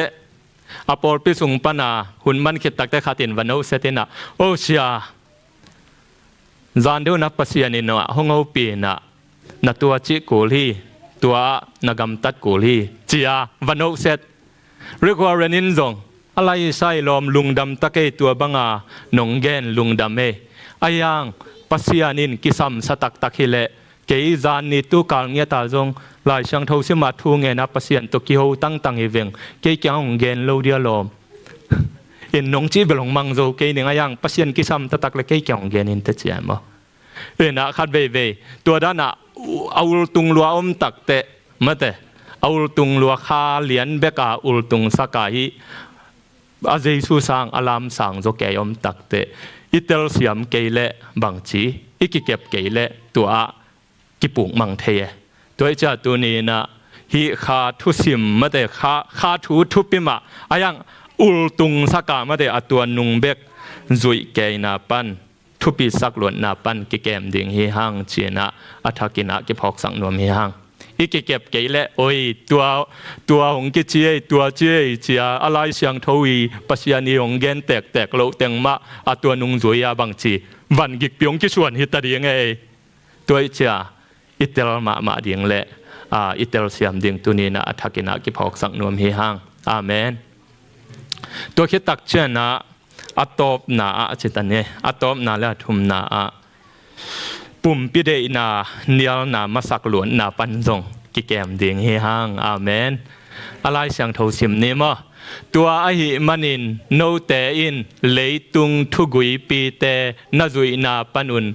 อปอลพิสุงปนาหุ่นมันขิดตักเตะขัดินวันโอเซตินะโอเชียจานเดียวนับปัสยานินวะห้องเอาปีนะตัวจิกุลีตัวนักำตัดกุลีเจียวันโอเซตเรียกว่าเรนินจงอะไรใส่ลมลุงดำตะเกยตัวบังอาหนงเกนลุงดำเออายังปัสยานินกิสัมสตักตะคิเลเกยจานนิตุกาลเงียตาจงลายช่างเท่าสิมาทูเงินปัสยันตุกิโฮตั้งอีเวงเกยจังหงเกนโลเดียลมอินหนงจีเบลงมังโจเกยหนึ่งอายังปัสยันกิสัมตะตักเลเกยจังหงเกนอินเตเจียมนะขัดเวตัวด้านเอาตุงลัวอมตักเตะมาเตะเอาตุงลัวคาเหรียญเบกาอุลตุงสกายอาเจสุสังอลามสังโจเกยอมตักเตอิเตลเสียมเกยเลบางจีอิกิเก็บเกยเลตัวกิปุงมังเทตัวเจ้าตัวนี้นะฮิขาทุสิมมาเตขาทูทุปิมะอายังอุลตุงสกามาเตอตัวนุงเบกจุยเกยนาปันทุปิสักหลวนนาปันกิเกมดิ่งฮิฮังเจนะอัฐกินะกิพอกสังนวมฮิฮังอีกเก็บเกยเลโอ้ยตัวหงกิเจียตัวเจียเจียอะไรเสียงทวีปัสยานิหงเกนแตกโลเต็งมะตัวนุงจุยาบางจีวันกิเปียงกิชวนฮิตาดีไงตัวเจียอิตเตลมาดิ่งเลอิตเตลเสียมดิ่งตัวนี้นะอัฐกินะกิพอกสังนวมฮิฮังอาเมนตัวคิดตักเชนะอัตบนาจิตันเนอัตบนาและทุมนาปุ่มปิเดนาเนียลนามาสักหลวนนาปันจงกิแกมเดียงเฮฮังอาเมนอะไรเสียงทูสิมนี้มั้ตัวอหิมันินโนเตอินเลตุงทุกุยปีเตนจุยนาปันุน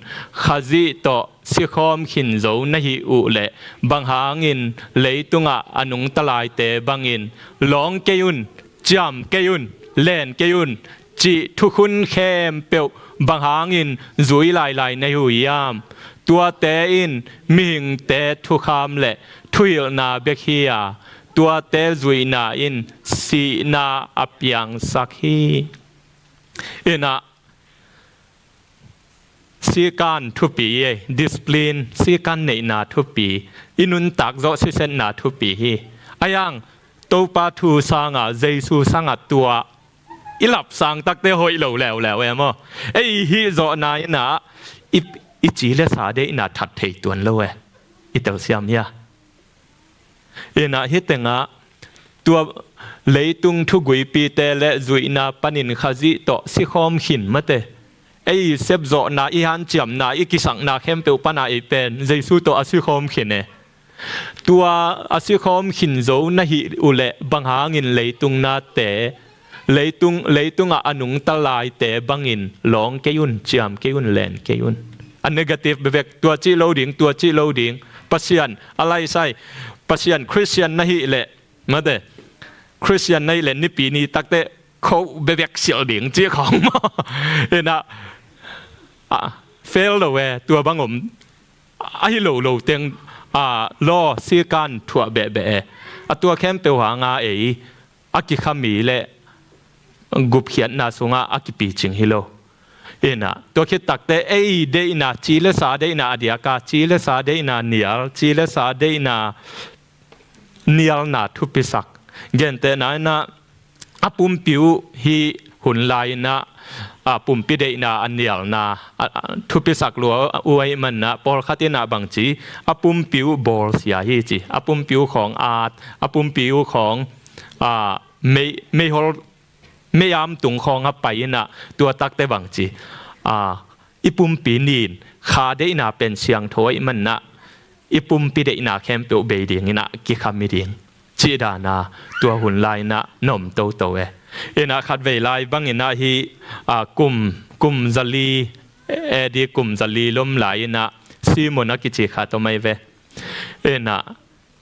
ขจิโต สิคอมขินโจนะฮิอุเลบังหางินเลยตุงะอนุงตลายเตบังอินหลงเกยุนจำเกยุนเล่นเกยุนจิทุคุณเข้มเปียวบังหางินจุยลายในหุยามตัวเตอินมิงเตทุคามเละทุยนาเบคียตัวเตจุยนาอินสีนาอัปยังสักฮีเอนะสีการทุปีดิสปลินสีการในนาทุปีอินุนตักโจสิเซนนาทุปีฮีอายังตัวปาทูสังะเจสูสังะตัวอิลับสังตักเตหอยเหลวแล้วเอ็มอ่ะไอ้ฮีโจนายนะอิจีเลสาเดนาทัดเทตัวนเลยอิเตอร์เซียมยาเอ็นะฮิตงะตัวเลยตุงทุกุยปีเตเลจุยนาปันินขจิโตสิคอมหินมาเตไอ้เซบโจนาอีฮันจำนาอีกิสังนาเข้มเปียวปนาอีเป็นเจสุโตอสิคอมหินเนตัวอสิคอมหินโจนะฮิอุเลบังหางินเลยตุงนาเตเลยตุงอนุงตลายเตบังอินหลงเกยุนจำเกยุนเลนเกยุนอันเนกาทีฟเบกตัวจีโลดิงปัสยันอะไรใช่ปัสยันคริสเตียนนะฮิเลมาเตคริสเตียนในเลนนี่ปีนี้ตักเตเขาเบกเสียดิงเจ้าของมาเห็นนะเฟลเลยตัวบางผมไอ้โลเตียงรอสีการถั่วเบะตัวเข้มเปียวหางาอากิขามีเละกุบเขียนนาสุงอากิปีจิงฮิโลเอ็นะตัวคิดตักเตเดน่าจีเลสาเดน่าอดียกาจีเลสาเดน่าเนียลจีเลสาเดน่าเนียลนาทุปิสักเgente na apum piu hi hun lai na apum pi de na anial na thupi sak lo uai man na por khatina bangchi apum piu bol sia hi chi apum piu khong art apum piu khong me hol me yam tung khong a pai na tua tak te bangchi ipum pi nin kha de na pen siang thoi man na ipum pi de na khem pe be ding na ki kham mi dingจีดานาตัวหุ่นลายนะนมโตเอนะขัดเวลายบังอินะฮีกุมจัลลีดีกุมจัลลีล้มลายนะซีมนักกิจขาตัวไม่เวเอนะ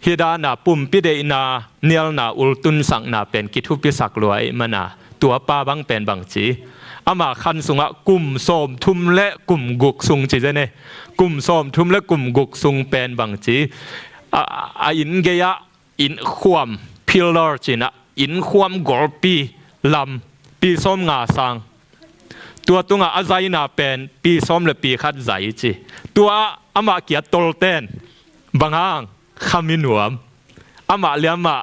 ฮิดานาปุ่มปิเดนาเนียลนาอุลตุนสังนาเป็นกิทุปิสักรวยมานาตัวป้าบังเป็นบังจีอามาคันสุงะกุมโสมทุมและกุมกุกสุงจีเจเนกุมโสมทุมและกุมกุกสุงเป็นบังจีอินเกียอินความพิลเลอร์จีนะอินความกอลปีลำปีส้มงาสังตัวตุงอาใจน่าเป็นปีส้มและปีขัดใจจีตัวอามาเกียตโลเตนบางอ่างขามินวมอามาเลี้ยมา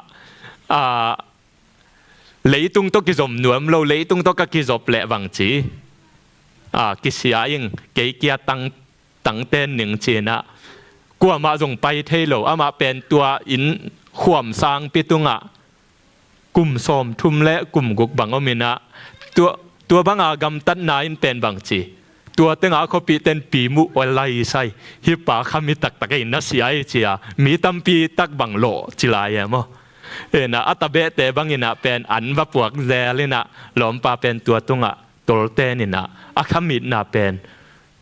เลยตุงตกิจมนวมเราเลยตุงตกกิจบเละบางจีกิเสียยังเกียตั้งเต้นหนึ่งจีนะกลัวมาส่งไปเทโลอามาเป็นตัวอินขวมสร้างปิตุงะกุมสมทุมและกุมกุกบังอมินะตัวบังอากำตัดนายเป็นบังจีตัวเต็งอาคปีเต็นปีมุอไลใส่ฮิปาขามิตักตะกินนัสยาเจียมีตัมปีตักบังโลจิลายมั้งนะอัตเบเตบังอินะเป็นอันวับปวกเซลินะหลอมปาเป็นตัวตุงะตัวเตนินะอาขามินะเป็น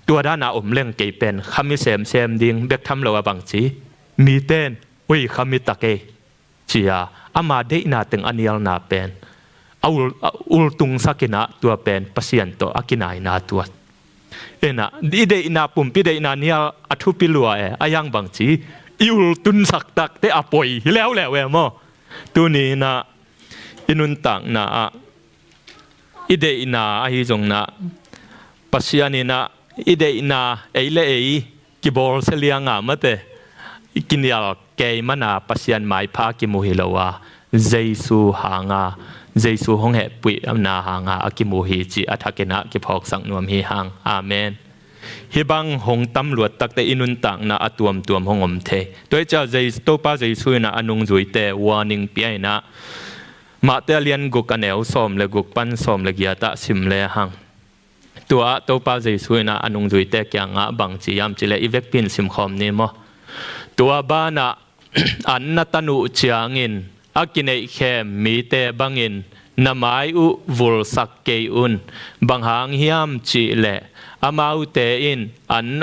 ตัวด้านอาอมเล่งเกยเป็นขามิเซมดิ่งเบกทำโลบังจีมีเต้นวิขามิตะเกจียอามาเดนาตึงอันยลนาเป็นอุลตุงสักินะตัวเป็นปัสยันโตอากินายนาตัวเอ็นะดีเดนาปุ่มปีเดนาเนี่ยอัทุปิลัวอายังบางจีอุลตุนสักตักเตอปอยแล้วเว้ยมั้งตัวนี้นะอินุนตังนะอีเดนาอาฮิจงนะปัสยันนะอีเดนาเลกิบอลเซลียงามเตกินยาเกยมันอาปัสยันหมายพากิมุฮิลาวาเจสูหางาเจสูหงเหปุยอำนาหางาอากิมุฮิจิอัฐกินะกิพอกสังนวมฮิหังอาเมนฮิบังหงตำรวจตักแต่อินุนตังนะอตัวมหงอมเทตัวเจ้าเจสโตป้าเจสูนะอนุงจุยเตวานิงเปียนะมาเตเลียนกุกกันเอวสอมและกุกปันสอมและกียตะสิมเลหังตัวโตป้าเจสูนะอนุงจุยเตกยังอ่ะบังจียามจิเลอีเวกปินสิมคอมนี่มั้งตัวบ้านะอันนัตนุเชียงินอากินเอเคมีเตบังอินนามายอุวุลสักเกยุนบังหางฮิมจีเลอามาอุเตอินอัน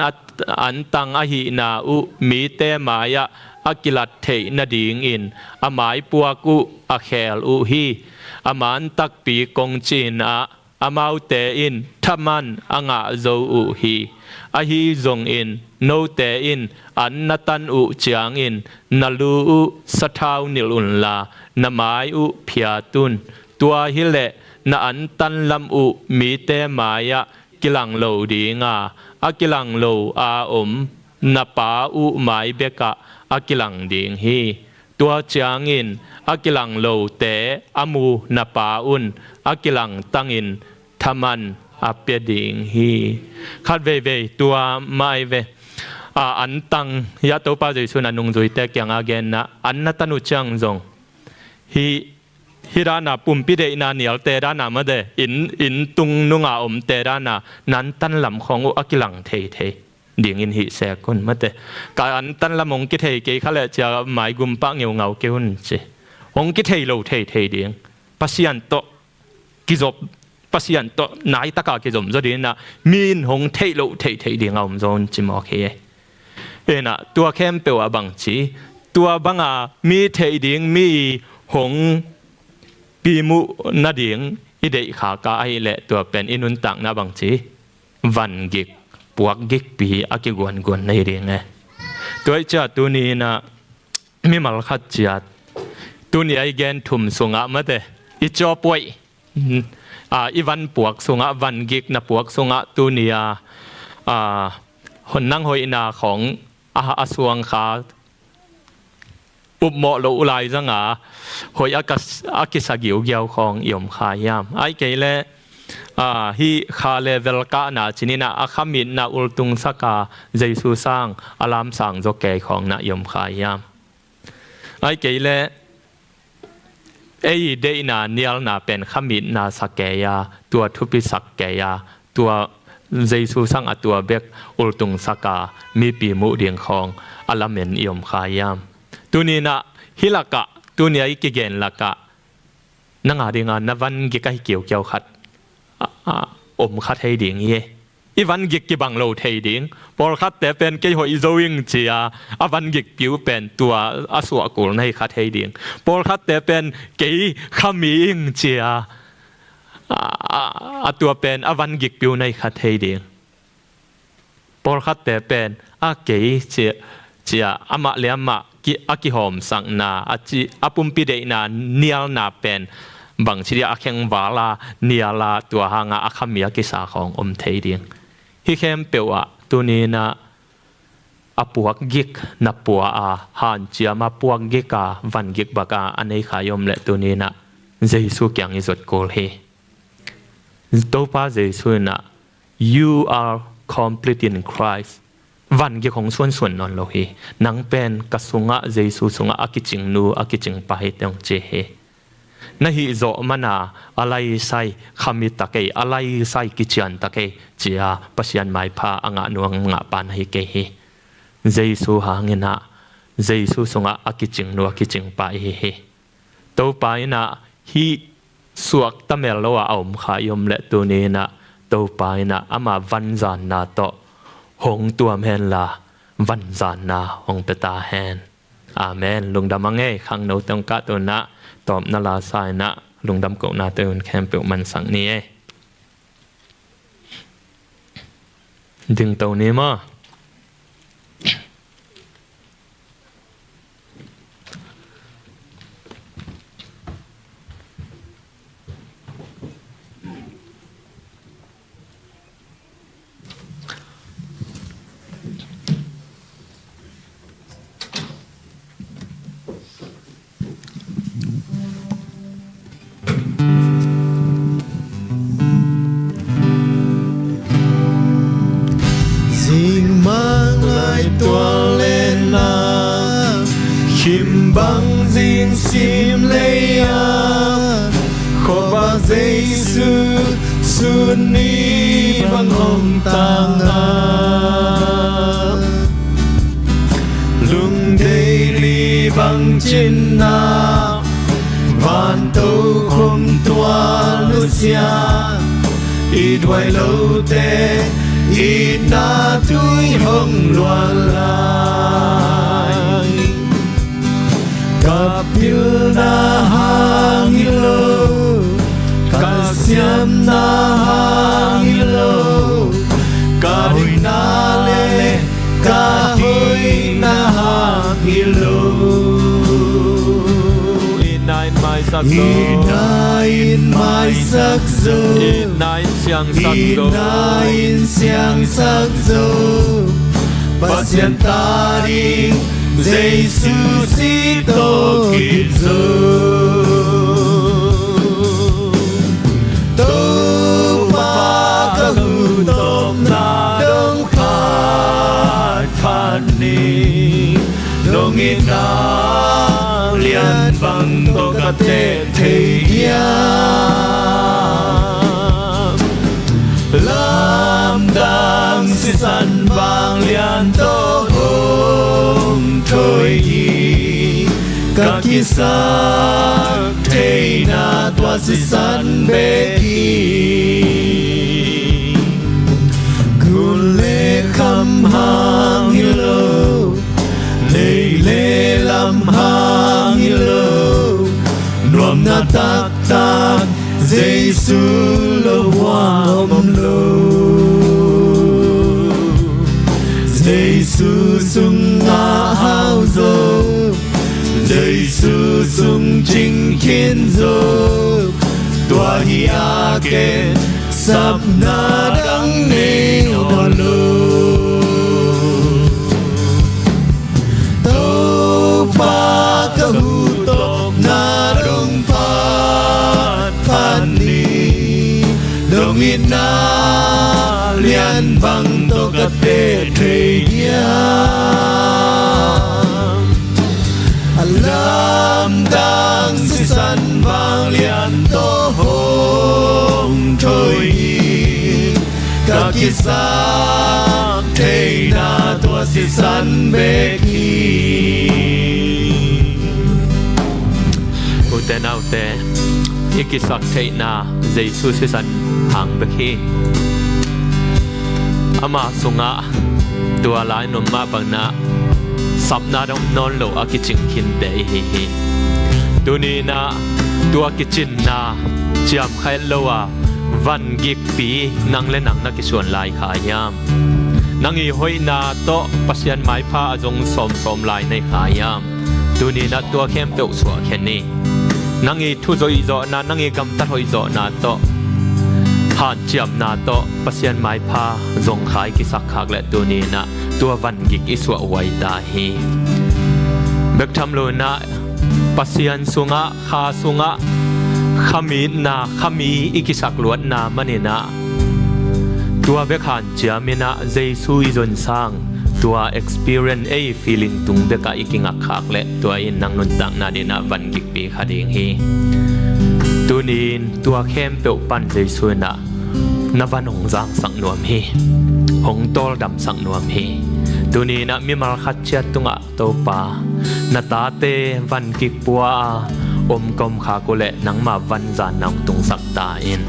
อันตังอหินาอุมีเตมายะอากิลัดเทนดิงอินอาหมายปัวกุอาเคลอุฮีอามันตักปีกงจีนอามาเตอินทมันอ่างะโจอุฮีอาฮีจงอินโนเตอินอันนัตันอุจางอินนัลูอุสะท้าวนิลุนลานามายอุพิยาตุนตัวฮิเลนาอันตันลำอุมีเตมายะกิลังโลดีงาอากิลังโลอาอมนาปาอุหมายเบกะอากิลังดิงฮีตัวจางอินอากิลังโลเตอามูนาปาอุนอากิลังตังอินทมันอาเปียดิงฮีคัดเวตัวไม่เวอันตังยาตัวป้าจะสุนันงจุยเตกยังอาเกนนะอันนัตันุจังจงฮิรานาปุ่มปิเดนาเนียลเตรานามาเดอินตุงนุงอาอมเตรานานั้นตันลำของอากิลังเทดิ่งอินหิเสกุนมาเตการตันละมงกิเทเกยขเลจะหมายกุมปังเงาเงาเกี่ยวน์เจองกิเทโลเทดิ่งปัสยันโตกิจบปัสยันโตนายตะกากิจบจะดีนะมีนหงเทโลเทดิ่งเอาจนจิมโอเคนะตัวเข้มเปว่าบังจีตัวบังมีเทดิ่งมีหงปีมุนาดิ่งอิเดขากาไอเละตัวเป็นอินุนตังนะบังจีวันกิกปวกกิกปีอากิกวนในเรื่องไงตัวเจ้าตัวนี้นะมีมัลคัดจัดตัวนี้ไอเกนทุ่มสงะมาเดอิจอป่วยอีวันปวกสงะวันกิกนะปวกสงะตัวนี้คนนั่งหอยนาของอาสวงขาอุบเหมาะโลอุไลจังหอยอากิสกิวเกี่ยวของยมขายามไอเกลฮีคาเลเวลกานาจินินาอาคามินนาอุลตุงสกาเจสุสังอารามสังโจเกยของนายมขายามไอเกลเอเดนาเนียลนาเป็นขมินนาสักเกยาตัวทุปิสักเกยาตัวเจสุสังตัวเบกอุลตุงสกามีปีมุเดียงของอารามเมนยมขายามตัวนี้นะฮิลกะตัวนี้ไอกิเกนลกะนังอาดิงานวันกิกะฮิเกี่ยวขัดอมคัดให้ดิ่งเย่อีวันกิกกิบังโลเทดิ่งพอคัดแต่เป็นเกี่ยวอิโซวิงเจียอวันกิกกิวเป็นตัวอสวกุลในคัดให้ดิ่งพอคัดแต่เป็นเกี่ยขมิงเจียตัวเป็นอวันกิกกิวในคัดให้ดิ่งพอคัดแต่เป็นเกี่ยเจียอามาเลียมากิหอมสังนาจีปุ่มปิเดนาเนียลนาเป็นบางทีอาเข่งวาลาเนียลาตัวหางอาคามีกิสาของอมเทดิงฮิเข้มเปว่าตัวนี้นะปวกกิกนับปัวหันเจียมาปวกกิกวันกิกบักอันนี้ขายอมเละตัวนี้นะเจสุกยังอิจดโกลเฮตัวป้าเจสุนะ you are complete in Christ วันกิของส่วนนอนโลเฮนังเป็นกสุงะเจสุสุงะอากิจิงนูอากิจิงไปเตงเจเฮนั่นฮิโจมานาอะไรใส่ขมิตะเกยอะไรใส่กิจยันตะเกยเจียปัสยันไม่พาอ่างนวงงะปานฮิเกยเจสุหางนะเจสุสงะอากิจิงนัวกิจิงไปเฮตัวไปนะฮิสวกตะเมลโลเอามขายมเละตัวนี้นะตัวไปนะอามาวันจานนาโตหงตัวแมนลาวันจานนาหงเปตาแฮนอาเมนลุงดำมังเงขังโนตงกะตัวนะตอบนาลาสายนะลุงดำกนาเตือนแคมเปิลมันสังนี้ดึงตัวนี้มาBang zin sim leya Khoba Jesu Suni bang hong tanga Lung daily bang chin na Van tâu khom tua Lucia I dwai lâu te ít na tuổi hồng loan lại kapil na hangilo kasyam na hangilo kahoy na le kahoy na hangilo inain mai sak zo inain mai sak zo inain siang sak zo inain siang sak zo pasien taring Jesus ito kitzo Pagkagutom na dong patani Longit na lian bang to kate theyam Lam si san bang lian to hong thôi yi Kakisak thầy na tua si san bê ki Kule kham hang hilo Lê lê lam hang hilo Nuam na tak tak Giêsu lo wam lo Giêsu sung nga hao zo Giêsu sung chinh khiến zo Tua hi a ke sap na dang ne no lo To pa ka hu top na dong pat pan ni Dong it na lian bang to ka te thei Alam dang si san vang lian to hong thôi Kakisak thầy na tua si san bê ki ute na ute ikisak thei na Jesus si san hang beki ama sunga tua lai no ma bang na sapna dong non lo akiching kin te hi hi tuni na tua kichin na chiam khai lowa van gik pi nang le nang na kisuan lai khayam nangi hoi na to pasian mai pha ajong som som lai nei khayam tuni na tua khempeuh suah kheni nangi thu zoi zo na nangi gam ta hoi zo na to han chiam na to pasian mai pha zong khai ki sak khak le tuni na tua van gik iswa wai ta hi bek tham lo na pasian sunga kha sunga khami na khami ikisak luat na manina tua bek han chiamina Jesu izon sang tua experience a feeling tung beka ikinga khak le tua in nang nun tang na dina van gik pi khading hi tunin tua khempeuh pan Jesu na navan hong jang sang nuam hi hong tol dam sang nuam hi tuni na mi mal khat chia tunga to pa na ta te van gik puwa om kom kha ko le nang ma van zan nang tung sak ta in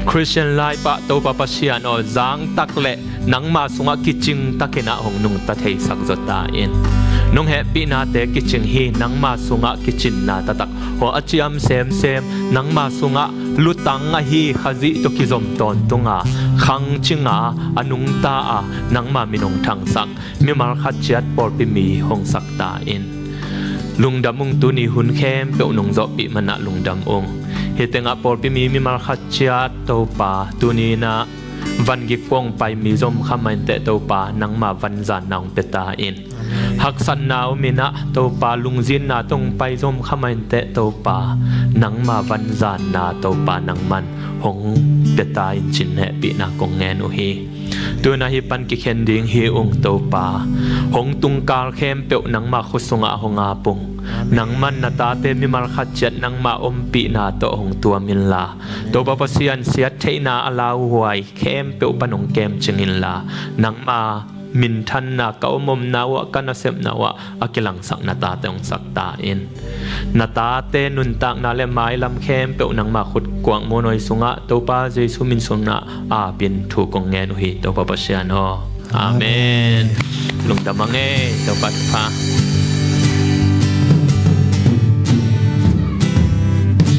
Christian life pa to pa pasian o jang tak le nang ma sunga kiching takena hong nung ta thei sak zota in nong happy na te kiching hi nang ma sunga kichin na tatak ho achiam sem nang ma sunga lutang a hi khazi to kizom ton tunga khang chinga anung ta a nang ma minong thang sak mi mal khat chiat por pi mi hong sak ta in lungdam ung tu ni hun khem pe nong zo pi mana lungdam ung hetenga por pi mi mal khat chiat to pa tu ni na van gik pong pai mi zom khamain te to pa nang ma van zan naung peta in hak san naw mina to pa lungjin na tong pai zom khamain te to pa nang ma van zan na to pa nang man hong peta in chin he pi na kong ngen u hi tu na hi pan ki khen ding hi ung to pa hong tung kal khem pe nang ma khusunga honga pung nang man na ta te mi mal khat chat nang ma om pi na to hong tua min la to pa pasian siat theina ala huai khem pe panong kem chingin la nang ma มินทันนะเกามมนาวะกันนะเสมนาวะอากิลังสักนาตาเตองสักตาเอ็นนาตาเตนุนตักนาเลไม้ลำเข้มเปนังมาขุดกวางโมนอยสุงะตัวป้าเจสุมินสุงนะอาเป็นถูกกงเงินหุยตัวป้าเชียนออาเมนลุงตะมังเอตัวปัดพา